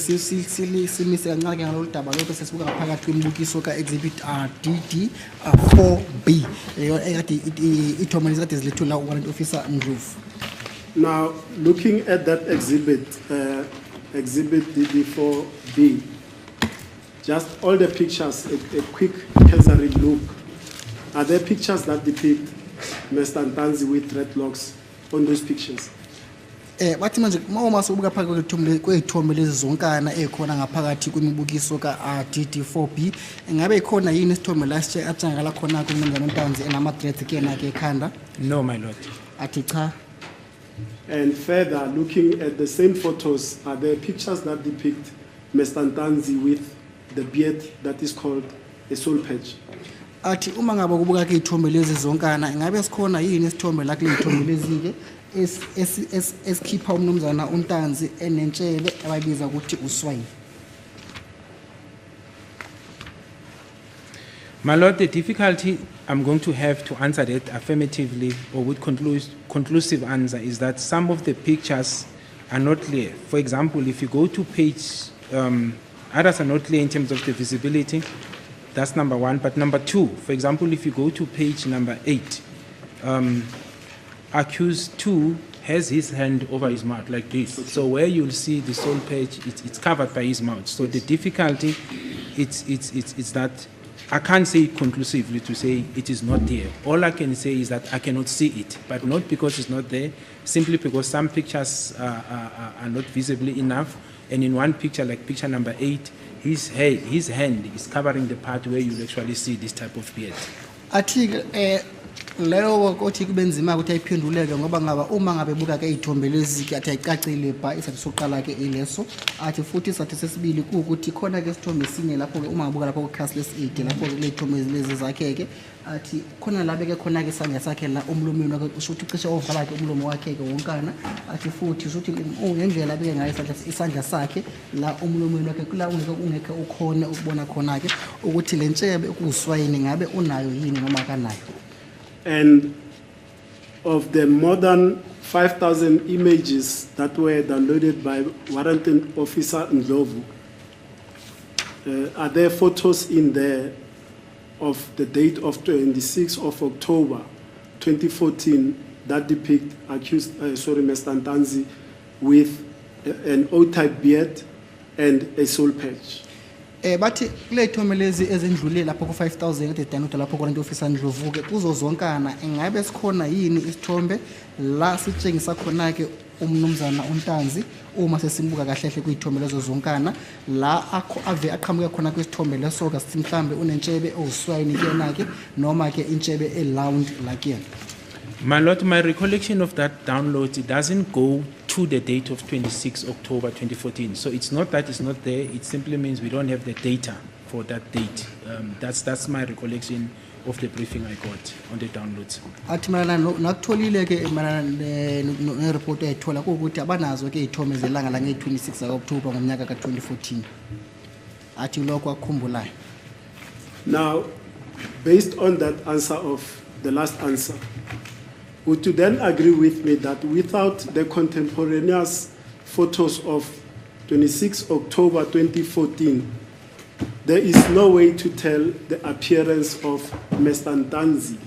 simise kancane ke ngalolu daba lokho sesibuka ngaphakathi kwemibukiso ka exhibit DD4B ekade ithombe lesikade zilethwe la Warrant Officer Ndlovu. Now, looking at that exhibit, Exhibit DD4B, just all the pictures, a quick cursory look. Are there pictures that depict Mr. Ntanzi with dreadlocks on those pictures? Bathi manje uma sobuka phakathi kwezithombe lezi zonkana ekhona ngaphakathi kwemibukiso ka DD4B ngabe ikhona yini isithombe la sitshe atshangala khona kumnumzana uNtanzi enama dreads kena ke ekhanda? No, my lord. Athi cha. And further, looking at the same photos, are there pictures that depict Mr. Ntanzi with the beard that is called a soul patch? Athi uma ngabe kubuka ke izithombe lezi zonkana ngabe sikhona yini isithombe la kule izithombe lezi ke esikhipha umnumzana uNtanzi enentshele abayibiza ukuthi uswayini? My lord, the difficulty I'm going to have to answer that affirmatively or with conclusive answer is that some of the pictures are not clear. For example, if you go to page, others are not clear in terms of the visibility. That's number one. But number two, for example, if you go to page number 8, accused 2 has his hand over his mouth like this. So where you'll see the soul page, it's covered by his mouth. So the difficulty, it's that I can't say it conclusively to say it is not there. All I can say is that I cannot see it, but not because it's not there, simply because some pictures are not visibly enough. And in one picture, like picture number 8, his hand is covering the part where you actually see this type of beard. Leyo kothi kube nzima ukuthi ayiphenduleke ngoba ngaba uma ngabe buka ke izithombe lezi ke athi ayicacile ba isathi soqala ke ileso athi futhi isathi sesibili ukuthi khona ke isithombe sinye lapho ke uma ngabuka lapho ku classless 8 lapho ke lezithombe lezi zakhe ke athi khona la beke khona ke isandla sakhe la umlomeni wakhe usho ukuthi cishe ovala ke umlomo wakhe ke wonkana athi futhi usho ukuthi ngendlela beke ngayo isandla sakhe la umlomeni wakhe kula ungeke ukhona ukubona khona ke ukuthi lentshebe ukuswayini ngabe unayo yini noma akanayo. And of the more than 5,000 images that were downloaded by Warrant Officer Ndlovu, are there photos in there of the date of 26th of October 2014 that depict accused, Mr. Ntanzi, with an O-type beard and a soul patch? Bathi kule thome lezi ezindlule lapho ku 5000 edanutha lapho Warrant Officer Ndlovu ke kuzo zonkana engabe sikhona yini isithombe la sitshengisa khona ke umnumzana uNtanzi uma sesimbuka kahle hle kuyithombe lezo zonkana la ave aqhamuke khona kwisithombe leso ka simhlambe unentshebe owuswayini kuyena ke noma ke intshebe eround la kuyena. My lord, my recollection of that download, it doesn't go to the date of 26 October 2014. So it's not that it's not there, it simply means we don't have the data for that date. That's my recollection of the briefing I got on the downloads. Athi malana nakutholile ke malana ne report ayithola ukuthi abanazo ke izithombe zelanga la nge 26 October ngomnyaka ka 2014. Athi lokho akukhumbulayo. Now, based on that answer of the last answer, would you then agree with me that without the contemporaneous photos of 26 October 2014, there is no way to tell the appearance of Mr. Ntanzi,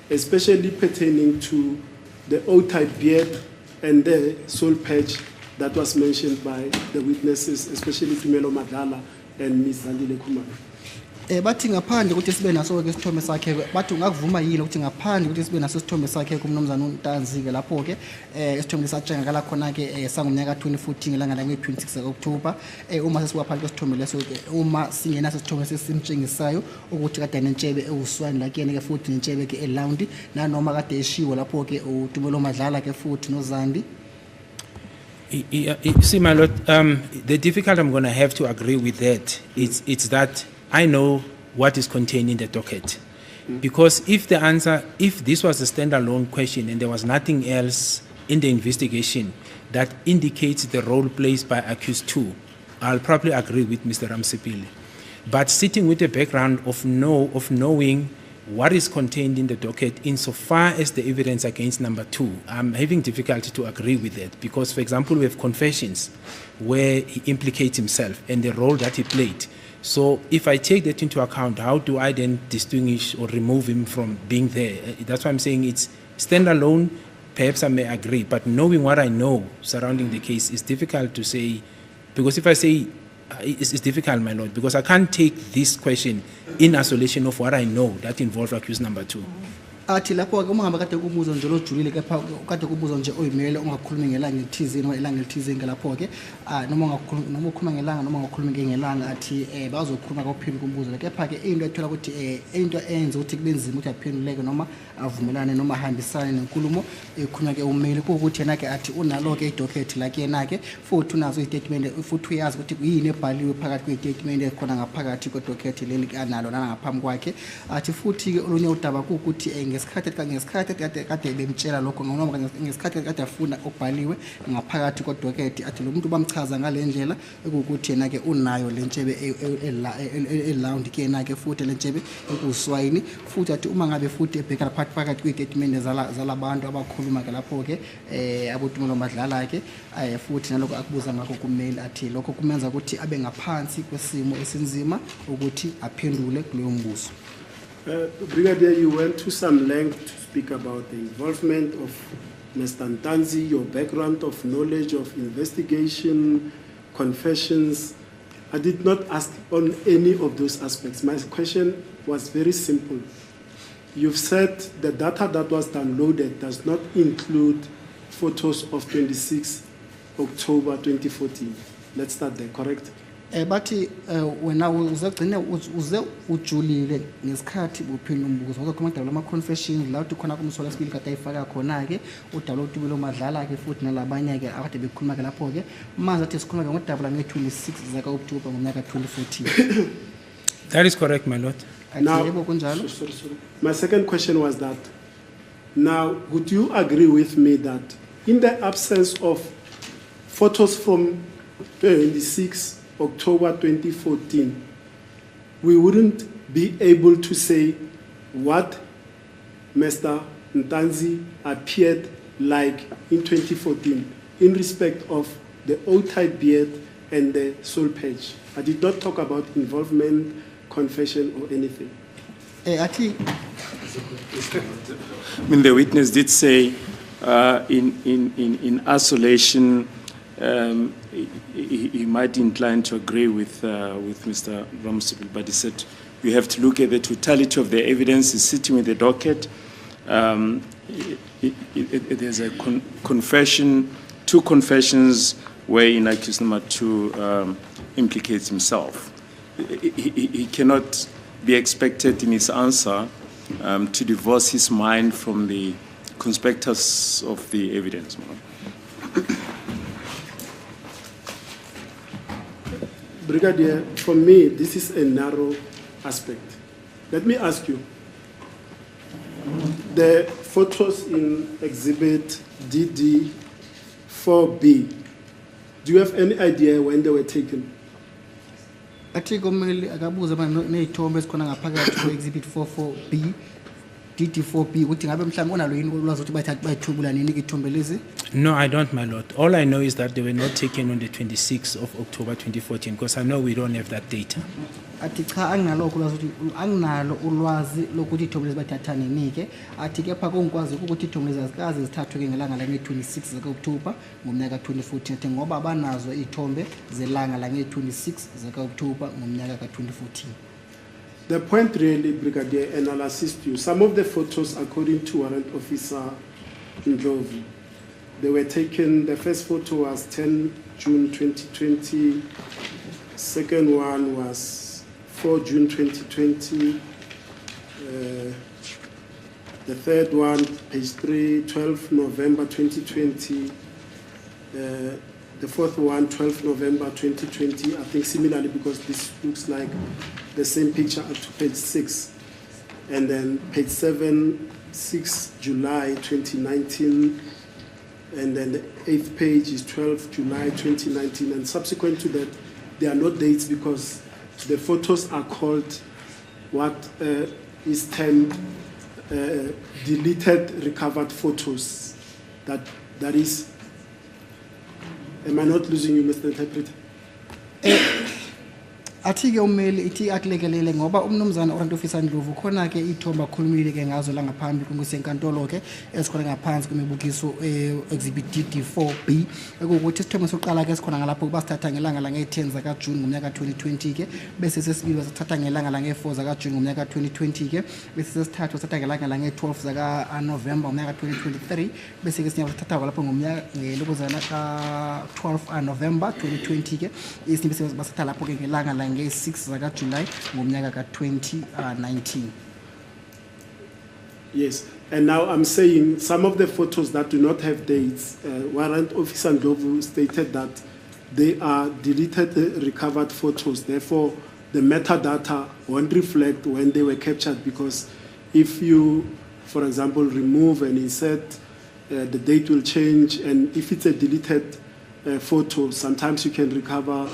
especially pertaining to the O-type beard and the soul patch that was mentioned by the witnesses, especially Tumelo Madala and Ms. Zandile Kumar? Bathi ngaphandle ukuthi sibe naso ke isithombe sakhe bathi ungakuvuma yini ukuthi ngaphandle ukuthi sibe naso isithombe sakhe kumnumzana uNtanzi ke lapho ke isithombe satshengakala khona ke sangomnyaka 2014 langa la nge26 October uma sesiwaphansi kwesithombe leso ke uma singenaso isithombe sesimtshengisayo ukuthi kade nentshebe ewuswani la kuyena ke futhi nentshebe ke eround nanoma kade eshiwo lapho ke uTumelo Madlala ke futhi noZandi. See, my lord, the difficult I'm going to have to agree with that. It's that I know what is contained in the docket. Because if this was a standalone question and there was nothing else in the investigation that indicates the role played by accused 2, I'll probably agree with Mr. Ramsipili. But sitting with the background of knowing what is contained in the docket insofar as the evidence against number 2, I'm having difficulty to agree with that. Because, for example, we have confessions where he implicates himself and the role that he played. So if I take that into account, how do I then distinguish or remove him from being there? That's why I'm saying it's standalone. Perhaps I may agree, but knowing what I know surrounding the case is difficult to say, because if I say it's difficult, my lord, because I can't take this question in isolation of what I know that involves accused number 2. Athi lapho ke uma ngaba kade kubuzo nje lojulile ke kade kubuzo nje oyimele ungakhulumi ngelanga elithize noma elanga elithize ngelapho ke noma ukhuluma ngelanga noma ungakhulumi ngelanga athi bazokhuluma kwaphela kumbuzo kepha ke into ethola ukuthi into enze ukuthi kube nzima ukuthi aphenduleke noma avumelane noma ahambisane nenkulumo ekhulunywa ke ummeli ukuthi yena ke athi unalo ke idocket la kuyena ke futhi unazo istatement futhi uyazi ukuthi yini ebhaliwe phakathi kwestatement ekhona ngaphakathi kwedocket leli analo nangaphambi kwakhe athi futhi ke olunye udaba ukuthi ngesikhathi kade bemtshela lokho noma ngesikhathi kade afuna okubhaliwe ngaphakathi kwedocket athi lo muntu bamchaza ngalendlela ukuthi yena ke unayo lentshebe eround kuyena ke futhi lentshebe ekuswayini futhi athi uma ngabe futhi ebheka phakathi kwestatement zalabantu abakhuluma ke lapho ke aboTumelo Madlala ke futhi naloko akubuza ngakho kumeli athi lokho kumenza ukuthi abe ngaphansi kwesimo esinzima ukuthi aphendule kuleyo mbuzo. Brigadier, you went to some length to speak about the involvement of Mr. Ntanzi, your background of knowledge of investigation, confessions. I did not ask on any of those aspects. My question was very simple. You've said the data that was downloaded does not include photos of 26 October 2014. Let's start there, correct? Bathi wena uzagcina uze ujulile ngesikhathi buphela umbuzo ngokukhuluma ngalo ama confessions la uthi khona kumsola sibili kade ayifaka khona ke udaba lokuthi madlala ke futhi nalabanye ke akade bekhuluma ke lapho ke manje athi sikhuluma ke ngodaba nge 26 zaka October ngomnyaka 2014. That is correct, my lord. Now, sorry. My second question was that, now, would you agree with me that in the absence of photos from 26 October 2014, we wouldn't be able to say what Mr. Ntanzi appeared like in 2014 in respect of the old-type beard and the soul patch? I did not talk about involvement, confession, or anything. I mean, the witness did say in isolation, he might incline to agree with Mr. Ramsipil, but he said you have to look at the totality of the evidence. He's sitting with the docket. There's a confession, two confessions where in accused number 2 implicates himself. He cannot be expected in his answer to divorce his mind from the conspectus of the evidence. Brigadier, for me, this is a narrow aspect. Let me ask you, the photos in Exhibit DD4B, do you have any idea when they were taken? Athi komele akabuza manje nezithombe esikhona ngaphakathi ku exhibit 44B DD4B ukuthi ngabe mhlawumbe unalo yini ulwazi ukuthi bayithubula nini izithombe lezi? No, I don't, my lord. All I know is that they were not taken on the 26th of October 2014 because I know we don't have that data. Athi cha anginalokho ulwazi ukuthi anginalo ulwazi lokuthi izithombe lezi bathatha nini ke athi kepha kongikwazi ukuthi izithombe lezi azikaze zithathwe ke ngelanga la nge-26 zaka October ngomnyaka 2014 athi ngoba banazo izithombe zelanga la nge-26 zaka October ngomnyaka ka 2014. The point really, Brigadier, and I'll assist you. Some of the photos, according to Warrant Officer Ndlovu, they were taken, the first photo was 10 June 2020, second one was 4 June 2020, the third one, page 3, 12 November 2020, the fourth one, 12 November 2020, I think similarly because this looks like the same picture up to page 6. And then page 7, 6 July 2019. And then the 8th page is 12 July 2019. And subsequent to that, there are no dates because the photos are called what is termed deleted recovered photos. That is. Am I not losing you, Mr. Interpreter? Athi ke umeli ithi akulekelele ngoba umnumzana Warrant Officer Ndlovu khona ke ithomba khulumile ke ngazo la ngaphambi kungusenkantolo ke esikhona ngaphansi kwemibukiso exhibit DD4B ukuthi isithombe sokuqala ke sikhona ngalapho basithatha ngelanga la nge-10 zaka June ngomnyaka 2020 ke bese sesibili basithatha ngelanga la nge-4 zaka June ngomnyaka 2020 ke bese sesithathu sathatha ngelanga la nge-12 zaka November ngomnyaka 2023 bese ke sinyaka sathatha lapho ngomnyaka ngelokuzana ka 12 November 2020 ke isimbi basathatha lapho ke ngelanga la nge-6 zaka July ngomnyaka ka 2019. Yes, and now I'm saying some of the photos that do not have dates, Warrant Officer Ndlovu stated that they are deleted recovered photos. Therefore, the metadata won't reflect when they were captured because if you, for example, remove and insert, the date will change, and if it's a deleted photo, sometimes you can recover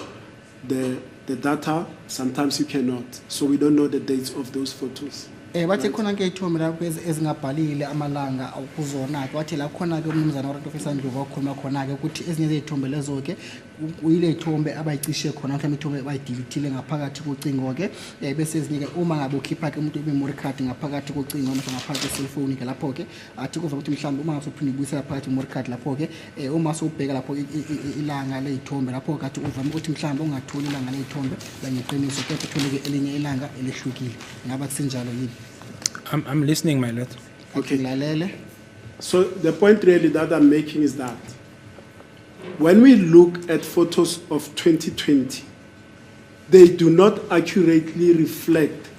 the data, sometimes you cannot. So we don't know the dates of those photos. Bathi khona ke ithombe lapho ezingabhalile amalanga ukuzona ke wathi la khona ke umnumzana uRato Fesandlovu wakhuluma khona ke ukuthi ezinye zezithombe lezo ke uyile ithombe abayicishe khona mhlawumbe ithombe bayidelethile ngaphakathi kocingo ke bese ezinye ke uma ngabe ukhipha ke umuntu imemory card ngaphakathi kocingo noma ngaphakathi kwe-cellphone ke lapho ke athi kuva ukuthi mhlawumbe uma ngasophinde ubuyisela phakathi imemory card lapho ke uma sobheka lapho ilanga lezithombe lapho kathi uvama ukuthi mhlawumbe ungatholi ilanga lezithombe langeqiniso kepha uthole ke elinye ilanga elehlukile ngaba kusenjalo yini? I'm listening, my lord. Okay. Lalele. So the point really that I'm making is that when we look at photos of 2020, they do not accurately reflect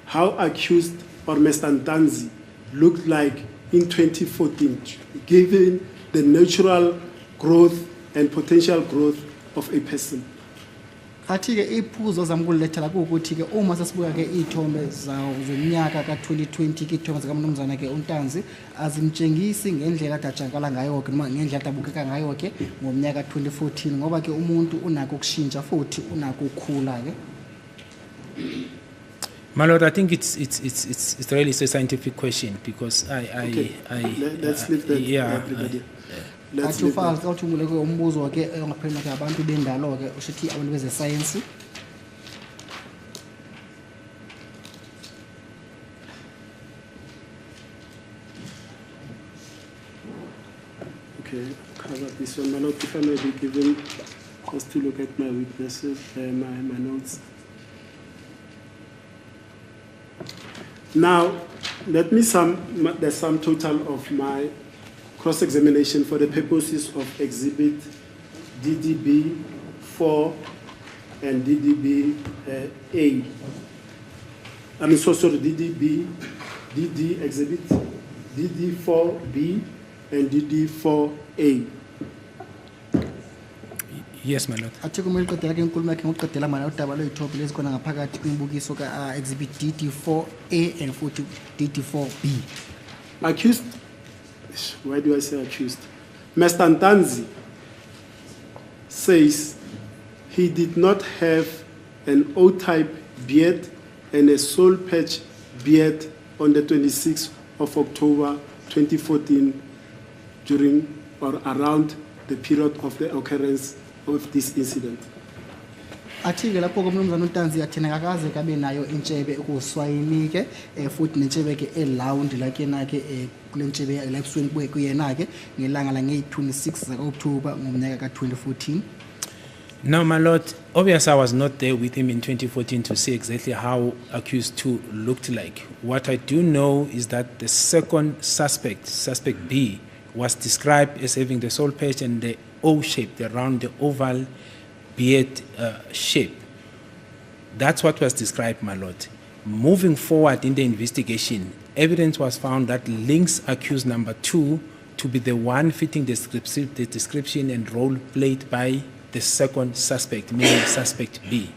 how accused or Mr. Ntanzi looked like in 2014, given the natural growth and potential growth of a person. Athi ke iphuzo zamkulethela ukuthi ke uma sesibuka ke ithombe zawo zonyaka ka2020 ke ithombe zikaMnumzana ke uNtanzi azimtshengisi ngendlela adajankala ngayo ke noma ngendlela adabukeka ngayo ke ngomnyaka 2014 ngoba ke umuntu unako ukushintsha futhi unako ukukhula ke. My lord, I think it's really a scientific question because Let's leave that. yeah. Let's Athi leave ufaka that. xa uthumule ke umbuzo ke ngaphendula ke abantu bendalo ke ushithi abantu beze science. Okay, cover this one. My Lord, if I may be given just to look at my witnesses, my notes. Now, let me sum the sum total of my cross-examination for the purposes of Exhibit DDB 4 and DDB A. I mean, so sorry, DD Exhibit DD4B and DD4A. Yes, my lord. Athi kumele uqedela ke inkulumo yakhe ngokuqedela mana udaba lwezithombe lezikhona ngaphakathi kwimbukiso ka exhibit DD4A and futhi DD4B. Accused, why do I say accused? Mr. Ntanzi says he did not have an O-type beard and a soul patch beard on the 26th of October 2014 during or around the period of the occurrence of this incident. Athi ke lapho komnumzana uNtanzi athina akaze kabe nayo intshebe ekuswayini ke futhi nentshebe ke elound like yena ke kule ntshebe la ebusweni kuyena ke ngelanga la nge26 zaka October ngomnyaka ka2014. Now, my lord, obviously I was not there with him in 2014 to see exactly how accused 2 looked like. What I do know is that the second suspect, suspect B, was described as having the soul patch and the O shape, the round, the oval beard shape. That's what was described, my lord. Moving forward in the investigation, evidence was found that links accused number 2 to be the one fitting the description and role played by the second suspect, meaning suspect B.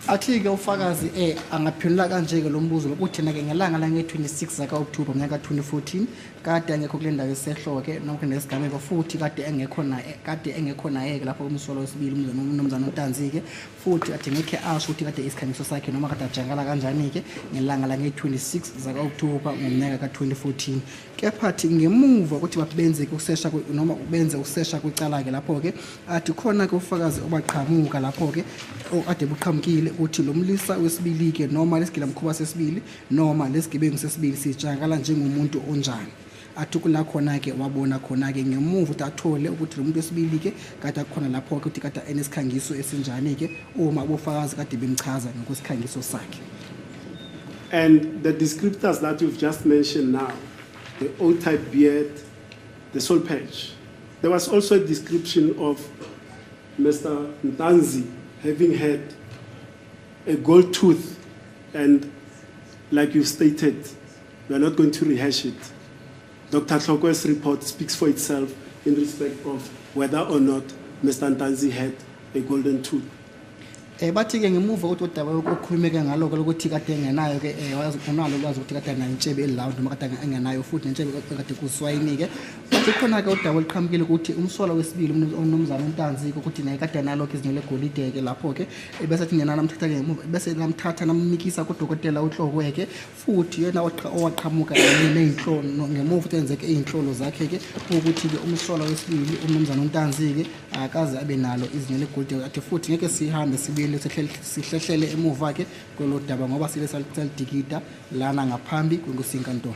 Athi ke ufakazi angaphendula kanje ke lo mbuzo lokuthi na ke ngelanga la nge26 zaka October ngonyaka 2014 kade engekho kule ndawo esehlo ke nokho nesigameko futhi kade engekho naye ke lapho kumsolo wesibili umnumzana uNtanzi ke futhi kade ngekhe asho ukuthi kade isikhangiso sakhe noma kade ajankala kanjani ke ngelanga la nge26 zaka October ngomnyaka ka2014 kepha athi ngemuva ukuthi babenze ukusesha noma benze ukusesha kwicala ke lapho ke athi khona ke ufakazi obaqhamuka lapho ke ade buqhamukile uthi lo mlisa wesibili ke noma lesigila mkhuba sesibili noma lesigebengu sesibili sijankala njengomuntu onjani. Athi kula khona ke wabona khona ke ngemuva ukuthi athole ukuthi lo muntu wesibili ke kade khona lapho ke ukuthi kade enesikhangiso esinjani ke uma abofakazi kade bemchaza ngokusikhangiso sakhe. And the descriptors that you've just mentioned now, the O-type beard, the soul patch. There was also a description of Mr. Ntanzi having had a gold tooth, and like you stated, we are not going to rehash it. Dr. Tlokwe's report speaks for itself in respect of whether or not Mr. Ntanzi had a golden tooth. bathi ke ngemuva ukuthi udaba okukhulumeke ngaloko lokuthi kade engenayo ke wazi unalo ulwazi ukuthi kade anantshebe eloud noma kade engenayo futhi nentshebe kade kuswayini ke bathi khona ke udaba oliqhamukile ukuthi umsola wesibili umnumzana uNtanzi ukuthi naye kade nalo ke izinyo legolide ke lapho ke bese athi ngena namthatha ke ngemuva bese namthatha namnikisa kudokotela uhloko ke futhi yena owaqhamuka nezinhlolo ngemuva ukuthi enzeke izinhlolo zakhe ke ukuthi ke umsola wesibili umnumzana uNtanzi ke akaze abe nalo izinyo legolide athi futhi ngeke sihambe sibe sihlehlele emuva ke kwelo daba ngoba sile salidikida lana ngaphambi kwenkusinkantolo.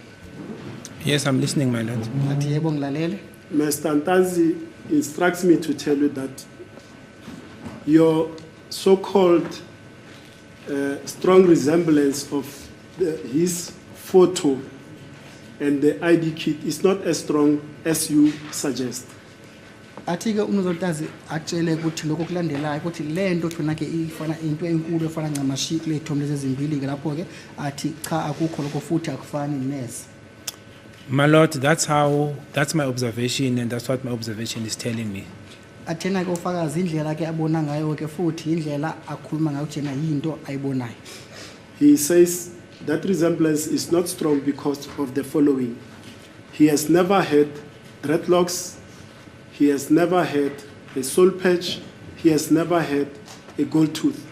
Yes, I'm listening, my lord. Athi yebo ngilalele. Mr. Ntanzi instructs me to tell you that your so-called strong resemblance of his photo and the ID kit is not as strong as you suggest. Athi ke umnumzana atshele ukuthi lokho kulandelayo ukuthi lento thona ke ifana into enkulu efana ncamashi kule thomo lezi zimbili ke lapho ke athi cha akukho lokho futhi akufani nese. My lord, that's my observation, and that's what my observation is telling me. Athena ke ufakaza indlela ke abona ngayo ke futhi indlela akhuluma ngayo thena yinto ayibonayo. He says that resemblance is not strong because of the following. He has never had dreadlocks. He has never had a soul patch. He has never had a gold tooth.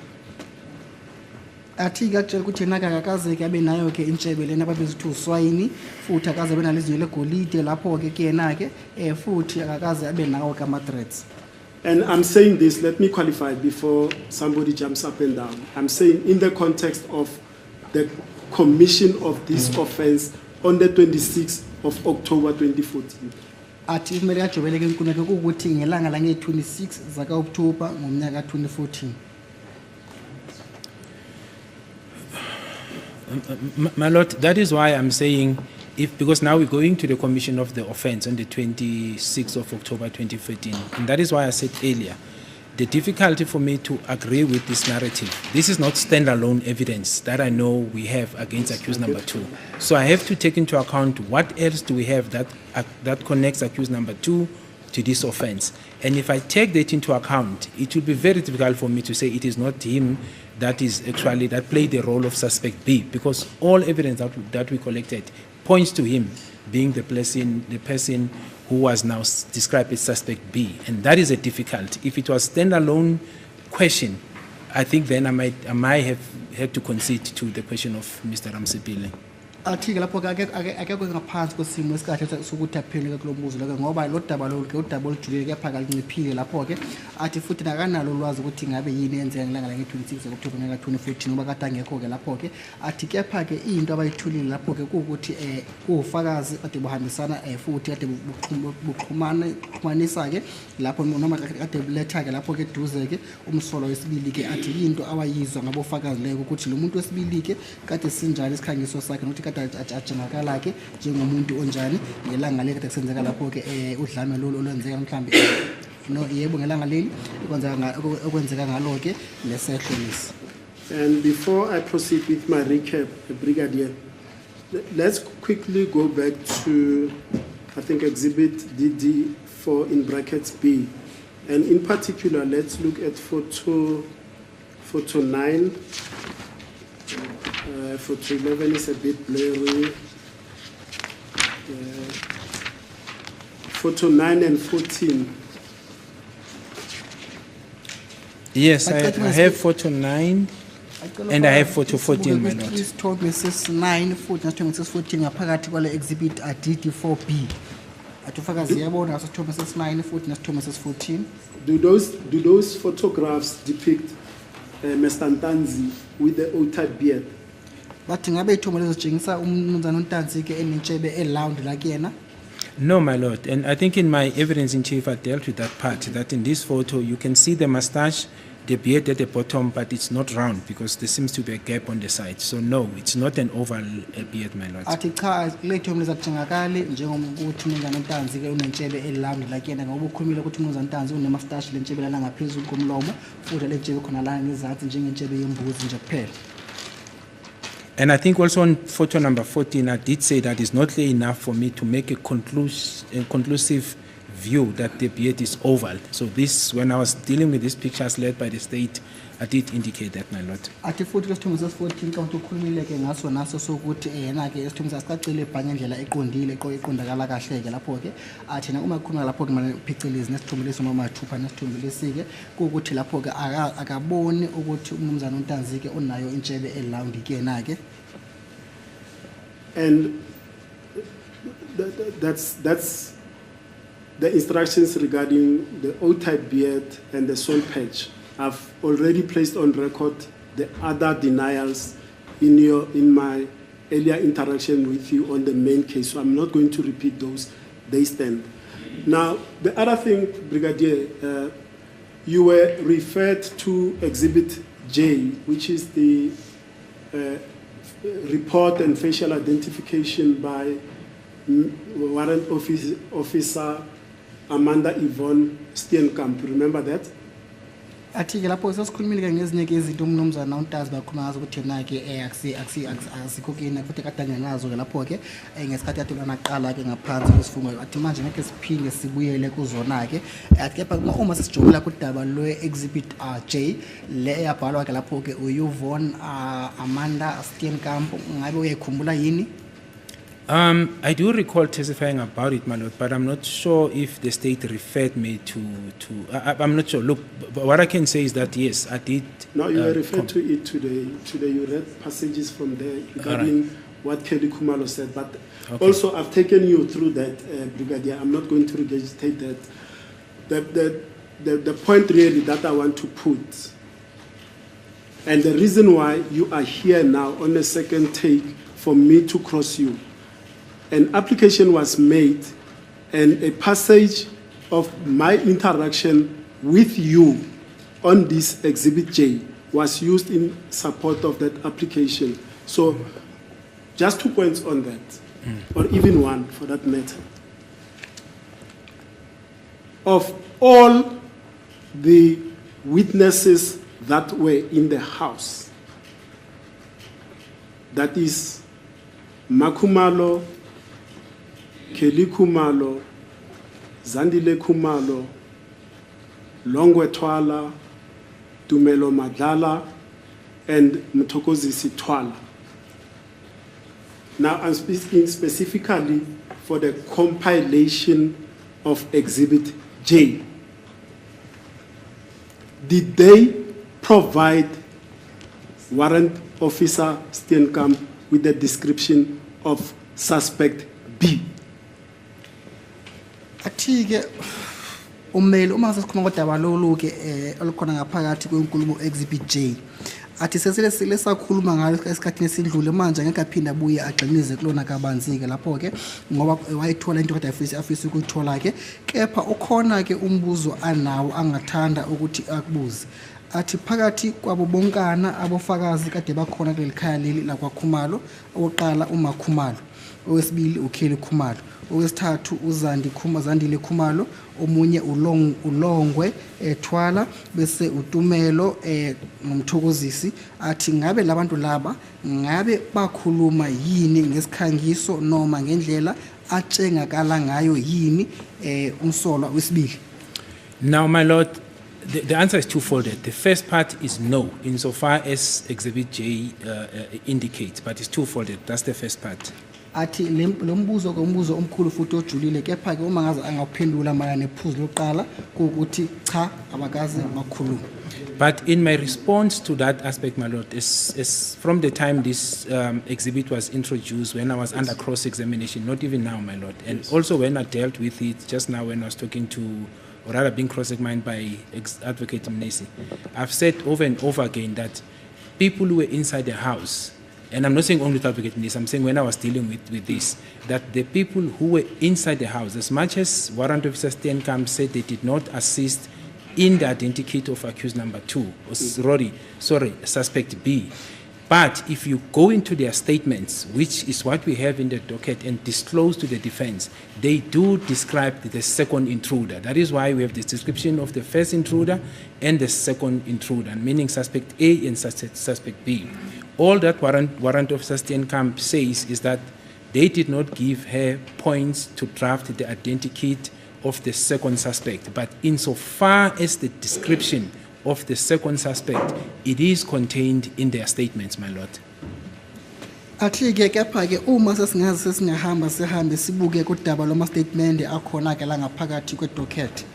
Athi ke atshela ukuthi yena akakaze ke abe nayo ke intshebe lena ababezithi uswayini futhi akaze abe nalo izinyo legolide lapho ke kuyena ke futhi akakaze abe nawo ke ama-threats. And I'm saying this, let me qualify before somebody jumps up and down. I'm saying in the context of the commission of this offense on the 26th of October 2014. Athi kumele ajobeleke inkundla ke ukuthi ngelanga la nge-26 zaka October ngomnyaka 2014. My lord, that is why I'm saying, because now we're going to the commission of the offense on the 26th of October 2014, and that is why I said earlier, the difficulty for me to agree with this narrative, this is not standalone evidence that I know we have against accused number 2. So I have to take into account what else do we have that connects accused number 2 to this offense. And if I take that into account, it will be very difficult for me to say it is not him that played the role of suspect B, because all evidence that we collected points to him being the person who was now described as suspect B, and that is a difficult. If it was standalone question, I think then I might have had to concede to the question of Mr. Ramsipile. Athi ke lapho ke akekho ngaphansi kwesimo esikahle sokuthi aphendule kulo mbuzo lo ngoba lo daba lo ke udaba olujulile kepha kalinciphile lapho ke athi futhi nakanalo ulwazi ukuthi ngabe yini yenzeka ngelanga la nge-26 October ngaka 2014 ngoba kade angekho ke lapho ke athi kepha ke into abayithulile lapho ke ukuthi ufakazi kade buhambisana futhi kade buxhumanisa ke lapho noma kade buletha ke lapho ke duze ke umsolo wesibili ke athi into awayizwa ngabofakazi leyo ukuthi lo muntu wesibili ke kade sinjalo isikhangiso sakhe nokuthi kade ajengakala ke njengomuntu onjani ngelanga le kade kusenzeka lapho ke udlame lo olwenzeka mhlambi no yebo ngelanga leli okwenzeka ngalo ke lesehlo lesi. And before I proceed with my recap, Brigadier, let's quickly go back to, I think, Exhibit DD4 in brackets B. And in particular, let's look at photo 9. Photo 11 is a bit blurry. Photo 9 and 14. Yes, I have photo 9 and I have photo 14, my lord. Please told me says 9 futhi nasithomi says 14 ngaphakathi kwale exhibit DD4B. Atufakazi yabona nasithomi says 9 futhi nasithomi says 14. Do those photographs depict Mr. Ntanzi with the O-type beard? Bathi ngabe ithomo lezo zitshengisa umnumzana uNtanzi ke enentshebe eloud la kuyena? No, my lord, and I think in my evidence in chief I dealt with that part, that in this photo you can see the mustache, the beard at the bottom, but it's not round because there seems to be a gap on the side. So no, it's not an oval beard, my lord. Athi cha le thomo lezatshengakali njengokuthi umnumzana uNtanzi ke unentshebe eloud la kuyena ngoba ukhulumile ukuthi umnumzana uNtanzi unemustache lentshebe la ngaphezulu komlomo futhi le ntshebe khona la ngezansi njengentshebe yembuzi nje kuphela. And I think also on photo number 14, I did say that it's not clear enough for me to make a conclusive view that the beard is oval. So this, when I was dealing with these pictures led by the state, I did indicate that, my lord. athi futhi lesithombe ses-14 ka uthi ukhulumile-ke ngaso naso sokuthi yena-ke esithombe asicacile ibhange ngendlela eqondile eqondakala kahle-ke lapho-ke athi na uma kukhuluma lapho-ke phecelezi nesithombe lesi noma mathupha nesithombe lesi-ke kuwukuthi lapho-ke akaboni ukuthi umnumzana uNtanzi-ke unayo intshebe elawundi-ke yena-ke. And that's the instructions regarding the O-type beard and the soul patch. I've already placed on record the other denials in my earlier interaction with you on the main case, so I'm not going to repeat those. They stand. Now, the other thing, Brigadier, you were referred to Exhibit J, which is the report and facial identification by Warrant Officer Amanda Yvonne Steenkamp. Remember that? Athi-ke lapho sesikhulumile-ke ngezinye-ke izinto umnumzana uNtazi bakhuluma ngazo ukuthi yena-ke asikho-ke yena futhi kade angenazo-ke lapho-ke ngesikhathi ade lana-qala-ke ngaphansi kwesifungo athi manje ngeke siphinde sibuyele kuzona-ke athi kepha uma sesijobula kudaba lwe-Exhibit J le eyabhalwa-ke lapho-ke uYvonne Amanda Steenkamp, ngabe uyayikhumbula yini? I do recall testifying about it, my lord, but I'm not sure if the state referred me to I'm not sure. Look, but what I can say is that, yes, I did. No, you were referred to it today. Today you read passages from there regarding what Kelly Kumalo said, but also I've taken you through that, Brigadier. I'm not going to regurgitate that. The point really that I want to put, and the reason why you are here now on a second take for me to cross you, an application was made and a passage of my interaction with you on this Exhibit J was used in support of that application. So just 2 points on that, or even one for that matter. Of all the witnesses that were in the house, that is Makumalo, Kelly Kumalo, Zandile Kumalo, Longwe Twala, Tumelo Madlala, and Mtokozisi Twala. Now I'm speaking specifically for the compilation of Exhibit J. Did they provide Warrant Officer Steenkamp with the description of suspect B? Athi-ke ummeli uma sesikhuluma ngodaba lolu-ke olukhona ngaphakathi kwenkulumo Exhibit J, athi sesile sakhuluma ngalo esikhathini esidlule, manje ngeke aphinde abuye agxinize kulona kabanzi-ke lapho-ke ngoba wayithola into kade afisa ukuyithola-ke, kepha ukhona-ke umbuzo anawo angathanda ukuthi akubuze. Athi phakathi kwabo bonkana abofakazi kade bakhona kuleli khaya leli lakwaKhumalo, owokuqala uMakhumalo, owesibili uKheli Khumalo, owesithathu Zandile Khumalo, omunye uLongwe Twala, bese uTumelo noMthokozisi. Athi ngabe labantu laba ngabe bakhuluma yini ngesikhangiso noma ngendlela atshengakala ngayo yini umsolwa wesibili? Now, my lord, the answer is twofolded. The first part is no, insofar as Exhibit J indicates, but it's twofolded. That's the first part. Athi lombuzo kombuzo omkhulu futhi ojulile, kepha-ke uma ngaze angawuphendula mayelana nephuzu lokuqala kuwukuthi cha abakaze bakhuluma. But in my response to that aspect, my lord, is from the time this exhibit was introduced, when I was under cross-examination, not even now, my lord, and also when I dealt with it just now when I was talking to, or rather being cross-examined by Advocate Mnesi, I've said over and over again that people who were inside the house, and I'm not saying only with Advocate Mnesi, I'm saying when I was dealing with this, that the people who were inside the house, as much as Warrant Officer Steenkamp said they did not assist in the identity of accused number 2, suspect B. But if you go into their statements, which is what we have in the docket, and disclose to the defense, they do describe the second intruder. That is why we have this description of the first intruder and the second intruder, meaning suspect A and suspect B. All that Warrant Officer Steenkamp says is that they did not give her points to draft the identity of the second suspect, but insofar as the description of the second suspect, it is contained in their statements, my lord. Athi-ke kepha-ke uma sesingaze sesingahamba sihambe sibuke kudaba loma statement akhona-ke la ngaphakathi kwedocket.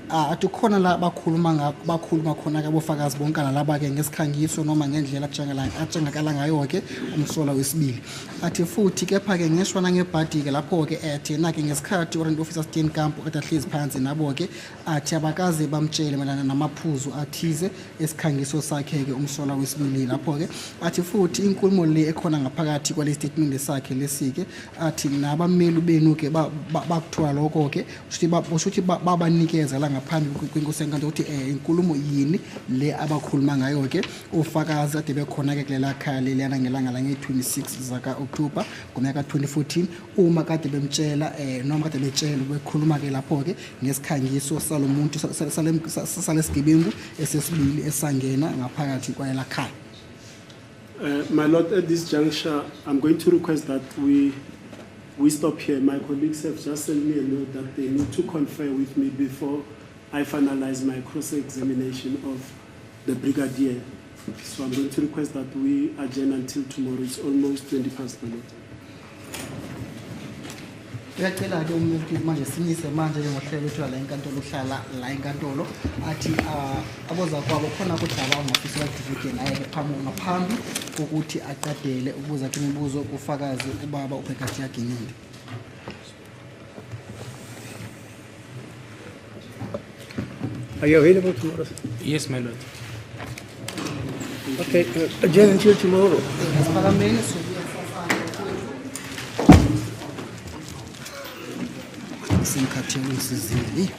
Athi khona la bakhuluma khona-ke abofakazi bonkana laba-ke ngesikhangiso noma ngendlela atshengakala ngayo-ke umsola wesibili. Athi futhi kepha-ke ngeshwa nangebhadi-ke lapho-ke thina-ke ngesikhathi warrant officer Steenkamp kade ahlezi phansi nabo-ke athi abakaze bamtshele mayelana namaphuzu athize esikhangiso sakhe-ke umsola wesibili lapho-ke. Athi futhi inkulumo le ekhona ngaphakathi kwale statement sakhe lesi-ke athi nabameli benu-ke bakuthola lokho-ke ukuthi babanikeza la ngaphambi kwenkosi enkantolo ukuthi inkulumo yini le abakhuluma ngayo-ke ufakazi ade bekhona-ke kulela khaya leliyana ngelanga lange-26 zaka-October ngomnyaka 2014 uma kade bemtshela noma kade betshela bekhuluma-ke lapho-ke ngesikhangiso salo muntu salesigebengu esesibili esangena ngaphakathi kwalela khaya. My Lord, at this juncture, I'm going to request that we stop here. My colleagues have just sent me a note that they need to confer with me before I finalize my cross-examination of the brigadier. So I'm going to request that we adjourn until tomorrow. It's almost 20 past, my Lord. Uyacela-ke ukuthi manje simise manje njengohlelo ukuthi la enkantolo uhlala la enkantolo athi aboza kwabo khona kudaba ongafisa ukudivide naye ngaphambi kokuthi aqedele ukubuza imibuzo kufakazi ubaba uBhekati yagininde. Are you available tomorrow? Yes, my lord. Okay, adjourn until tomorrow. Ngesiphakamiso simkhathele usizile.